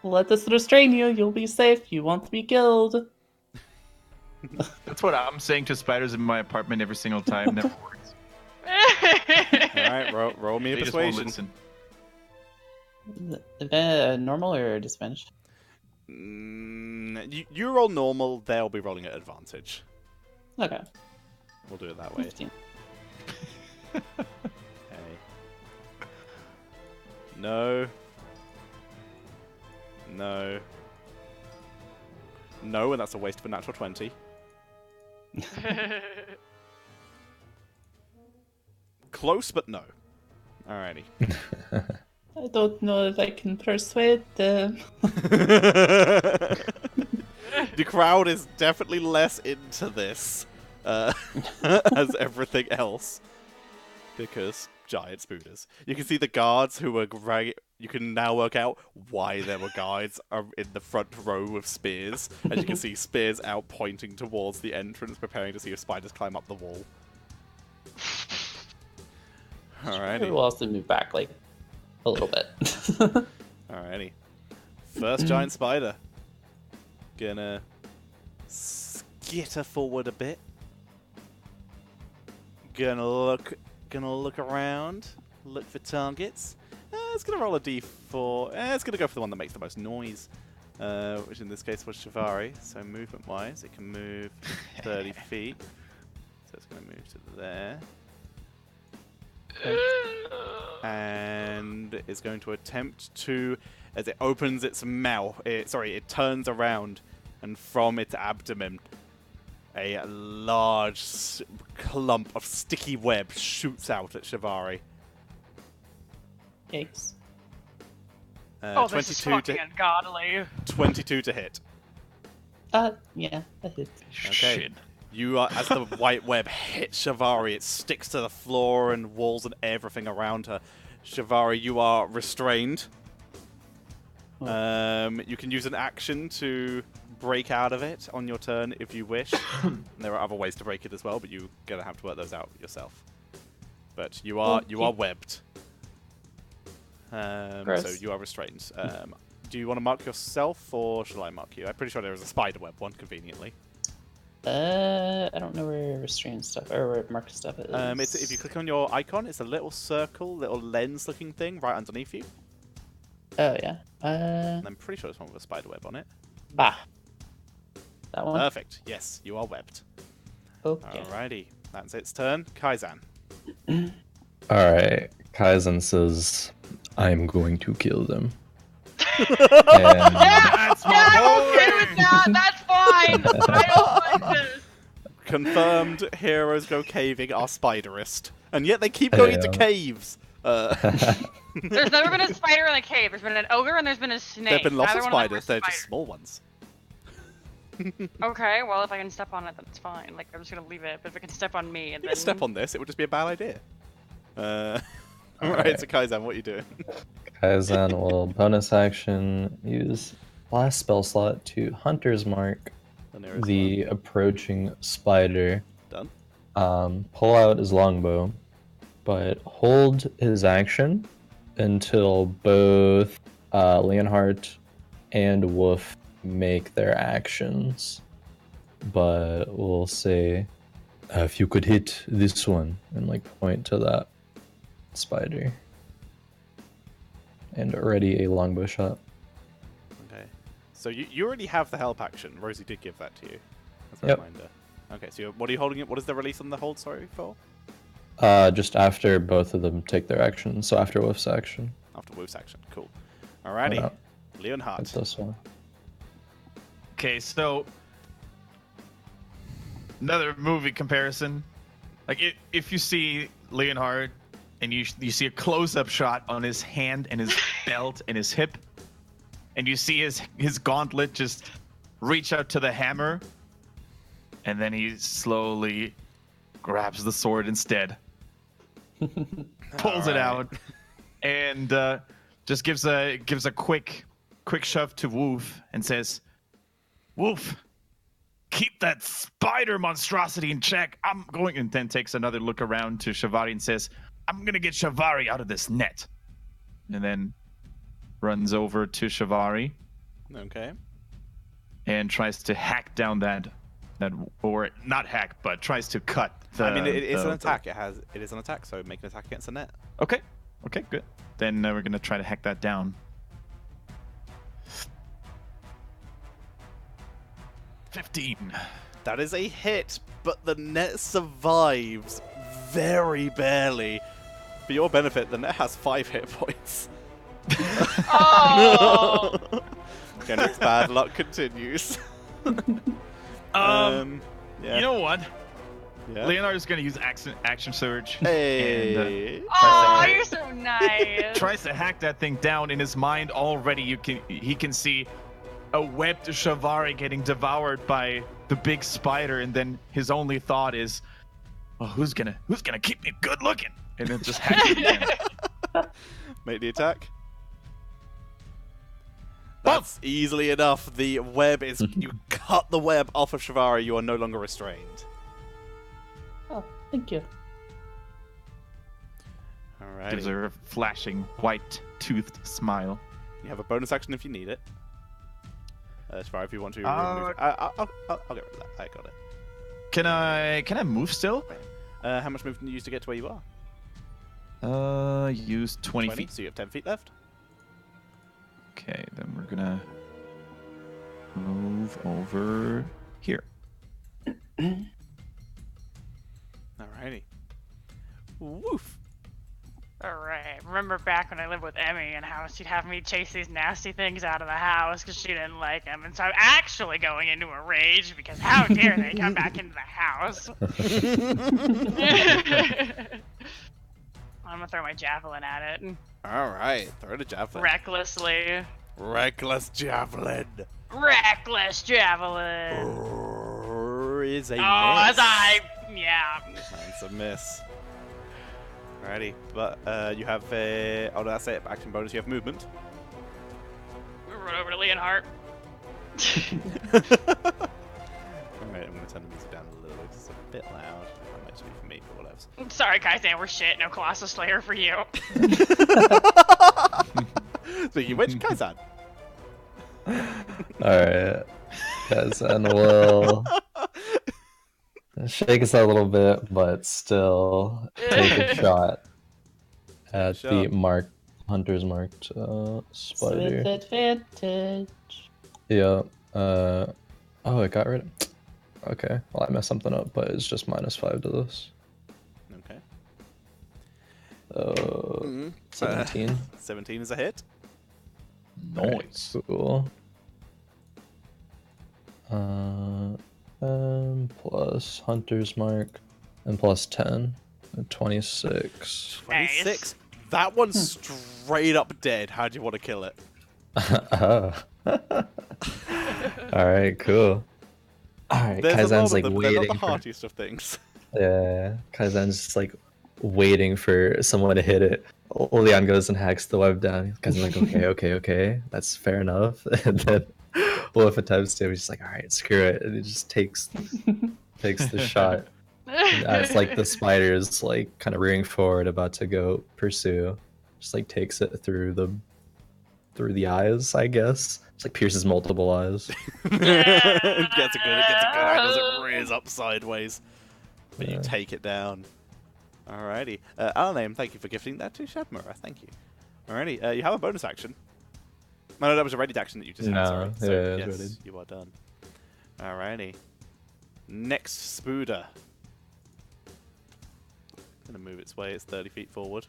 let us restrain you, you'll be safe, you won't be killed. That's what I'm saying to spiders in my apartment every single time. Never works. Alright, roll me a They just won't persuasion. listen. Normal or disadvantage? You roll normal, they'll be rolling at advantage. Okay. We'll do it that way. 15. Okay. No. No. No, and that's a waste of a natural 20. Close, but no. Alrighty. I don't know if I can persuade them. The crowd is definitely less into this as everything else. Because giant spooners. You can see the guards who were great. You can now work out why there were guards in the front row of spears. As you can see spears out pointing towards the entrance, preparing to see if spiders climb up the wall. Alrighty. We'll also move back, like, a little bit. Alrighty. First giant spider. Gonna skitter forward a bit. Gonna look around. Look for targets. It's gonna roll a d4. It's gonna go for the one that makes the most noise. Which in this case was Shivari. So movement wise, it can move 30 feet. So it's gonna move to there. And it's going to attempt to, as it opens its mouth, it turns around, and from its abdomen, a large clump of sticky web shoots out at Shivari. Yikes. Oh, this is fucking ungodly. 22 to hit. Yeah, that hits. Okay. Shit. You are, as the white web hits Shivari, it sticks to the floor and walls and everything around her. Shivari, you are restrained. You can use an action to break out of it on your turn if you wish. There are other ways to break it as well, but you're gonna have to work those out yourself. But you are webbed. So you are restrained. Do you want to mark yourself, or shall I mark you? I'm pretty sure there is a spider web one, conveniently. I don't know where restrained stuff or where marked stuff is. It's, if you click on your icon, it's a little circle, little lens-looking thing right underneath you. Oh yeah. And I'm pretty sure there's one with a spider web on it. Bah. That one. Perfect. Yes, you are webbed. Okay. Alrighty, that's its turn. Kaizen. Alright, Kaizen says, I'm going to kill them. That's my I'm boy! okay with that. That's fine. I don't like this. Confirmed heroes go caving are spiderist. And yet they keep going into caves. There's never been a spider in a cave. There's been an ogre and there's been a snake. There have been lots of Neither one spiders, them they're were just small ones. Okay, well if I can step on it, then it's fine. Like I'm just gonna leave it. But if it can step on me, and You then can step on this, it would just be a bad idea. Alright, so Kaizen, what are you doing? Kaizen will bonus action use last spell slot to Hunter's Mark the approaching spider. Done. Pull out his longbow, but hold his action until both Leonhardt and Wolf make their actions. But we'll say, if you could hit this one, and like point to that spider. And already a longbow shot. Okay. So you already have the help action. Rosie did give that to you. As a reminder. Okay, so what are you holding it? What is the release on the hold, sorry, for? Just after both of them take their action. So after Wolf's action. After Wolf's action, cool. Alrighty. Leonhardt. This one. Okay, so another movie comparison. Like if you see Leonhardt and you see a close-up shot on his hand and his belt and his hip, and you see his gauntlet just reach out to the hammer, and then he slowly grabs the sword instead, pulls it out, and just gives a quick shove to Wolf and says, "Wolf, keep that spider monstrosity in check. I'm going," and then takes another look around to Shavari and says, "I'm gonna get Shavari out of this net," and then runs over to Shavari. Okay. And tries to hack down that, or not hack, but tries to cut. I mean, it is an attack. It is an attack. So make an attack against the net. Okay, good. Then we're gonna try to hack that down. 15. That is a hit, but the net survives very barely. For your benefit, the net has 5 hit points. Oh! Kendrick's bad luck continues. Yeah. You know what? Yeah. Leonard's gonna use action surge. Hey. And, Oh, you're so nice. tries to hack that thing down. In his mind already, he can see a webbed Shavari getting devoured by the big spider, and then his only thought is, "Oh, who's gonna keep me good looking?" And then just hacks it down. Make the attack. That's easily enough. The web is... You cut the web off of Shavari. You are no longer restrained. Oh, thank you. Alright. Gives her a flashing white-toothed smile. You have a bonus action if you need it. Shavari, if you want to remove... I'll get rid of that. I got it. Can I move still? How much movement do you use to get to where you are? Use 20 feet. So you have 10 feet left. Okay, then we're gonna move over here. Alrighty. Woof. Alright, remember back when I lived with Emmy and how she'd have me chase these nasty things out of the house because she didn't like them, and so I'm actually going into a rage because how dare they come back into the house. I'm gonna throw my javelin at it. Alright, throw the javelin. Recklessly. Reckless javelin. Reckless javelin. Is a Oh, miss. yeah. That's a miss. Alrighty, but you have a... Oh, that's it. Action bonus. You have movement. Run over to Leonhardt. Alright, I'm going to turn the music down a little bit. It's a bit loud. That might just be for me, but whatever. Sorry, Kaizen, we're shit. No Colossus Slayer for you. Speaking of which, Kaizen. Alright. Kaizen will shake us a little bit, but still take a shot at the hunter's marked spider. With advantage. Yeah. Oh, it got rid of... Okay. Well, I messed something up, but it's just -5 to this. Okay. 17. 17 is a hit. Nice. Cool. Plus hunter's mark, and plus 10. 26. 26. Nice. That one's straight up dead. How do you want to kill it? Alright, cool. Alright, There's a lot Kaizen's of like them, but they're not waiting the for... heartiest of things. Yeah, Kaizen's just like waiting for someone to hit it. Leon goes and hacks the web down. Kaizen's like, okay, that's fair enough. And then Well, if it types to him, he's just like, all right, screw it, and he just takes the shot. And as like the spider is like kind of rearing forward, about to go pursue, just like takes it through the eyes, I guess. Just like pierces multiple eyes. It gets a good angle as it rears up sideways. But you take it down. Alrighty. Alaname, thank you for gifting that to Shadmura. Thank you. Alrighty. You have a bonus action. No, that was a ready action that you just had. Sorry. So, yeah, yes, you are done. Alrighty. Next Spooder. Gonna move its way. It's 30 feet forward.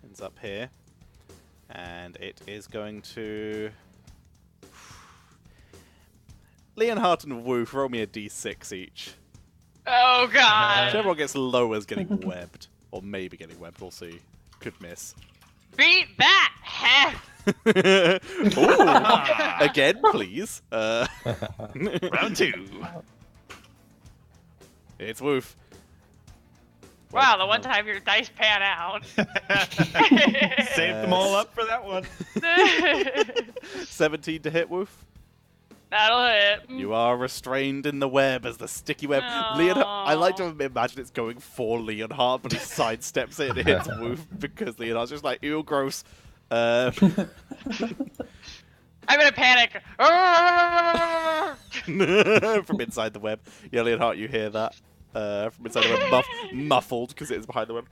Ends up here. And it is going to... Leonhardt and Woof, roll me a d6 each. Oh god! Whichever one gets lower is getting webbed. Or maybe getting webbed, we'll see. Could miss. Beat that! Heh! Ooh, again, please. Round 2. It's Woof. Wow, the one time your dice pan out. Saved them all up for that one. 17 to hit, Woof. That'll hit. You are restrained in the web as the sticky web. I like to imagine it's going for Leonhardt, but he sidesteps it and hits Woof because Leonhardt's just like, ew, gross. I'm gonna panic. From inside the web. Yeah, Leonhardt, you hear that. From inside the web, muffled because it is behind the web.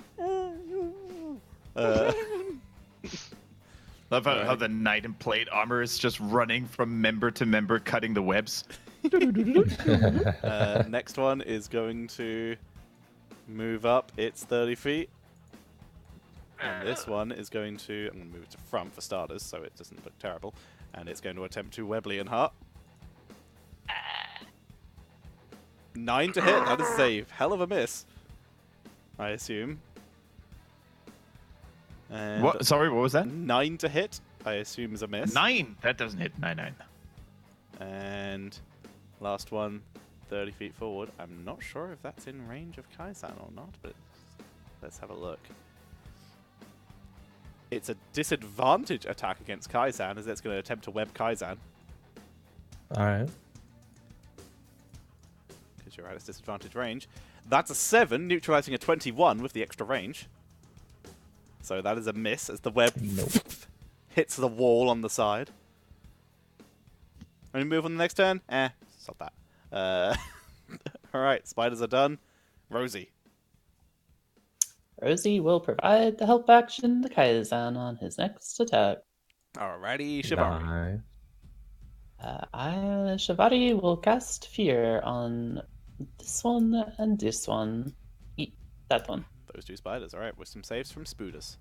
Love how the knight in plate armor is just running from member to member, cutting the webs. Next one is going to move up. It's 30 feet. And this one is going to... I'm going to move it to front for starters, so it doesn't look terrible. And it's going to attempt to web Leonhardt. 9 to hit. That is a hell of a miss, I assume. And What? Sorry, what was that? 9 to hit, I assume, is a miss. 9. That doesn't hit 9. And last one, 30 feet forward. I'm not sure if that's in range of Kaisan or not, but let's have a look. It's a disadvantage attack against Kaisan, as it's going to attempt to web Kaisan. Alright. Because you're at its disadvantage range. That's a 7, neutralizing a 21 with the extra range. So that is a miss as the web hits the wall on the side. Any move on the next turn? Stop that. Alright, spiders are done. Rosie. Rosie will provide the help action to Kaizen on his next attack. Alrighty, Shivari. Shivari will cast Fear on this one and this one. Eat that one. Those two spiders. Alright, with some saves from Spooders.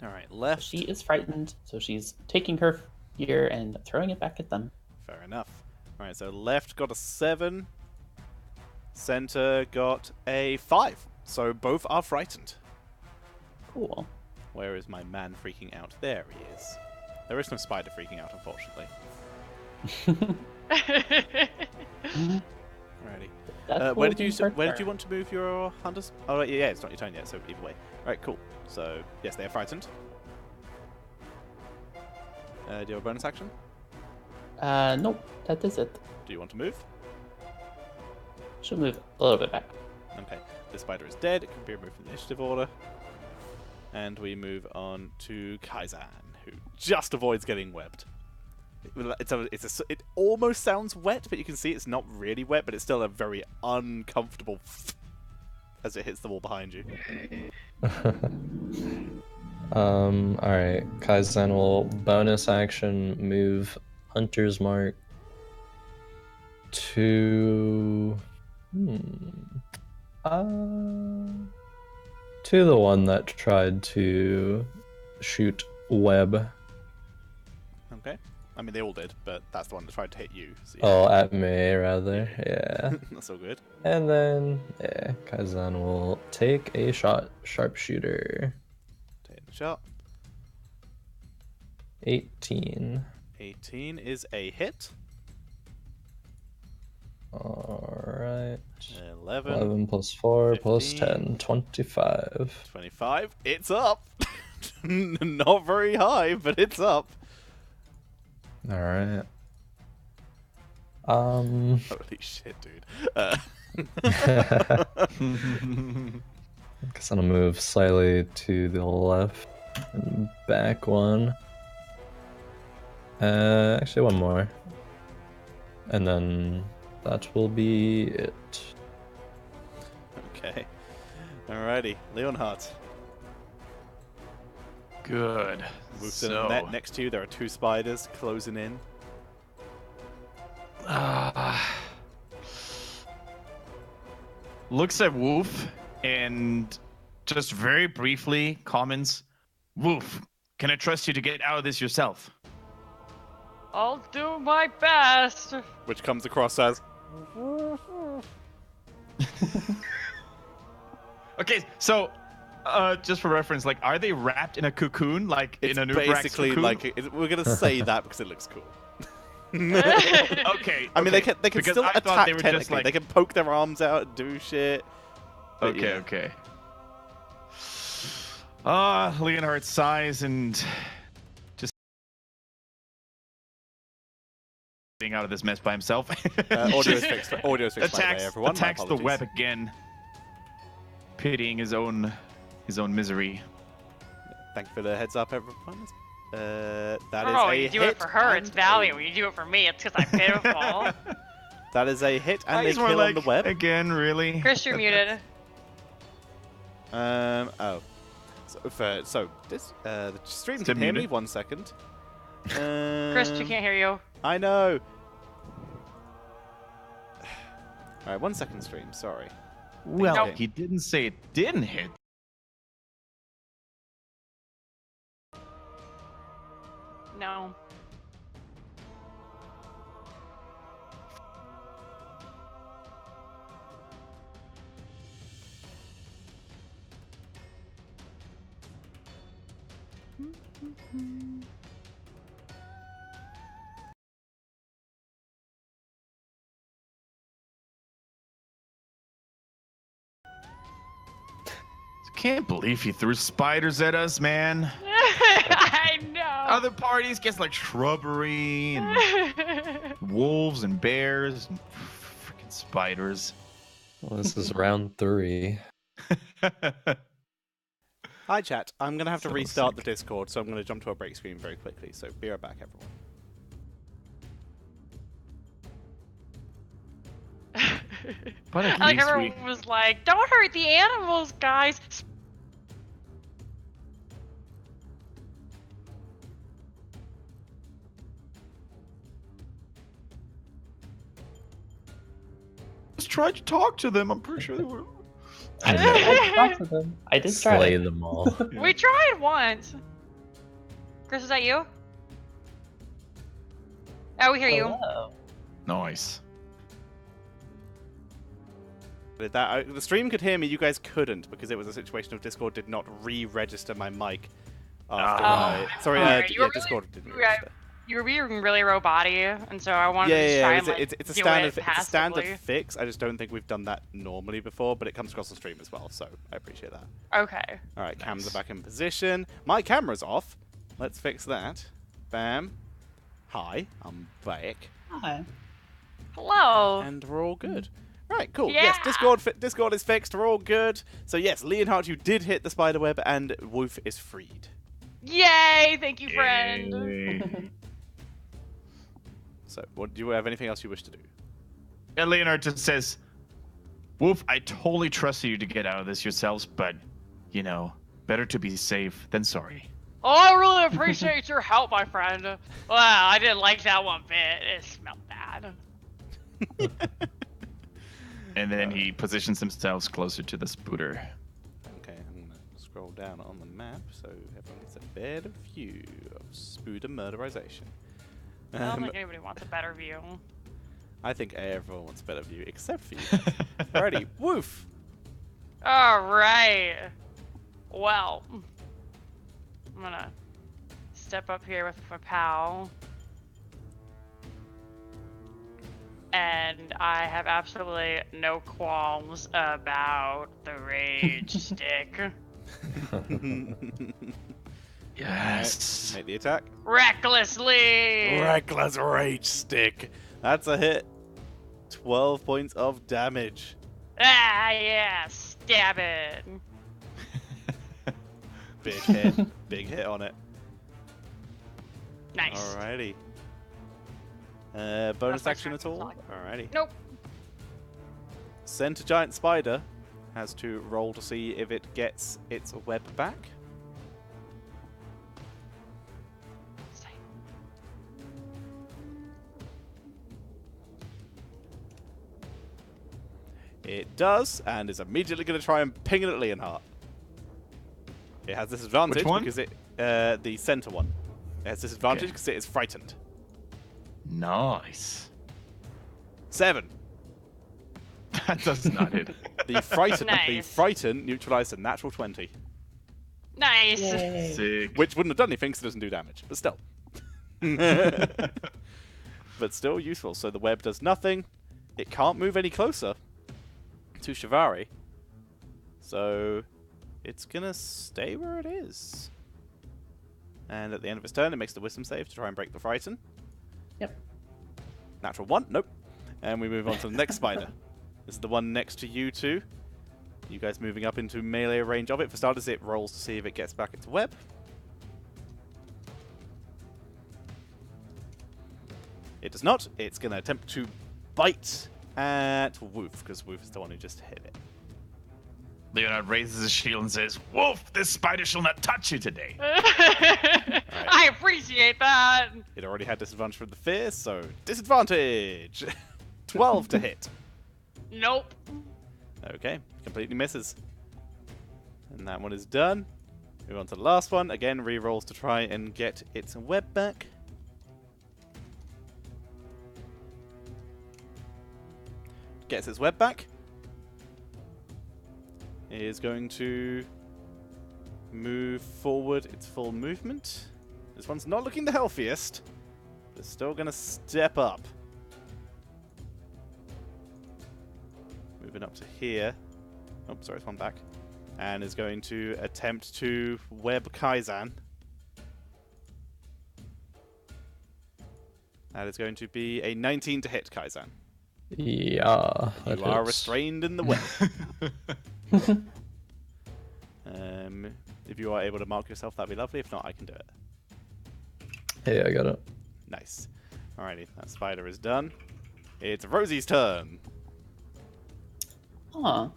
Alright, left. She is frightened, so she's taking her fear and throwing it back at them. Fair enough. Alright, so left got a 7. Center got a 5. So both are frightened. Cool. Where is my man freaking out? There he is. There is no spider freaking out, unfortunately. Alrighty. Where did you want to move your hunters? Oh, yeah, it's not your turn yet, so either way. Alright, cool. So, yes, they are frightened. Do you have a bonus action? Nope, that is it. Do you want to move? She'll move a little bit back. Okay, the spider is dead. It can be removed from the initiative order. And we move on to Kaizen, who just avoids getting webbed. It almost sounds wet, but you can see it's not really wet, but it's still a very uncomfortable as it hits the wall behind you. Alright. Kaizen will bonus action move Hunter's Mark to... to the one that tried to shoot Webb. Okay. I mean, they all did, but that's the one that tried to hit you. So yeah. Oh, at me, rather. Yeah. That's all good. And then, yeah, Kaizen will take a shot. Sharpshooter. Take the shot. 18. 18 is a hit. Alright. 11 plus 4 15, plus 10. 25. 25. It's up. Not very high, but it's up. Alright. Holy shit, dude. Guess I'm gonna move slightly to the left and back one. Actually, one more. And then that will be it. Okay. Alrighty, Leonhardt. Good. Move to the net next to you. There are 2 spiders closing in. Looks at Wolf and just very briefly comments, "Wolf, can I trust you to get out of this yourself?" I'll do my best. Which comes across as... Okay, so just for reference, like, are they wrapped in a cocoon, like It's in a Nubrax basically cocoon? like... we're going to say that because it looks cool. Okay. I mean, they can because still I thought attack they were technically. just like... They can poke their arms out and do shit. But Okay, yeah. okay. Leonhardt sighs and just being out of this mess by himself. Audio is fixed. Audio is fixed, by the way, everyone. My Attacks the apologies. web again, pitying his own misery. Thank you for the heads up, everyone. That is Oh, a you do hit it for her, it's and value. You do it for me, it's because I'm pitiful. That is a hit and a He's more kill on like, the web. again, really? Chris, you're muted. Oh. So this the stream Is can it hear me. muted? 1 second. Chris, we can't hear you. I know. Alright, 1 second stream, sorry. Well, Nope. he didn't say it didn't hit. No. Can't believe he threw spiders at us, man. I know. Other parties gets like shrubbery and wolves and bears and freaking spiders. Well, this is round 3. Hi chat, I'm going to have to So restart sick. the Discord, so I'm going to jump to a break screen very quickly, so be right back everyone. But at Like least everyone was like, "Don't hurt the animals, guys." just tried to talk to them. I'm pretty sure they were. I know. I talked to them. I did try. Slay them all. We tried once. Chris, is that you? Oh, we hear you. Hello. Nice. The stream could hear me, you guys couldn't, because it was a situation of Discord did not re-register my mic after Ah. Sorry, Alright, you were really- Discord didn't yeah, register. You were being really robot-y, and so I wanted to just try and like, it's a do standard it it's a standard passively. fix. I just don't think we've done that normally before, but it comes across the stream as well, so I appreciate that. Okay. Alright, cams Nice. are back in position. My camera's off. Let's fix that. Bam. Hi, I'm back. Hi. Hello. And we're all good. Right, cool. Yes, Yeah. Discord is fixed. We're all good. So yes, Leonhardt, you did hit the spiderweb, and Wolf is freed. Yay! Thank you, friend. Yay. So, what do you have anything else you wish to do? And Leonard just says, "Wolf, I totally trusted you to get out of this yourselves, but, you know, better to be safe than sorry." Oh, I really appreciate your help, my friend. Wow, I didn't like that one bit. It smelled bad. And then he positions himself closer to the spooter. Okay, I'm gonna scroll down on the map so everyone gets a better view of Spooder murderization. I don't think anybody wants a better view. I think everyone wants a better view, except for you. Alrighty, Woof. All right. Well, I'm gonna step up here with my pal. And I have absolutely no qualms about the rage stick. Yes. Make the attack. Recklessly. Reckless Rage Stick. That's a hit. 12 points of damage. Ah, yeah. Stab it. Big hit. Big hit on it. Nice. Alrighty. Bonus action at all? Alrighty. Nope. Center Giant Spider has to roll to see if it gets its web back. It does, and is immediately going to try and ping it at Leonhardt. It has disadvantage Which one? because the center one. It has disadvantage because it is frightened. Nice. 7. That does not hit. The frightened, Nice. Neutralized a natural 20, Nice. Sick. which wouldn't have done anything because it doesn't do damage, but still. But still useful. So the web does nothing. It can't move any closer to Shivari. So it's gonna stay where it is. And at the end of its turn, it makes the wisdom save to try and break the frighten. Yep. Natural 1, nope. And we move on to the next spider. This is the one next to you two. You guys moving up into melee range of it. For starters, it rolls to see if it gets back its web. It does not. It's going to attempt to bite at Woof, because Woof is the one who just hit it. Leonard raises his shield and says, "Wolf, this spider shall not touch you today." I appreciate that. It already had disadvantage from the fear, so disadvantage! 12 to hit. Nope. Okay, completely misses. And that one is done. Move on to the last one. Again, re-rolls to try and get its web back. Gets its web back. It is going to move forward its full movement. This one's not looking the healthiest. But it's still going to step up. Moving up to here. Oh, sorry, it's one back. And is going to attempt to web Kaizan. That is going to be a 19 to hit Kaizan. Yeah. that You are hits. restrained in the web. If you are able to mark yourself, that'd be lovely. If not, I can do it. Hey, I got it. Nice. Alrighty, that spider is done. It's Rosie's turn. Huh.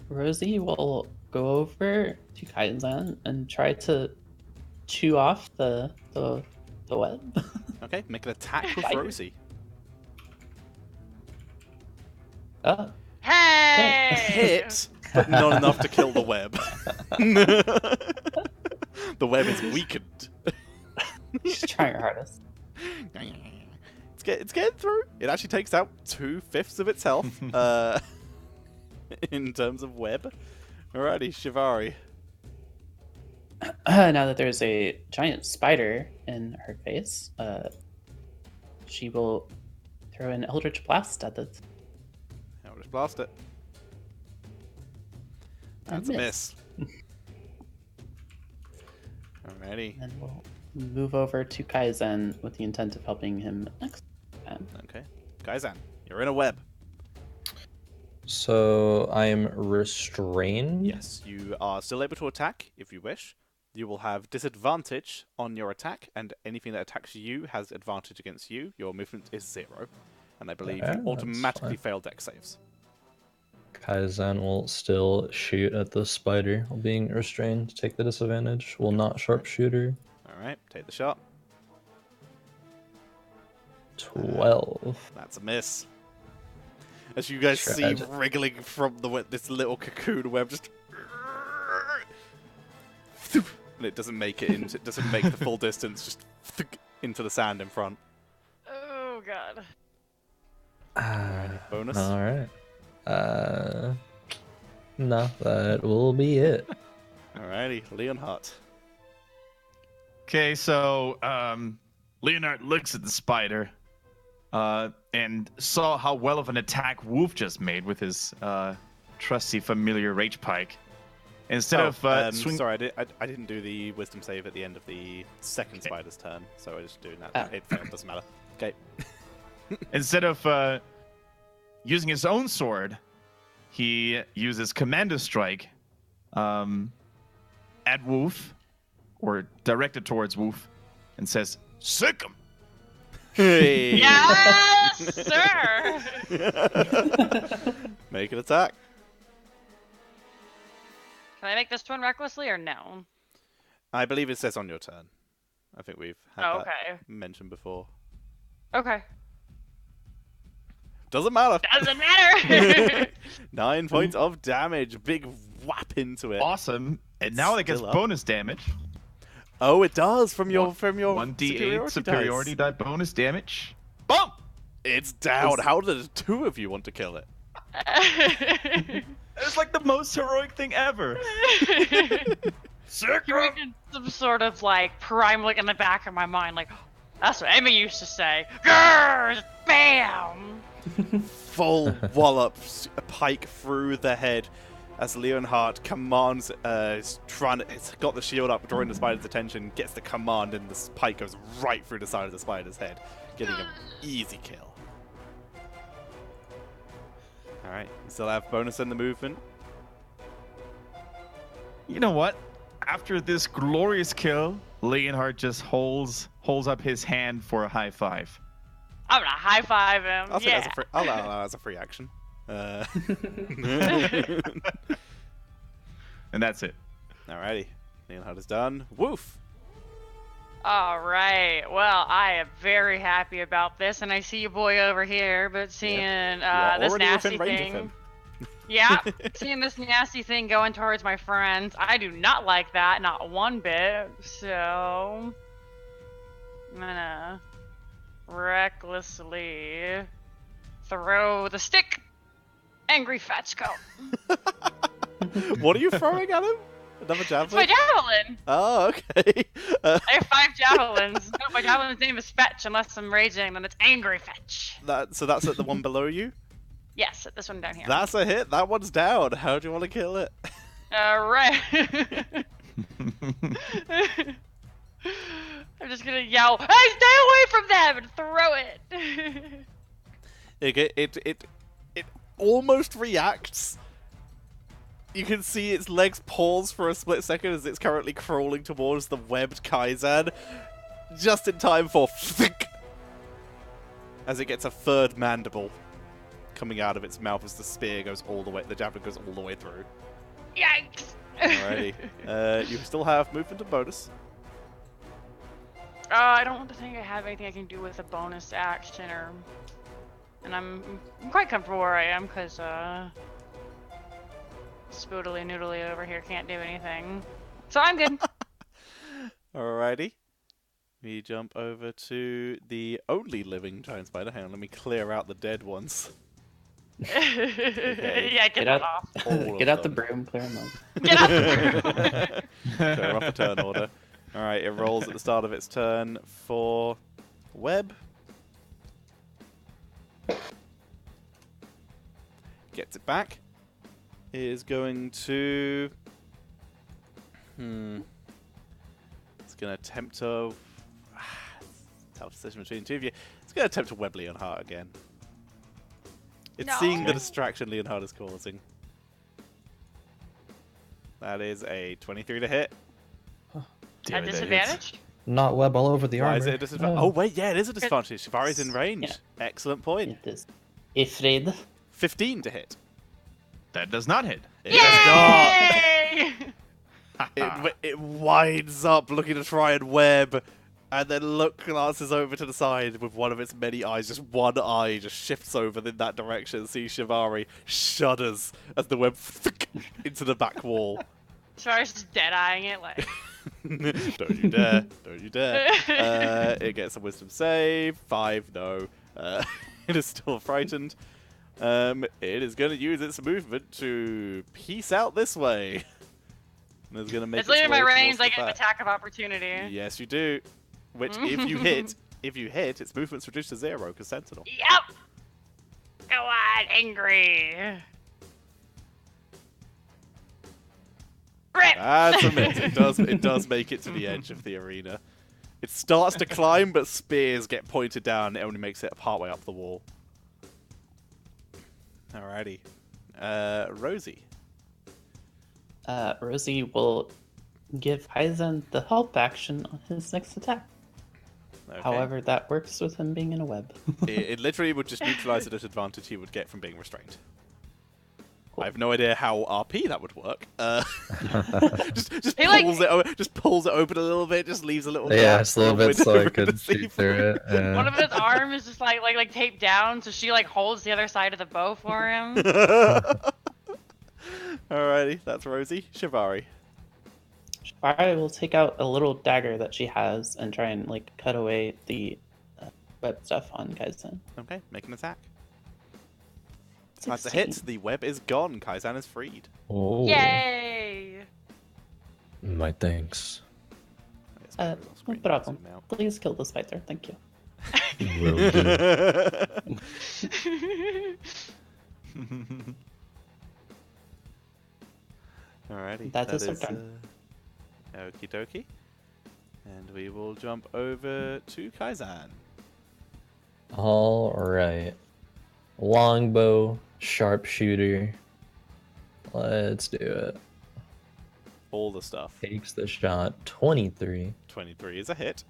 Rosie will go over to Kaizen and try to chew off the web. Okay, make an attack with Spider. Rosie. Oh, Hey! Hit, but not enough to kill the web. The web is weakened. she's trying her hardest. It's getting through. It actually takes out 2/5 of its health in terms of web. Alrighty, Shivari. Now that there's a giant spider in her face, she will throw an Eldritch Blast at it. I'll just blast it. That's a miss. Alrighty. And we'll move over to Kaizen with the intent of helping him next time. Okay. Kaizan, you're in a web. So I am restrained. Yes, you are still able to attack if you wish. You will have disadvantage on your attack, and anything that attacks you has advantage against you. Your movement is 0. And I believe Yeah, you that's automatically fine. fail dex saves. Kaizen will still shoot at the spider while being restrained. Take the disadvantage. Will not sharpshooter. Alright, take the shot. 12. That's a miss. As you guys see Tragic. wriggling from the web, this little cocoon web just... And it doesn't make it into, it doesn't make the full distance, just into the sand in front. Oh god. Bonus? Alright. No, that will be it. Alrighty, Leonhardt. Okay, so Leonard looks at the spider and saw how well of an attack Wolf just made with his trusty familiar rage pike. Instead of swing. Sorry, I didn't do the wisdom save at the end of the second spider's turn, so I just do that. It failed. Doesn't matter. Okay. Instead of using his own sword, he uses Commander Strike at Wolf, or directed towards Wolf, and says, "Sick him." Hey. Yes, sir. Make an attack. Can I make this one recklessly or no? I believe it says on your turn. I think we've had that mentioned before. Okay. Doesn't matter. Doesn't matter. 9 points of damage. Big whap into it. Awesome. And now it gets bonus damage. Oh, it does from your 1d8 superiority die bonus damage. Boom! It's down. How did the two of you want to kill it? It's like the most heroic thing ever. You're making some sort of like primal in the back of my mind, like that's what Emmy used to say. Grrr! Bam! Full wallop, a pike through the head as Leonhardt commands. It's got the shield up, drawing the spider's attention. Gets the command, and the pike goes right through the side of the spider's head, getting an easy kill. Alright, you still have bonus in the movement. You know what? After this glorious kill, Leonhardt just holds up his hand for a high five. I'm gonna high five him. I'll allow that as a free action. And that's it. Alrighty, Leonhardt is done. Woof! Alright, well, I am very happy about this, and I see you boy over here, but seeing this nasty thing... Yeah, seeing this nasty thing going towards my friends, I do not like that, not one bit, so... I'm gonna recklessly throw the stick. Angry Fetchko. What are you throwing at him? Another javelin? It's my javelin! Oh, okay. I have 5 javelins. No, my javelin's name is Fetch, unless I'm raging, then it's Angry Fetch. So that's at the one below you? Yes, at this one down here. That's a hit. That one's down. How do you want to kill it? Alright. I'm just gonna yell, "Hey, stay away from them!" and throw it. It almost reacts. You can see its legs pause for a split second as it's currently crawling towards the webbed Kaizan. Just in time for thick, as it gets a third mandible coming out of its mouth as the spear goes all the way, the javelin goes all the way through. Yikes! Alrighty. You still have movement and bonus. I don't think I have anything I can do with a bonus action, and I'm quite comfortable where I am, because, Spoodly Noodly over here can't do anything. So I'm good. Alrighty. We jump over to the only living giant spider. Hang on, let me clear out the dead ones. Okay. Yeah, get that off. Get out the broom, clear them up. Get out the broom. Clear off the turn order. Alright, it rolls at the start of its turn for Web. Gets it back. Is going to... It's going to attempt to... Tough decision between the two of you. It's going to attempt to web Leonhardt again. It's seeing the distraction Leonhardt is causing. That is a 23 to hit. At disadvantage? Not web all over the armor. Why is it a disadvantage? Oh, wait, yeah, it is a disadvantage. Shivari's in range. Yeah. Excellent point. It is Ifrid. 15 to hit. That does not hit. It does not. It winds up looking to try and web, and then glances over to the side with one of its many eyes. Just one eye just shifts over in that direction. See Shivari shudders as the web into the back wall. Shivari's just dead-eyeing it like... Don't you dare. Don't you dare. It gets a wisdom save. 5, no. It is still frightened. It is going to use its movement to peace out this way. And it's going to make it's leaving my range. I get an back. attack of opportunity. Yes, you do. Which, if you hit, its movement's reduced to 0 because Sentinel. Yep. Go on, angry. rip! That's a miss. It does make it to the edge of the arena. It starts to climb, but spears get pointed down. It only makes it partway up the wall. Alrighty. Rosie. Rosie will give Kaizen the help action on his next attack. Okay. However, that works with him being in a web. it literally would just neutralize the disadvantage he would get from being restrained. Cool. I have no idea how RP that would work. Just pulls it open a little bit, just leaves a little. Yeah, just a little bit so I could shoot through it. Yeah. One of his arms is just like taped down, so she like holds the other side of the bow for him. Alrighty, that's Rosie. Shivari. Shivari will take out a little dagger that she has and try and like cut away the web stuff on Kaizen. Okay, make an attack. 16. That's a hit. The web is gone. Kaizen is freed. Oh. Yay! My thanks. No problem. Please kill the spider. Thank you. Will do. Alrighty. That is our turn. Okie dokie. And we will jump over to Kaizen. All right. Longbow, sharpshooter. Let's do it. All the stuff. Takes the shot. 23. 23 is a hit.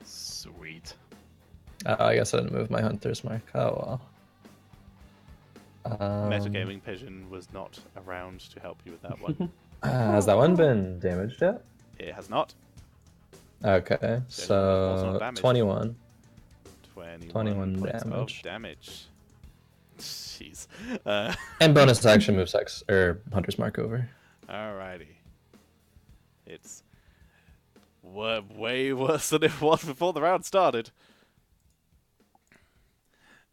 Sweet. I guess I didn't move my hunter's mark. Oh well. Metagaming Pigeon was not around to help you with that one. Has that one been damaged yet? It has not. Okay, so 21. 21 damage. Damage. Jeez. And bonus action move sex or hunter's mark over. Alrighty. It's way worse than it was before the round started.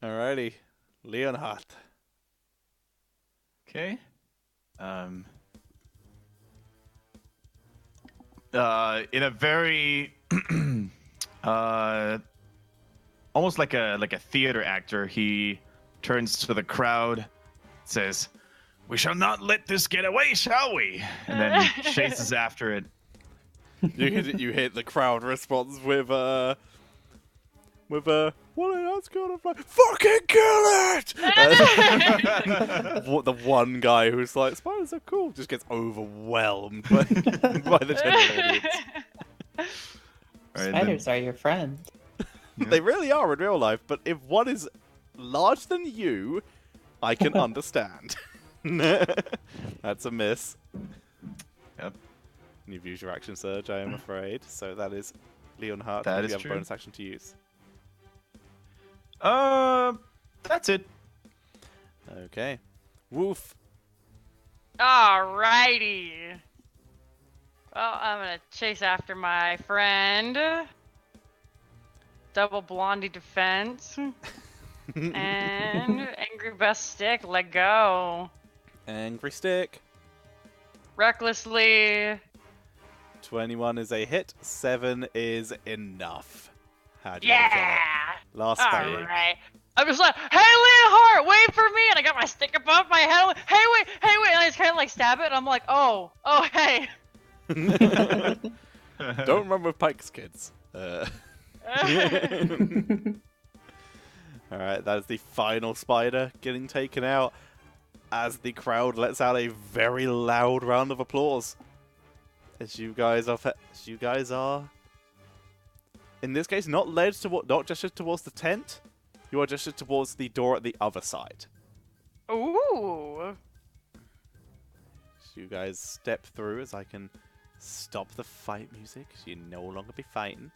Alrighty. Leonhardt. Okay. In a very almost like a theater actor, he turns to the crowd, says, "We shall not let this get away, shall we?" And then chases after it. You hit the crowd response with what else kind of like fucking kill it! The one guy who's like, spiders are cool, just gets overwhelmed by the general audience. Spiders are your friend. They really are in real life, but if one is larger than you, I can understand. That's a miss. Yep. You've used your action surge, I am afraid. So that is Leonhardt. That is you have true. a bonus action to use. That's it. Okay. Woof. Alrighty. Well, I'm gonna chase after my friend. Double Blondie defense. And Angry Best Stick, let go. Angry Stick. Recklessly. 21 is a hit. 7 is enough. How do you Yeah! Last fight. Alright. I'm just like, hey Leonhardt, wait for me! And I got my stick above my head. I'm like, hey wait! And I just kind of like stab it, and I'm like, oh, hey. Don't run with pikes, kids. Alright, that is the final spider getting taken out as the crowd lets out a very loud round of applause. As you guys are, in this case, not gestured towards the tent. You are gestured towards the door at the other side. Ooh. So you guys step through as I can stop the fight music. So you no longer be fighting.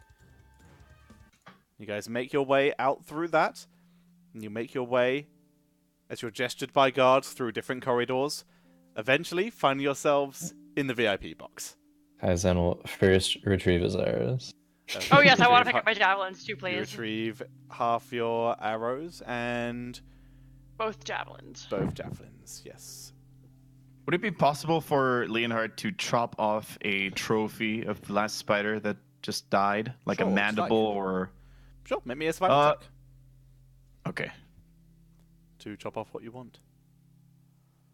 You guys make your way out through that. And you make your way, as you're gestured by guards, through different corridors. Eventually, find yourselves in the VIP box. Kaizen will first retrieve his arrows. Oh yes, I want to pick up my javelins too, please. You retrieve half your arrows and Both javelins. both javelins, yes. Would it be possible for Leonhardt to chop off a trophy of the last spider that just died? Like Sure, a it's mandible like- or... Sure, make me a survival check Okay. to chop off what you want.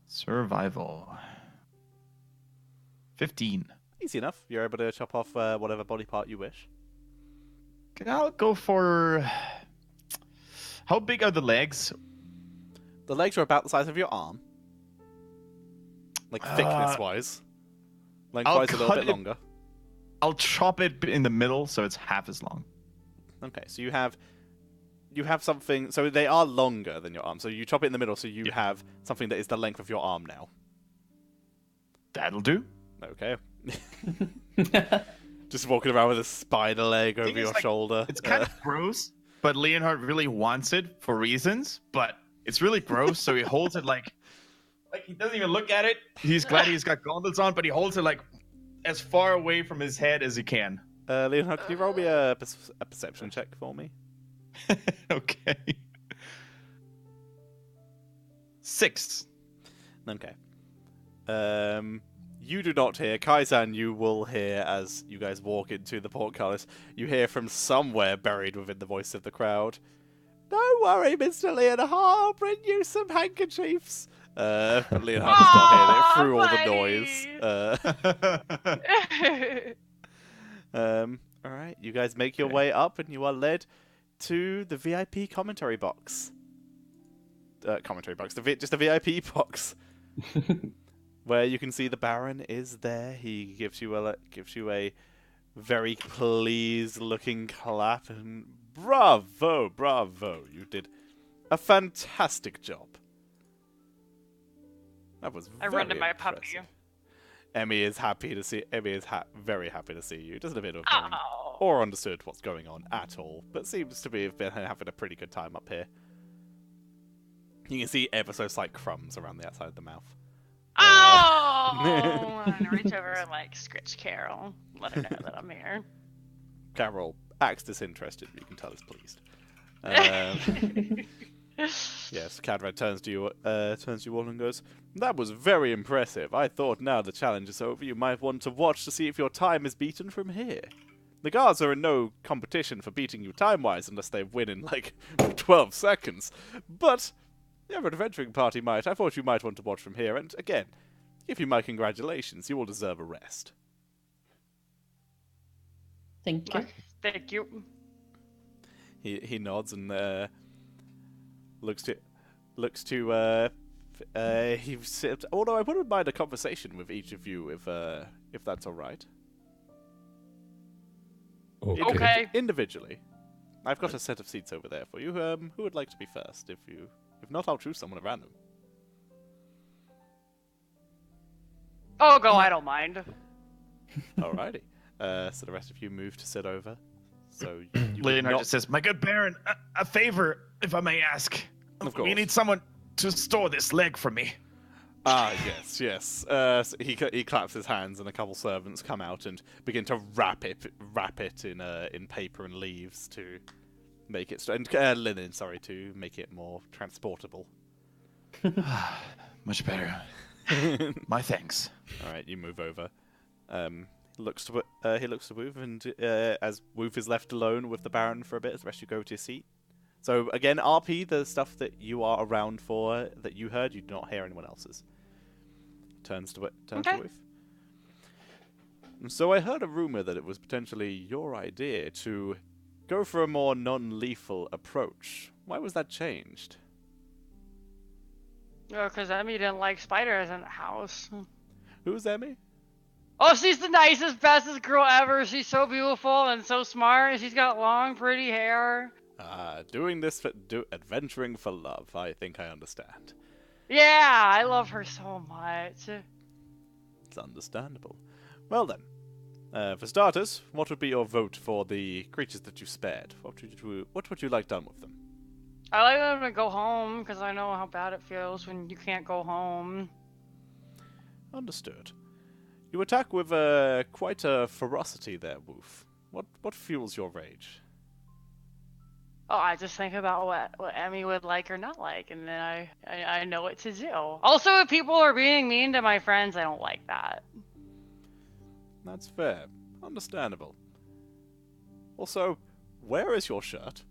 Survival. 15. Easy enough. You're able to chop off whatever body part you wish. I'll go for... How big are the legs? The legs are about the size of your arm. Like, thickness-wise. Lengthwise a little bit longer. I'll chop it in the middle so it's half as long. Okay, so you have something... So they are longer than your arm. So you chop it in the middle so you have something that is the length of your arm now. That'll do. Okay. Just walking around with a spider leg over your shoulder. It's kind of gross, but Leonhard really wants it for reasons, but it's really gross, so he holds it like he doesn't even look at it. He's glad he's got gauntlets on, but he holds it like as far away from his head as he can. Leonhard, can you roll me a perception check for me? Okay. 6. Okay. You do not hear. Kaizen, you will hear as you guys walk into the portcullis. You hear from somewhere buried within the voice of the crowd. Don't worry, Mr. Leonhard, I'll bring you some handkerchiefs. But Leonhard's not hearing it through all the noise. Alright, you guys make your way up and you are led to the VIP commentary box. Just a VIP box. Where you can see the Baron is there. He gives you a very pleased-looking clap, and bravo, bravo! You did a fantastic job. That was very I run to my impressive. puppy. Emmy is happy to see. Emmy is very happy to see you. Doesn't appear to have known or understood what's going on at all, but seems to be having a pretty good time up here. You can see ever so slight crumbs around the outside of the mouth. Oh! I'm gonna reach over and like scritch Carol, let her know that I'm here. Carol acts disinterested, but you can tell he's pleased. Yes, Cadred turns to you all and goes, "That was very impressive. I thought now the challenge is over, you might want to watch to see if your time is beaten from here. The guards are in no competition for beating you time-wise unless they win in like 12 seconds. But your adventuring party might. I thought you might want to watch from here, and again, give you my congratulations. You will deserve a rest." Thank you. Thank you. He nods and looks to he said, although I wouldn't mind a conversation with each of you if that's all right. Okay. Individually. I've got a set of seats over there for you. Who would like to be first? If not, I'll choose someone at random. Oh, go, I don't mind. Alrighty. So the rest of you move to sit over. So you Leonhard just says, "My good Baron, a favor, if I may ask. Of course. We need someone to store this leg for me." Ah, yes. So he claps his hands, and a couple servants come out and begin to wrap it in paper and leaves to make it linen, to make it more transportable. Much better. My thanks. All right, you move over. He looks to Woof, and as Woof is left alone with the Baron for a bit, as the rest of you go to your seat. So again, RP, the stuff that you are around for, that you heard, you do not hear anyone else's. Turns to Woof. So I heard a rumor that it was potentially your idea to go for a more non-lethal approach. Why was that changed? Oh, because Emmy didn't like spiders in the house. Who's Emmy? Oh, she's the nicest, bestest girl ever. She's so beautiful and so smart. She's got long, pretty hair. Doing this adventuring for love. I think I understand. Yeah, I love her so much. It's understandable. Well then, for starters, what would be your vote for the creatures that you spared? What would you like done with them? I like them to go home because I know how bad it feels when you can't go home. Understood. You attack with quite a ferocity there, Woof. What fuels your rage? Oh, I just think about what Emmy would like or not like, and then I know what to do. Also, if people are being mean to my friends, I don't like that. That's fair. Understandable. Also, where is your shirt?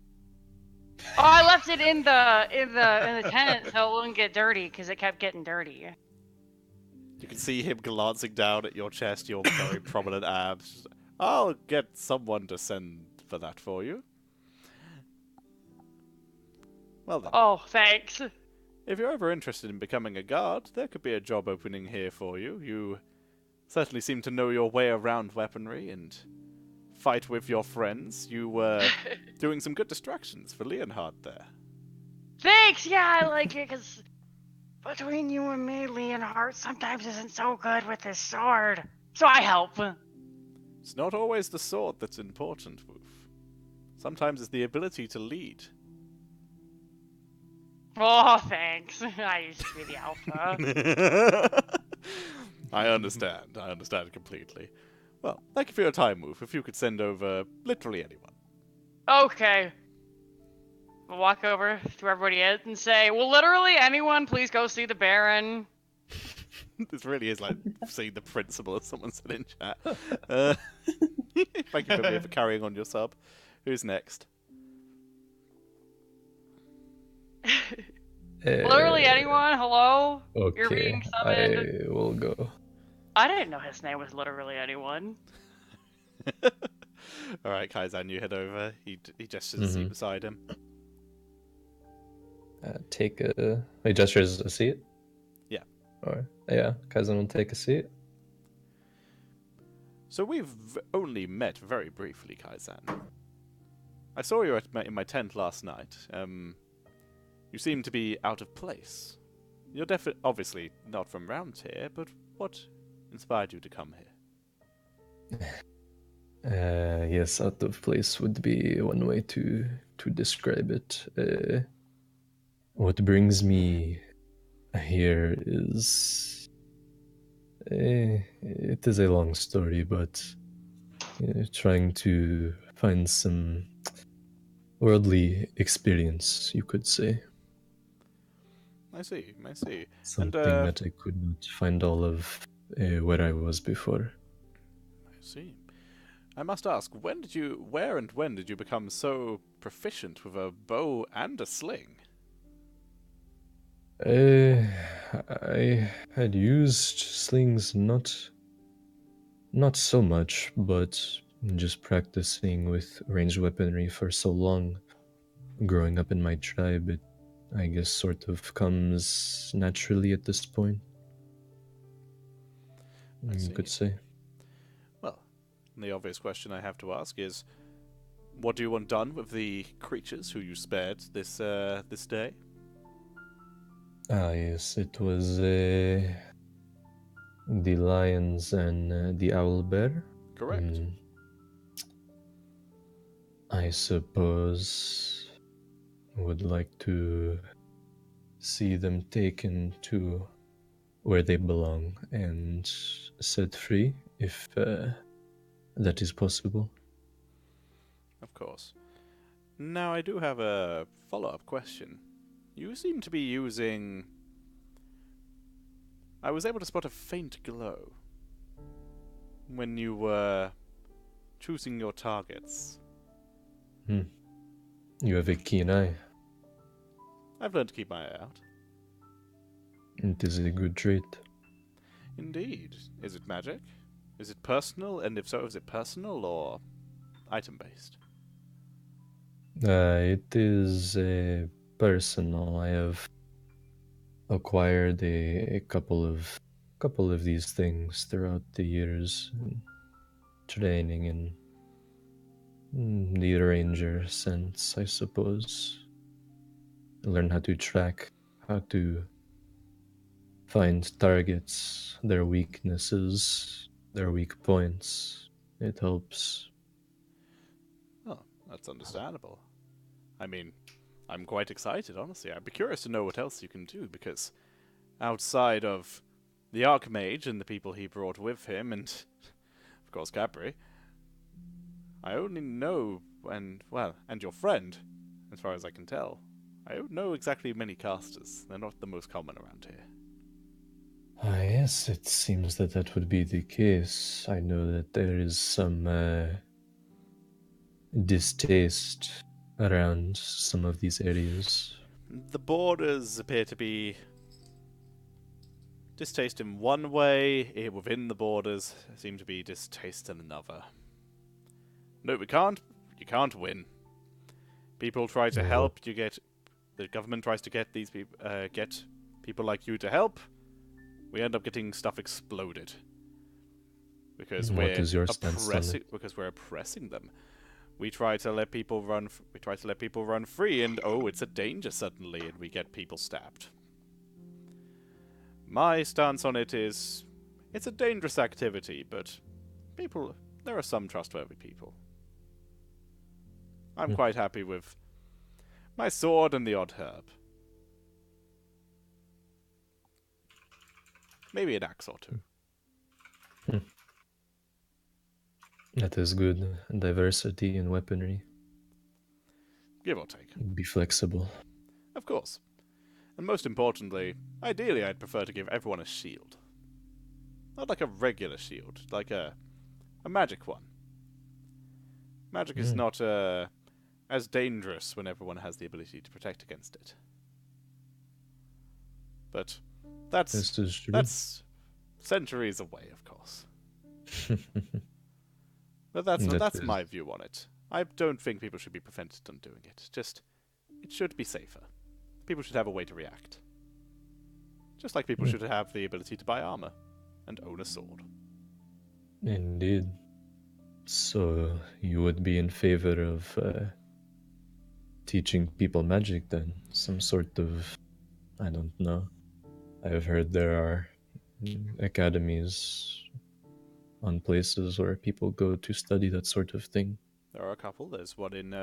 Oh, I left it in the tent so it wouldn't get dirty because it kept getting dirty. can see him glancing down at your chest, your very prominent abs. I'll get someone to send for that for you. Well then. Oh, thanks. If you're ever interested in becoming a guard, there could be a job opening here for you. You certainly seem to know your way around weaponry and fight with your friends. You were doing some good distractions for Leonhard there. Thanks, yeah, I like it, because between you and me, Leonhard sometimes isn't so good with his sword. So I help. It's not always the sword that's important, Woof. Sometimes it's the ability to lead. Oh, thanks. I used to be the alpha. I understand completely. Well, thank you for your time, Woof. If you could send over literally anyone. Okay. We'll walk over to everybody else and say, will literally anyone please go see the Baron? This really is like seeing the principal, as someone said in chat. Thank you for carrying on your sub. Who's next? Literally anyone? Hello? Okay, You're being summoned. I will go. I didn't know his name was literally anyone. Alright, Kaizen, you head over. He gestures a seat beside him. Take a... He gestures a seat? Yeah. Or, yeah, Kaizen will take a seat. So we've only met very briefly, Kaizen. I saw you in my tent last night. You seem to be out of place. You're obviously not from round here, but what inspired you to come here? Yes, out of place would be one way to describe it. What brings me here is... it is a long story, but trying to find some worldly experience, you could say. I see. Something that I could not find all of where I was before. I see. I must ask, where and when did you become so proficient with a bow and a sling? I had used slings not so much, but just practicing with ranged weaponry for so long. Growing up in my tribe, it, I guess, sort of comes naturally at this point. You could say. Well, the obvious question I have to ask is, what do you want done with the creatures who you spared this day? Ah, yes, it was the lions and the owl bear. Correct. I suppose would like to see them taken to where they belong and set free, if that is possible. Of course. Now, I do have a follow-up question. You seem to be using... I was able to spot a faint glow when you were choosing your targets. You have a keen eye. I've learned to keep my eye out. It is a good trait. Indeed. Is it magic? Is it personal? And if so, is it personal or item-based? It is personal. I have acquired a couple of these things throughout the years, training in the ranger sense, I suppose. Learn how to track, how to find targets, their weaknesses, their weak points. It helps. Oh, that's understandable. I mean, I'm quite excited, honestly. I'd be curious to know what else you can do, because outside of the Archmage and the people he brought with him, and of course Capri, I only know, and your friend, as far as I can tell. I don't know exactly many casters. They're not the most common around here. Yes, it seems that would be the case. I know that there is some distaste around some of these areas. The borders appear to be Distaste in one way, within the borders, seem to be distaste in another. No, we can't. You can't win. People try to help. The government tries to get these people, get people like you to help. We end up getting stuff exploded because What is your stance on it? Because we're oppressing them. We try to let people run. We try to let people run free, and oh, it's a danger suddenly, and we get people stabbed. My stance on it is, it's a dangerous activity, but there are some trustworthy people. I'm quite happy with my sword and the odd herb. Maybe an axe or two. That is good. Diversity in weaponry. Give or take. Be flexible. Of course. And most importantly, ideally I'd prefer to give everyone a shield. Not like a regular shield, like a magic one. Magic is not as dangerous when everyone has the ability to protect against it. But that's centuries away, of course. But that's my view on it. I don't think people should be prevented from doing it. Just, it should be safer. People should have a way to react. Just like people should have the ability to buy armor and own a sword. Indeed. So you would be in favor of teaching people magic then? Some sort of, I don't know. I've heard there are academies on places where people go to study that sort of thing. There are a couple. There's one in,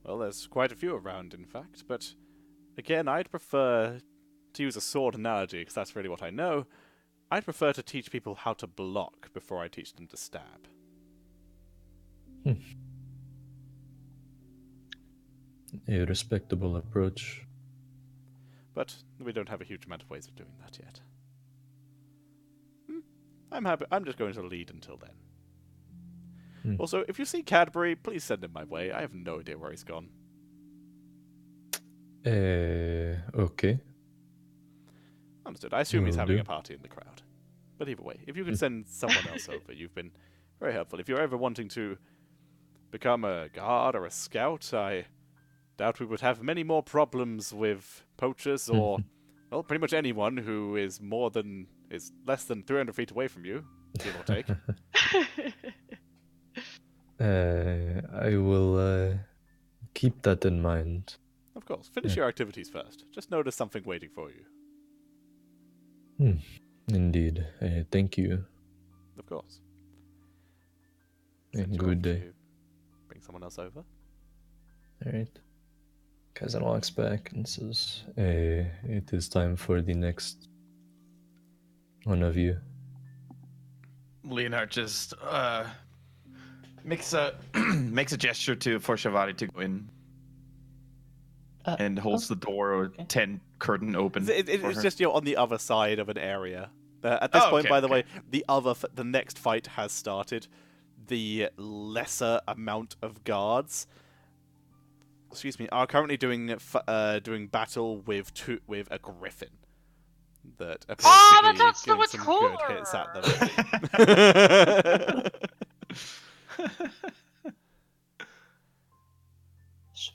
well, there's quite a few around, in fact. But, again, I'd prefer to use a sword analogy, because that's really what I know. I'd prefer to teach people how to block before I teach them to stab. A respectable approach. But we don't have a huge amount of ways of doing that yet. I'm happy. I'm just going to lead until then. Also, if you see Cadbury, please send him my way. I have no idea where he's gone. Okay. Understood. I assume he's having a party in the crowd. But either way, if you could send someone else over, you've been very helpful. If you're ever wanting to become a guard or a scout, I doubt we would have many more problems with poachers or, well, pretty much anyone who is less than 300 feet away from you, give or take. I will keep that in mind. Of course. Finish your activities first. Just know there's something waiting for you. Indeed. Thank you. Of course. Good day. Bring someone else over. Alright. Kaizen walks back and says, it is time for the next one of you. Leonard just makes a gesture for Shavari to go in. And holds the door or tent curtain open. It's just on the other side of an area. At this point, by the way, the next fight has started. The lesser amount of guards, are currently doing battle with a griffin. That that's so much cooler. Good hits at them.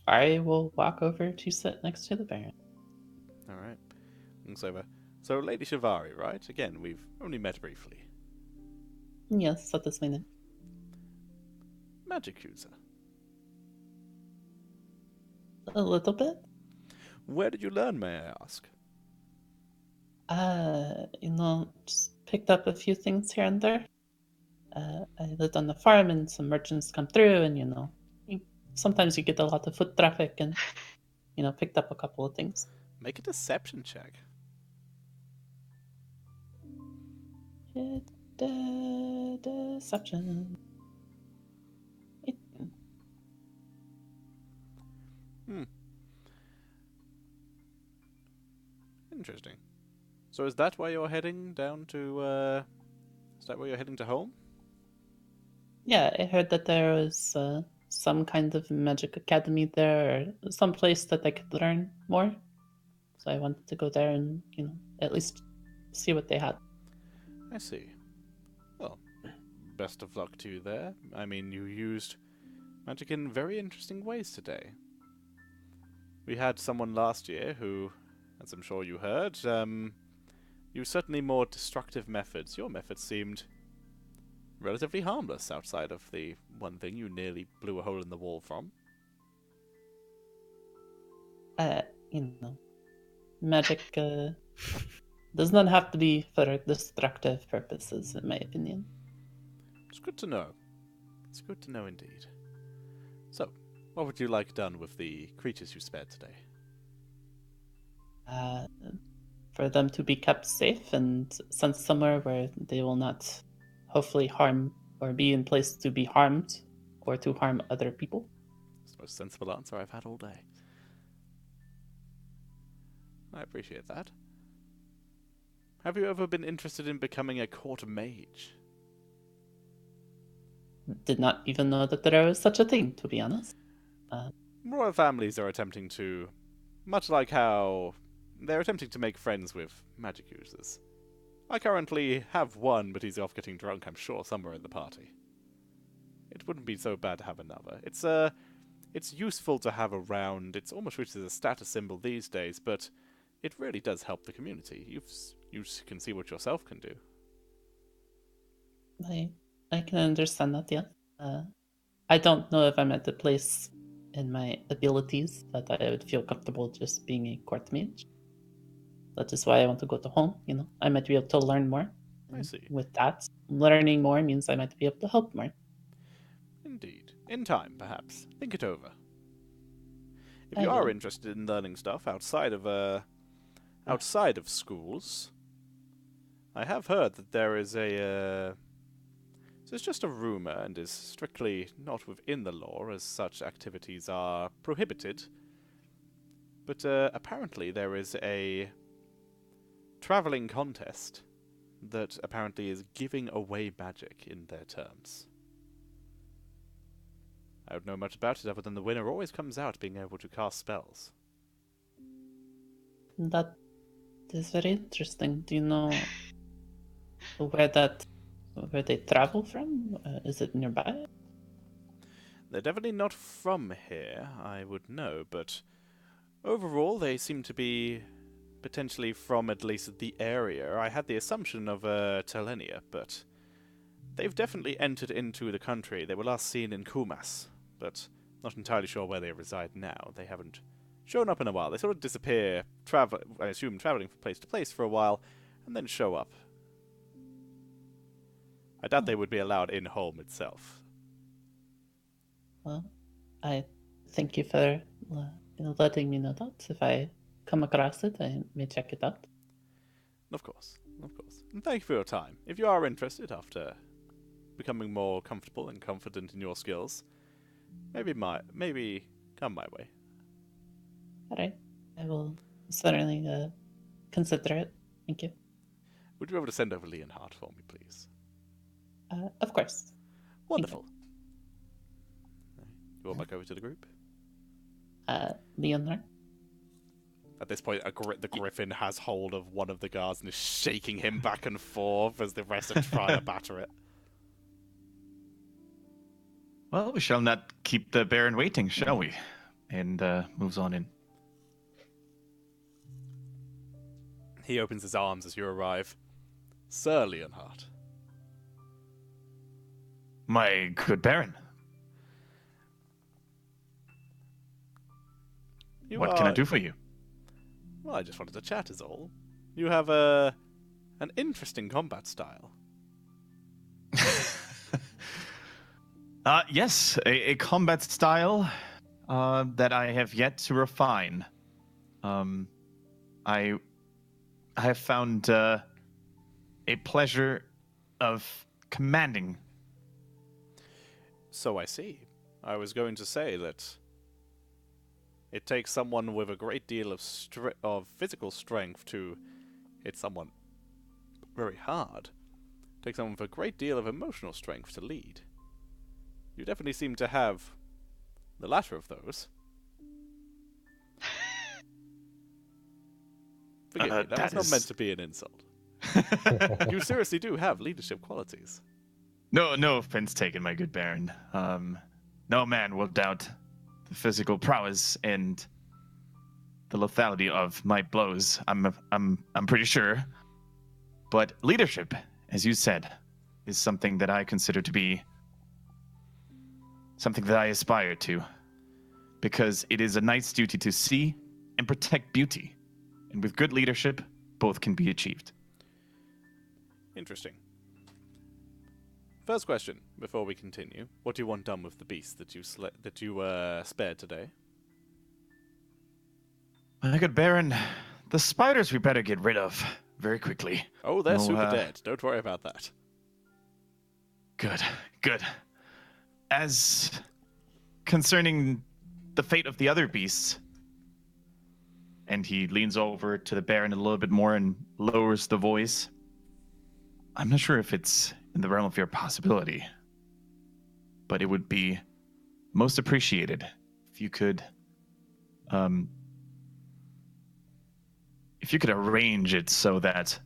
I will walk over to sit next to the Baron. Alright. Looks over. So, Lady Shavari, right? Again, we've only met briefly. Yes, that is my name. Magic user. A little bit. Where did you learn, may I ask? Just picked up a few things here and there. I lived on the farm and some merchants come through and, sometimes you get a lot of foot traffic and, picked up a couple of things. Make a deception check. Deception. Interesting. So is that why you're heading down to, is that where you're heading to home? Yeah, I heard that there was some kind of magic academy there, or some place that I could learn more. So I wanted to go there and, at least see what they had. I see. Well, best of luck to you there. I mean, you used magic in very interesting ways today. We had someone last year who, as I'm sure you heard, used certainly more destructive methods. Your methods seemed relatively harmless outside of the one thing you nearly blew a hole in the wall from. Magic does not have to be for destructive purposes, in my opinion. It's good to know. It's good to know indeed. So, what would you like done with the creatures you spared today? For them to be kept safe and sent somewhere where they will not hopefully harm or be in place to be harmed or to harm other people. It's the most sensible answer I've had all day. I appreciate that. Have you ever been interested in becoming a court mage? Did not even know that there was such a thing, to be honest. Royal families are attempting to, much like how they're attempting to make friends with magic users. I currently have one, but he's off getting drunk, I'm sure, somewhere in the party. It wouldn't be so bad to have another. It's useful to have around. It's almost reached as a status symbol these days, but it really does help the community. You can see what yourself can do. I can understand that, yeah. I don't know if I'm at the place in my abilities that I would feel comfortable just being a court mage. That is why I want to go to home, I might be able to learn more. I see. With that, learning more means I might be able to help more. Indeed. In time, perhaps. Think it over. If you are interested in learning stuff outside of schools, I have heard that there is a so it's just a rumor and is strictly not within the law, as such activities are prohibited. But apparently there is a traveling contest that apparently is giving away magic in their terms. I don't know much about it other than the winner always comes out being able to cast spells. That is very interesting. Do you know where they travel from? Is it nearby? They're definitely not from here, I would know, but overall they seem to be potentially from at least the area. I had the assumption of Telenia, but they've definitely entered into the country. They were last seen in Kumas, but not entirely sure where they reside now. They haven't shown up in a while. They sort of disappear, I assume traveling from place to place for a while, and then show up. I doubt they would be allowed in Holm itself. Well, I thank you for letting me know that. If I come across it, I may check it out. Of course, of course. And thank you for your time. If you are interested after becoming more comfortable and confident in your skills, maybe come my way. All right. I will certainly consider it. Thank you. Would you be able to send over Leonhard for me, please? Of course. Wonderful. You want back over to the group? Leonhard? At this point, the griffin has hold of one of the guards and is shaking him back and forth as the rest are trying to batter it. Well, we shall not keep the Baron waiting, shall we? And moves on in. He opens his arms as you arrive. Sir Leonhard. My good Baron. What can I do for you? Well, I just wanted to chat is all. You have an interesting combat style. Yes, a combat style that I have yet to refine. I have found a pleasure of commanding. So I see. I was going to say that it takes someone with a great deal of physical strength to hit someone very hard. It takes someone with a great deal of emotional strength to lead. You definitely seem to have the latter of those. Forgive me, that was not meant to be an insult. You seriously do have leadership qualities. No offense taken, my good Baron. No man will doubt the physical prowess and the lethality of my blows. I'm pretty sure. But leadership, as you said, is something that I consider to be something that I aspire to, because it is a knight's duty to see and protect beauty, and with good leadership, both can be achieved. Interesting. First question, before we continue. What do you want done with the beast that you spared today? My good Baron, the spiders we better get rid of very quickly. Oh, they're super dead. Don't worry about that. Good. As concerning the fate of the other beasts, and he leans over to the Baron a little bit more and lowers the voice. I'm not sure if it's in the realm of your possibility, but it would be most appreciated if you could arrange it so that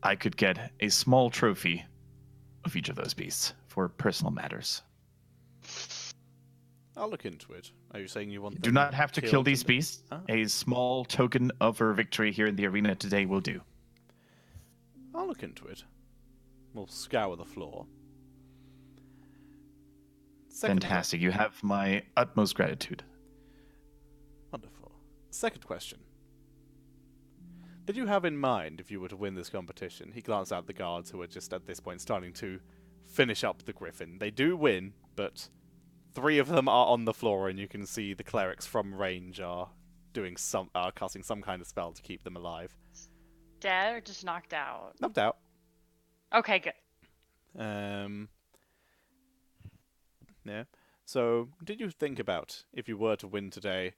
I could get a small trophy of each of those beasts for personal matters. I'll look into it. Are you saying you want? You do not have to kill these today? beasts. Huh? A small token of our victory here in the arena today will do. I'll look into it. We'll scour the floor. Fantastic. You have my utmost gratitude. Wonderful. Second question. Did you have in mind, if you were to win this competition, he glanced at the guards who are just at this point starting to finish up the griffin. They do win, but 3 of them are on the floor, and you can see the clerics from range are casting some kind of spell to keep them alive. Dead or just knocked out? Knocked out. Okay, good. Yeah. So, did you think about, if you were to win today,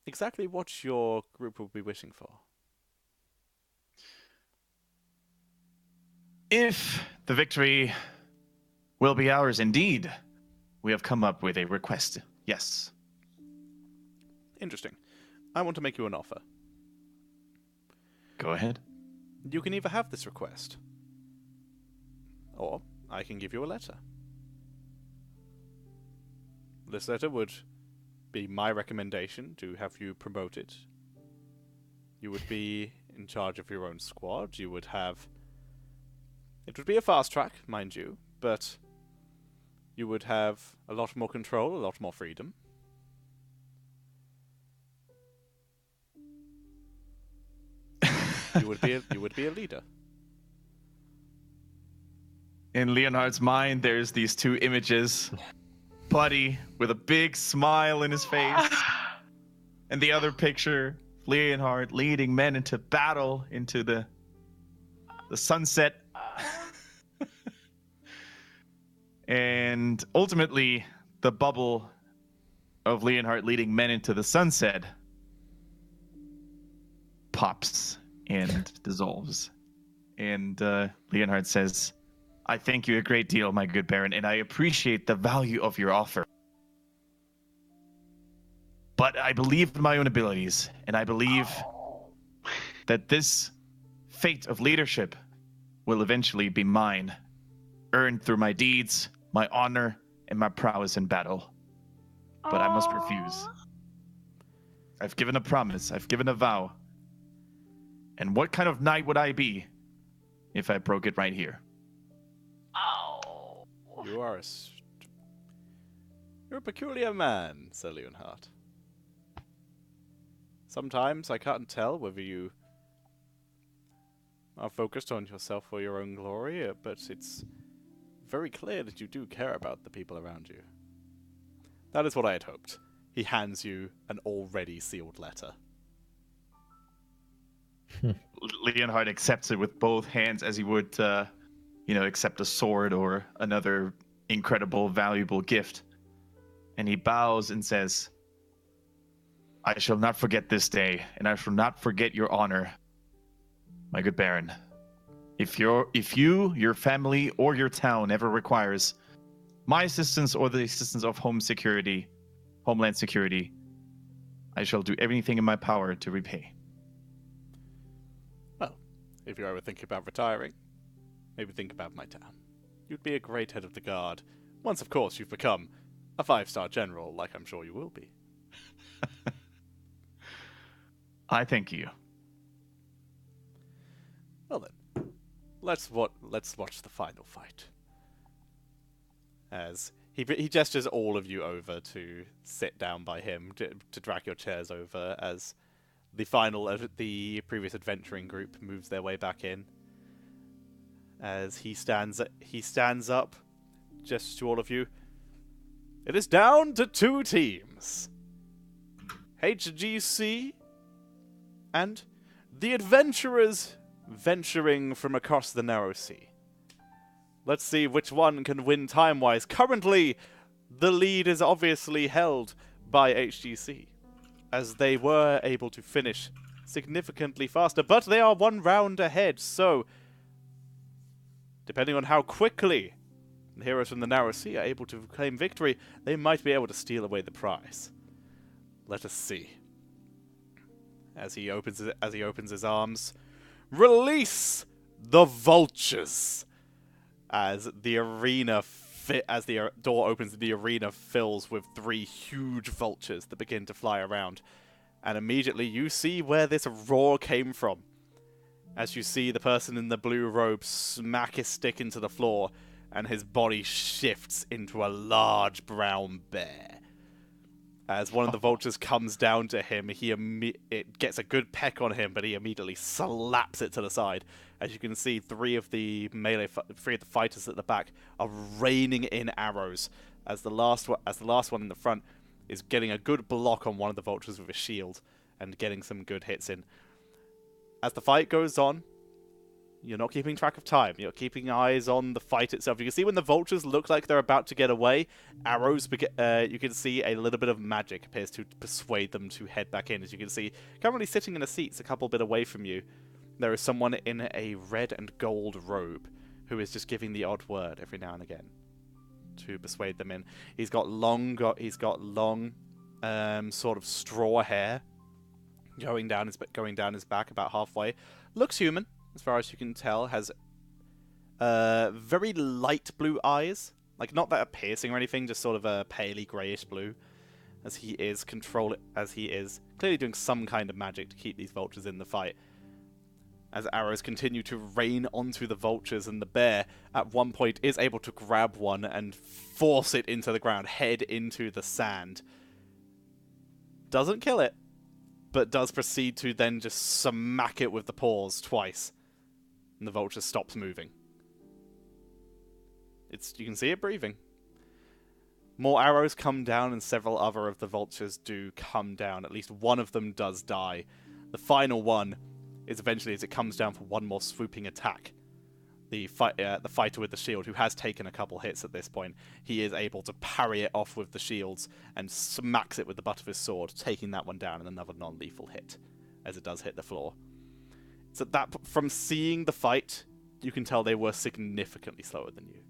exactly what your group would be wishing for? If the victory will be ours indeed, we have come up with a request. Yes. Interesting. I want to make you an offer. Go ahead. You can either have this request, or I can give you a letter. This letter would be my recommendation to have you promoted. You would be in charge of your own squad. You would have... It would be a fast track, mind you, but you would have a lot more control, a lot more freedom. You would be a leader. In Leonhard's mind, there's these 2 images. Buddy with a big smile in his face. And the other picture, Leonhard leading men into battle, into the sunset. And ultimately, the bubble of Leonhard leading men into the sunset pops and dissolves. And Leonhard says, I thank you a great deal, my good Baron, and I appreciate the value of your offer. But I believe in my own abilities, and I believe that this fate of leadership will eventually be mine, earned through my deeds, my honor, and my prowess in battle. But I must refuse. I've given a promise, I've given a vow. And what kind of knight would I be if I broke it right here? Oh. You're a peculiar man, Sir Leonhard. Sometimes I can't tell whether you are focused on yourself or your own glory, but it's very clear that you do care about the people around you. That is what I had hoped. He hands you an already sealed letter. Leonhard accepts it with both hands as he would, accept a sword or another incredible, valuable gift. And he bows and says, I shall not forget this day, and I shall not forget your honor, my good Baron. If you, your family, or your town ever requires my assistance or the assistance of Homeland Security, I shall do everything in my power to repay. if you're ever thinking about retiring, maybe think about my town. You'd be a great head of the guard. Once, of course, you've become a 5-star general, like I'm sure you will be. I thank you. Well then, let's watch the final fight. As he gestures all of you over to sit down by him, to drag your chairs over, as the previous adventuring group moves their way back in. As he stands up, gestures to all of you. It is down to 2 teams. HGC and the adventurers venturing from across the narrow sea. Let's see which one can win time-wise. Currently, the lead is obviously held by HGC, as they were able to finish significantly faster, but they are 1 round ahead, so depending on how quickly the heroes from the narrow sea are able to claim victory, they might be able to steal away the prize. Let us see. As he opens his arms, release the vultures! As the door opens, the arena fills with 3 huge vultures that begin to fly around. And immediately you see where this roar came from. As you see the person in the blue robe smack his stick into the floor, and his body shifts into a large brown bear. As one of the vultures comes down to him, it gets a good peck on him, but he immediately slaps it to the side. As you can see, 3 of the fighters at the back are raining in arrows, as the last one in the front is getting a good block on one of the vultures with a shield and getting some good hits in. As the fight goes on, you're not keeping track of time. You're keeping eyes on the fight itself. You can see when the vultures look like they're about to get away, arrows, you can see a little bit of magic appears to persuade them to head back in. As you can see, currently sitting in the seats a couple bit away from you, there is someone in a red and gold robe who is just giving the odd word every now and again to persuade them in. He's got long sort of straw hair going down his back about halfway. Looks human, as far as you can tell. Has very light blue eyes, like not that piercing or anything, just sort of a paley greyish blue. As he is clearly doing some kind of magic to keep these vultures in the fight. As arrows continue to rain onto the vultures, and the bear at one point is able to grab one and force it into the ground, head into the sand. Doesn't kill it, but does proceed to then just smack it with the paws twice. And the vulture stops moving. You can see it breathing. More arrows come down, and several other of the vultures do come down. At least one of them does die. The final one is eventually, as it comes down for one more swooping attack, the fighter with the shield, who has taken a couple hits at this point, he is able to parry it off with the shields and smacks it with the butt of his sword, taking that one down in another non-lethal hit, as it does hit the floor. So from seeing the fight, you can tell they were significantly slower than you.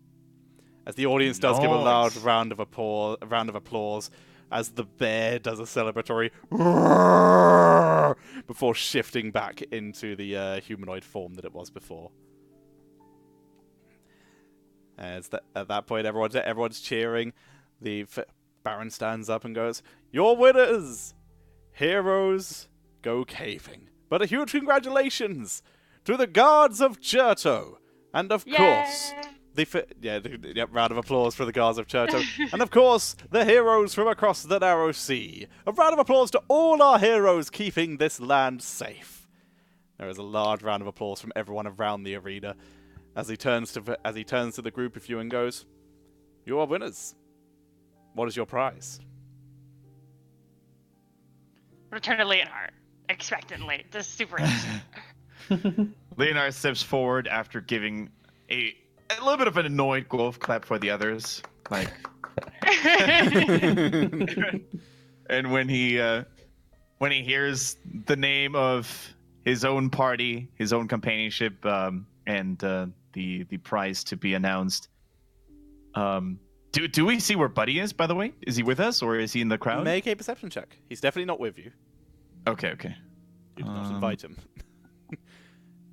As the audience does give a loud round of applause, as the bear does a celebratory roar before shifting back into the humanoid form that it was before. At that point, everyone's cheering. The Baron stands up and goes, "Your winners! Heroes go caving. But a huge congratulations to the Guards of Certo, and of course, round of applause for the Guards of Certo, and of course, the heroes from across the narrow sea. A round of applause to all our heroes keeping this land safe." There is a large round of applause from everyone around the arena, as he turns to the group of you and goes, "You are winners. What is your prize?" Return to Leonard, expectantly. This is super interesting. Leonard steps forward after giving a little bit of an annoyed golf clap for the others, like. And when he hears the name of his own party, his own companionship, and the prize to be announced, do we see where Buddy is? By the way, is he with us or is he in the crowd? Make a perception check. He's definitely not with you. Okay. You did not invite him.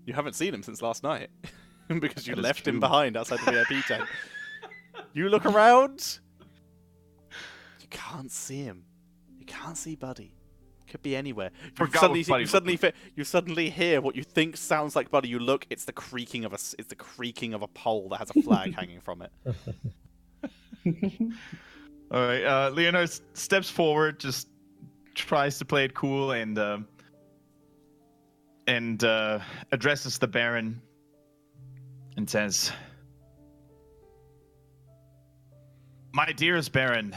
You haven't seen him since last night because you That is left him true. behind outside the VIP tent. You look around. You can't see him. You can't see Buddy. Could be anywhere. Forgot what Buddy You suddenly hear what you think sounds like Buddy. You look. It's the creaking of a pole that has a flag hanging from it. All right. Leonard steps forward, just tries to play it cool, and addresses the Baron and says, "My dearest Baron,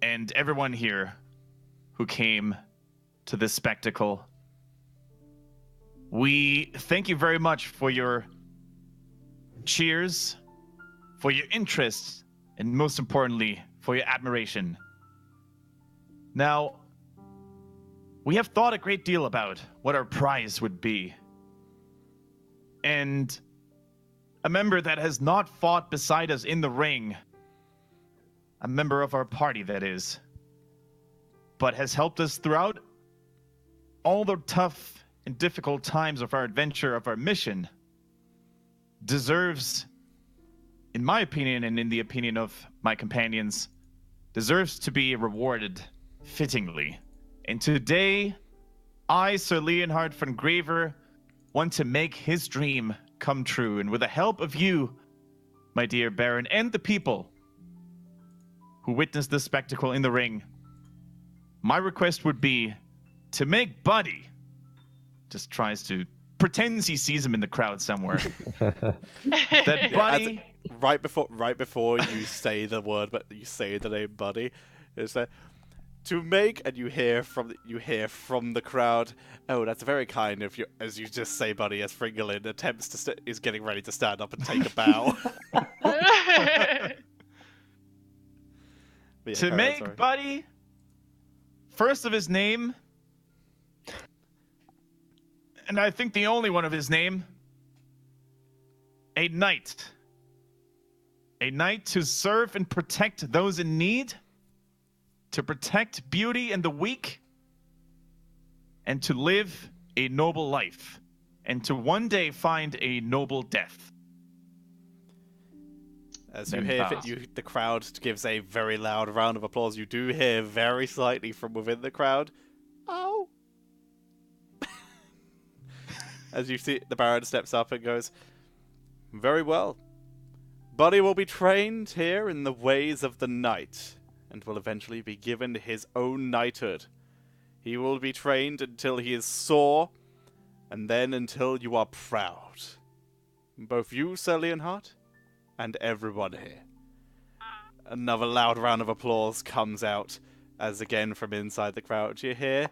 and everyone here who came to this spectacle, we thank you very much for your cheers, for your interest, and most importantly, for your admiration. Now, we have thought a great deal about what our prize would be. And a member that has not fought beside us in the ring, a member of our party that is, but has helped us throughout all the tough and difficult times of our adventure, of our mission, deserves, in my opinion and in the opinion of my companions, deserves to be rewarded fittingly. And today, I, Sir Leonhard von Graver, want to make his dream come true. And with the help of you, my dear Baron, and the people who witnessed this spectacle in the ring, my request would be to make Buddy," just tries to pretends he sees him in the crowd somewhere, that Buddy, right before you say the word, but you say the name Buddy, is that to make, and you hear from the crowd, "Oh, that's very kind of you," as you just say Buddy, as Fringolin attempts is getting ready to stand up and take a bow. Yeah, to make Buddy first of his name, and I think the only one of his name, a knight. A knight to serve and protect those in need, to protect beauty and the weak, and to live a noble life, and to one day find a noble death. As you hear, the crowd gives a very loud round of applause. You do hear very slightly from within the crowd, "Oh!" As you see, the Baron steps up and goes, "Very well. Buddy will be trained here in the ways of the knight, and will eventually be given his own knighthood. He will be trained until he is sore, and then until you are proud. Both you, Sir Leonhard, and everyone here." Another loud round of applause comes out, as again from inside the crowd you hear,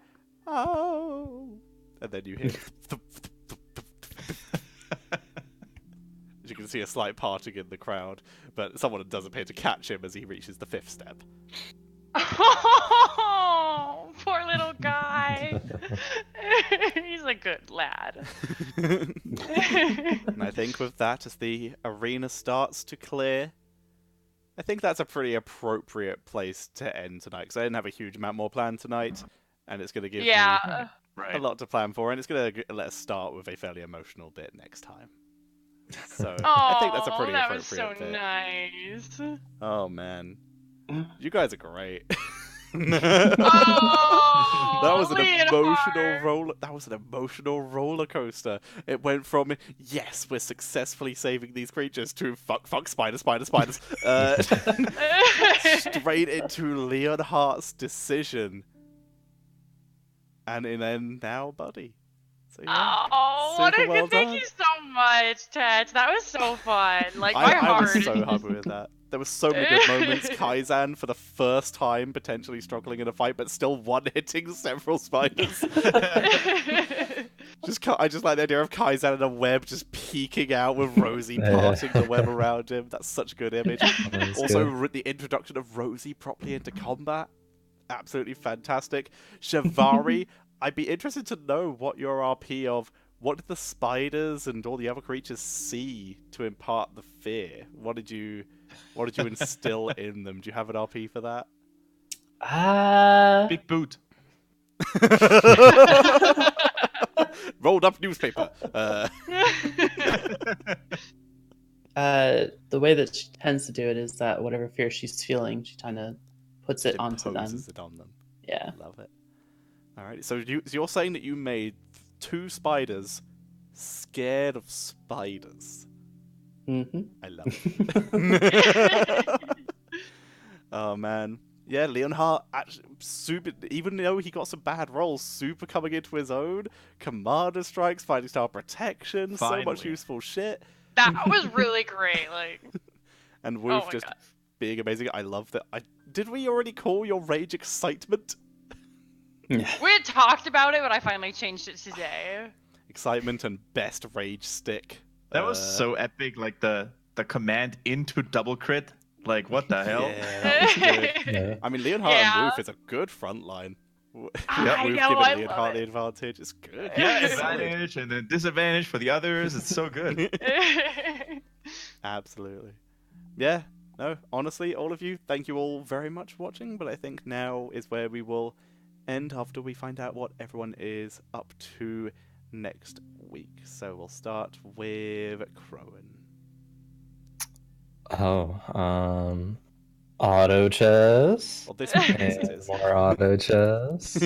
"Oh!" And then you hear... As you can see a slight parting in the crowd, but someone does appear to catch him as he reaches the 5th step. Oh, poor little guy. He's a good lad. And I think with that, as the arena starts to clear, I think that's a pretty appropriate place to end tonight, because I didn't have a huge amount more planned tonight, and it's going to give me a lot to plan for, and it's going to let us start with a fairly emotional bit next time. So I think that's a pretty appropriate bit. Nice. Oh man, you guys are great. Oh, That was an emotional roller coaster. It went from yes, we're successfully saving these creatures to fuck spiders. Straight into Leonhardt's decision, and then now Buddy. So, yeah, thank you so much, Ted. That was so fun. Like, my I heart. was so happy with that. There were so many good moments. Kaizen, for the first time, potentially struggling in a fight, but still one-hitting several spiders. I just like the idea of Kaizen in a web just peeking out with Rosie parting the web around him. That's such a good image. Also, the introduction of Rosie properly into combat. Absolutely fantastic. Shivari, I'd be interested to know what your RP of what did the spiders and all the other creatures see to impart the fear? What did you instill in them? Do you have an RP for that? Big boot. rolled up newspaper. The way that she tends to do it is that whatever fear she's feeling, she kind of puts it onto them. Imposes it on them. Yeah. Love it. All right. So you're saying that you made 2 spiders scared of spiders. Mm-hmm. I love it. Oh man. Yeah, Leonhardt actually super. Even though he got some bad rolls, super coming into his own. Commander strikes, fighting style protection, so much Finally. useful shit. That was really great. Like, And oh Wolf my just god. being amazing. I love that. Did we already call your rage excitement? We had talked about it, but I finally changed it today. Excitement and best rage stick. That was so epic, like the command into double crit. Like, what the hell? Yeah, that was good. Yeah. I mean, Leonhardt Yeah. and Wolf is a good front line. I Wolf know, giving I love Leonhardt the it. advantage. It's good. Yeah, It's solid. advantage and then disadvantage for the others. It's so good. Absolutely. Yeah, no, honestly, all of you, thank you all very much for watching, but I think now is where we will end after we find out what everyone is up to next week. So we'll start with Crowan. Auto chess. Well, this week it And is. more auto chess.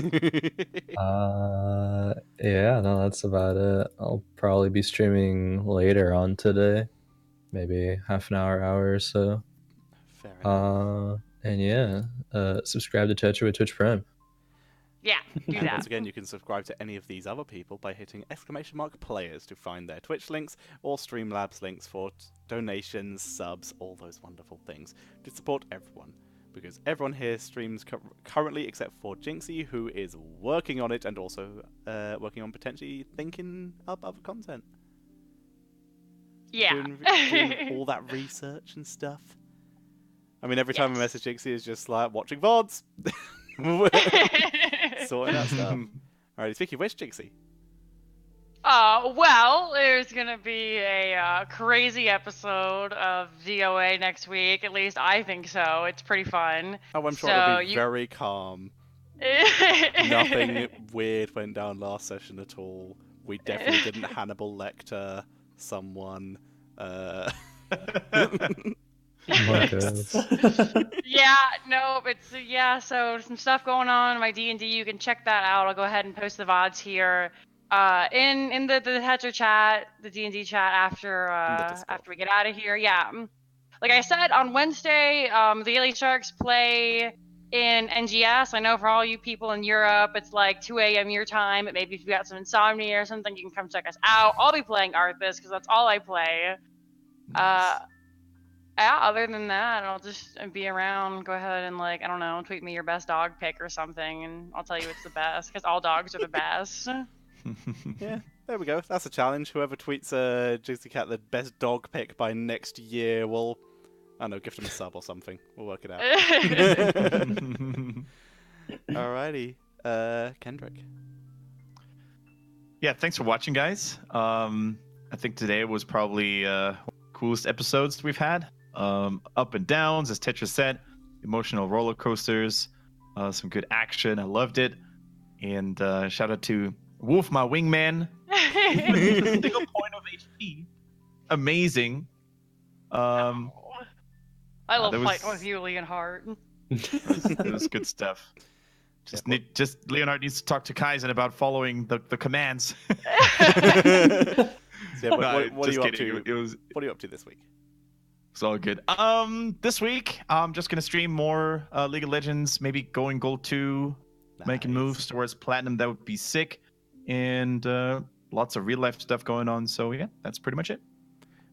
Yeah, no, that's about it. I'll probably be streaming later on today, maybe half an hour or so. Fair enough. And yeah, subscribe to Tetra with Twitch Prime. Yeah, do And that. once again, you can subscribe to any of these other people by hitting !players to find their Twitch links or Streamlabs links for donations, subs, all those wonderful things to support everyone. Because everyone here streams currently except for Jinxie, who is working on it and also working on potentially thinking up other content. Yeah. Doing all that research and stuff. I mean, every time I message Jinxie, is just like watching VODs. Sorting out stuff. Alright, speaking of which, Jinxie. Well, there's gonna be a crazy episode of DOA next week. At least I think so. It's pretty fun. Oh, I'm sure So it'll be you- very calm. Nothing weird went down last session at all. We definitely didn't Hannibal Lecter someone. Oh my goodness. Yeah, no, it's so some stuff going on in my D&D. You can check that out. I'll go ahead and post the VODs here. In the Tetra chat, the D&D chat after we get out of here. Yeah. Like I said, on Wednesday, the Daily Sharks play in NGS. I know for all you people in Europe, it's like 2 a.m. your time, but maybe if you got some insomnia or something, you can come check us out. I'll be playing Arthas because that's all I play. Yeah, other than that, I'll just be around. Go ahead and, like, I don't know, tweet me your best dog pick or something, and I'll tell you it's the best, because all dogs are the best. Yeah, there we go. That's a challenge. Whoever tweets Jinxie Cat the best dog pick by next year will, I don't know, gift him a sub or something. We'll work it out. Alrighty. Kendrick. Yeah, thanks for watching, guys. I think today was probably one of the coolest episodes we've had. Up and downs, as Tetra said, emotional roller coasters, some good action. I loved it. And shout out to Wolf, my wingman. Single point of HP. Amazing. I love there was- fighting with you, Leonhardt. It was good stuff. Just Leonard needs to talk to Kaizen about following the commands. So, yeah, what are Just you up kidding. to? It was What are you up to this week? It's all good. This week I'm just gonna stream more League of Legends, maybe going gold 2, making Nice. moves towards platinum. That would be sick, and lots of real life stuff going on. So yeah, that's pretty much it.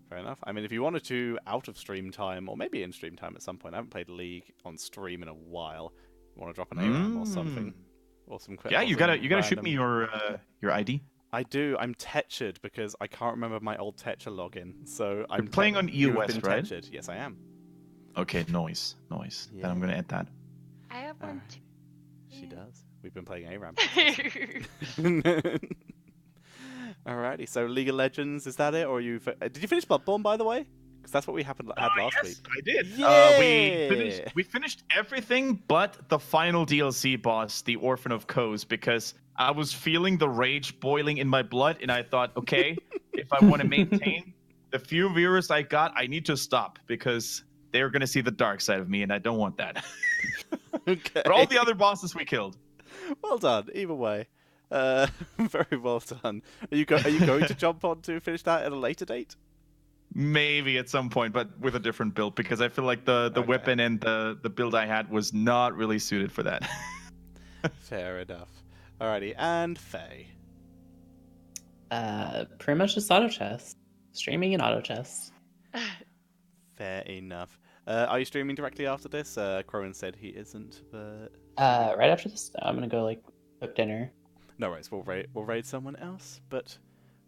Fair enough. I mean, if you wanted to out of stream time, or maybe in stream time at some point, I haven't played League on stream in a while. You want to drop an ARAM or something? Or some Yeah, you gotta shoot random- me your ID. I do. I'm Tetchered because I can't remember my old Tetcher login. So I'm playing on you have EOS, been right? Tetchered. Yes, I am. Okay, noise. Then I'm gonna add that. I have one Alright. She does. We've been playing ARAM. too. Alrighty. So League of Legends, is that it, or did you finish Bloodborne, by the way? Because that's what we had last week. I did. Yeah! We finished everything but the final DLC boss, the Orphan of Kos, because I was feeling the rage boiling in my blood, and I thought, okay, if I want to maintain the few viewers I got, I need to stop because they're going to see the dark side of me, and I don't want that. Okay. But all the other bosses we killed. Well done, either way. Very well done. Are you going to jump on to finish that at a later date? Maybe at some point, but with a different build, because I feel like the weapon and the build I had was not really suited for that. Fair enough. Alrighty, and Faye. Pretty much just auto chess. Streaming and auto chess. Fair enough. Are you streaming directly after this? Crowan said he isn't, but... Right after this, I'm gonna go, cook dinner. No worries, we'll raid someone else, but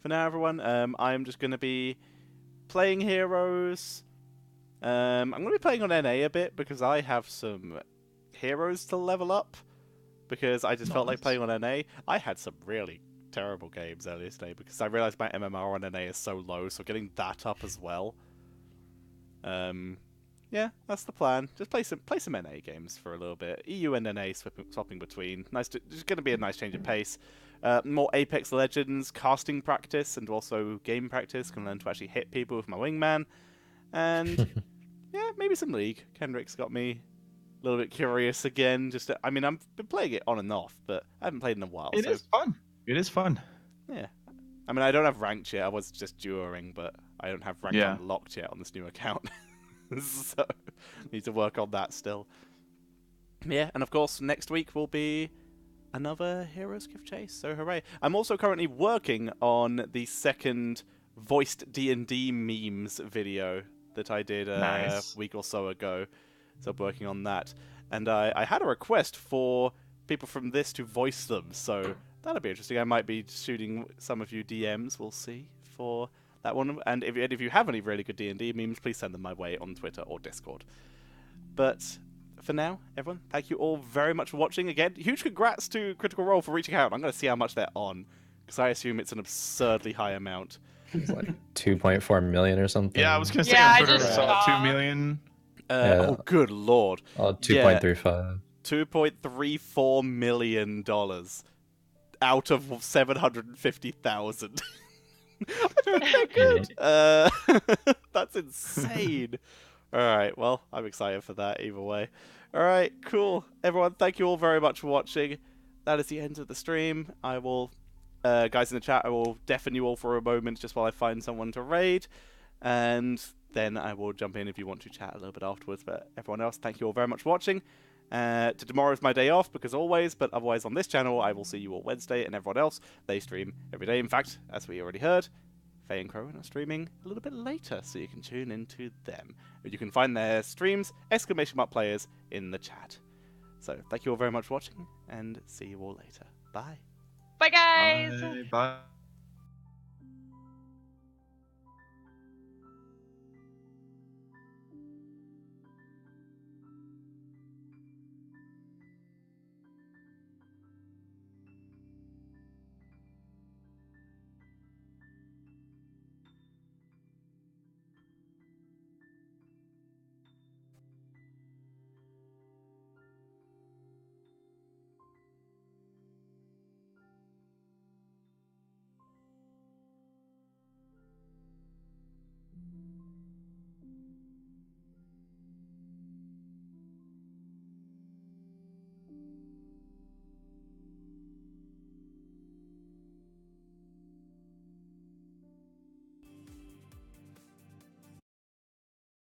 for now, everyone, I'm just gonna be playing heroes. I'm going to be playing on NA a bit because I have some heroes to level up. Because I just felt like playing on NA. I had some really terrible games earlier today because I realized my MMR on NA is so low, so getting that up as well. Yeah, that's the plan. Just play some NA games for a little bit. EU and NA swapping between. It's going to be a nice change of pace. More Apex Legends casting practice and also game practice. Can learn to actually hit people with my wingman. And yeah, maybe some League. Kendrick's got me a little bit curious again. I've been playing it on and off, but I haven't played in a while. It is fun. It is fun. Yeah. I mean, I don't have ranked yet. I was just duoing, but I don't have ranked unlocked yet on this new account. So, need to work on that still. Yeah, and of course, next week will be another Heroes Gift Chase, so hooray. I'm also currently working on the second voiced D&D memes video that I did a week or so ago. So I'm working on that. And I had a request for people from this to voice them, so that'll be interesting. I might be shooting some of you DMs, we'll see, for that one. And if you have any really good D&D memes, please send them my way on Twitter or Discord. But for now, everyone, thank you all very much for watching. Again, huge congrats to Critical Role for reaching out. I'm going to see how much they're on, because I assume it's an absurdly high amount. It's like 2.4 million or something. Yeah, I was going to say I on Twitter just saw saw 2 million. Oh, good lord. 2.35. $2.34 million out of 750,000. Good. That's insane. Alright, well, I'm excited for that either way. Alright, cool. Everyone, thank you all very much for watching. That is the end of the stream. I will, guys in the chat, I will deafen you all for a moment just while I find someone to raid. And then I will jump in if you want to chat a little bit afterwards. But everyone else, thank you all very much for watching. Tomorrow is my day off, because always, but otherwise on this channel, I will see you all Wednesday, and everyone else, they stream every day. In fact, as we already heard, Faye and Crowan are streaming a little bit later, so you can tune into them. You can find their streams, !players, in the chat. So, thank you all very much for watching, and see you all later. Bye. Bye, guys! Bye.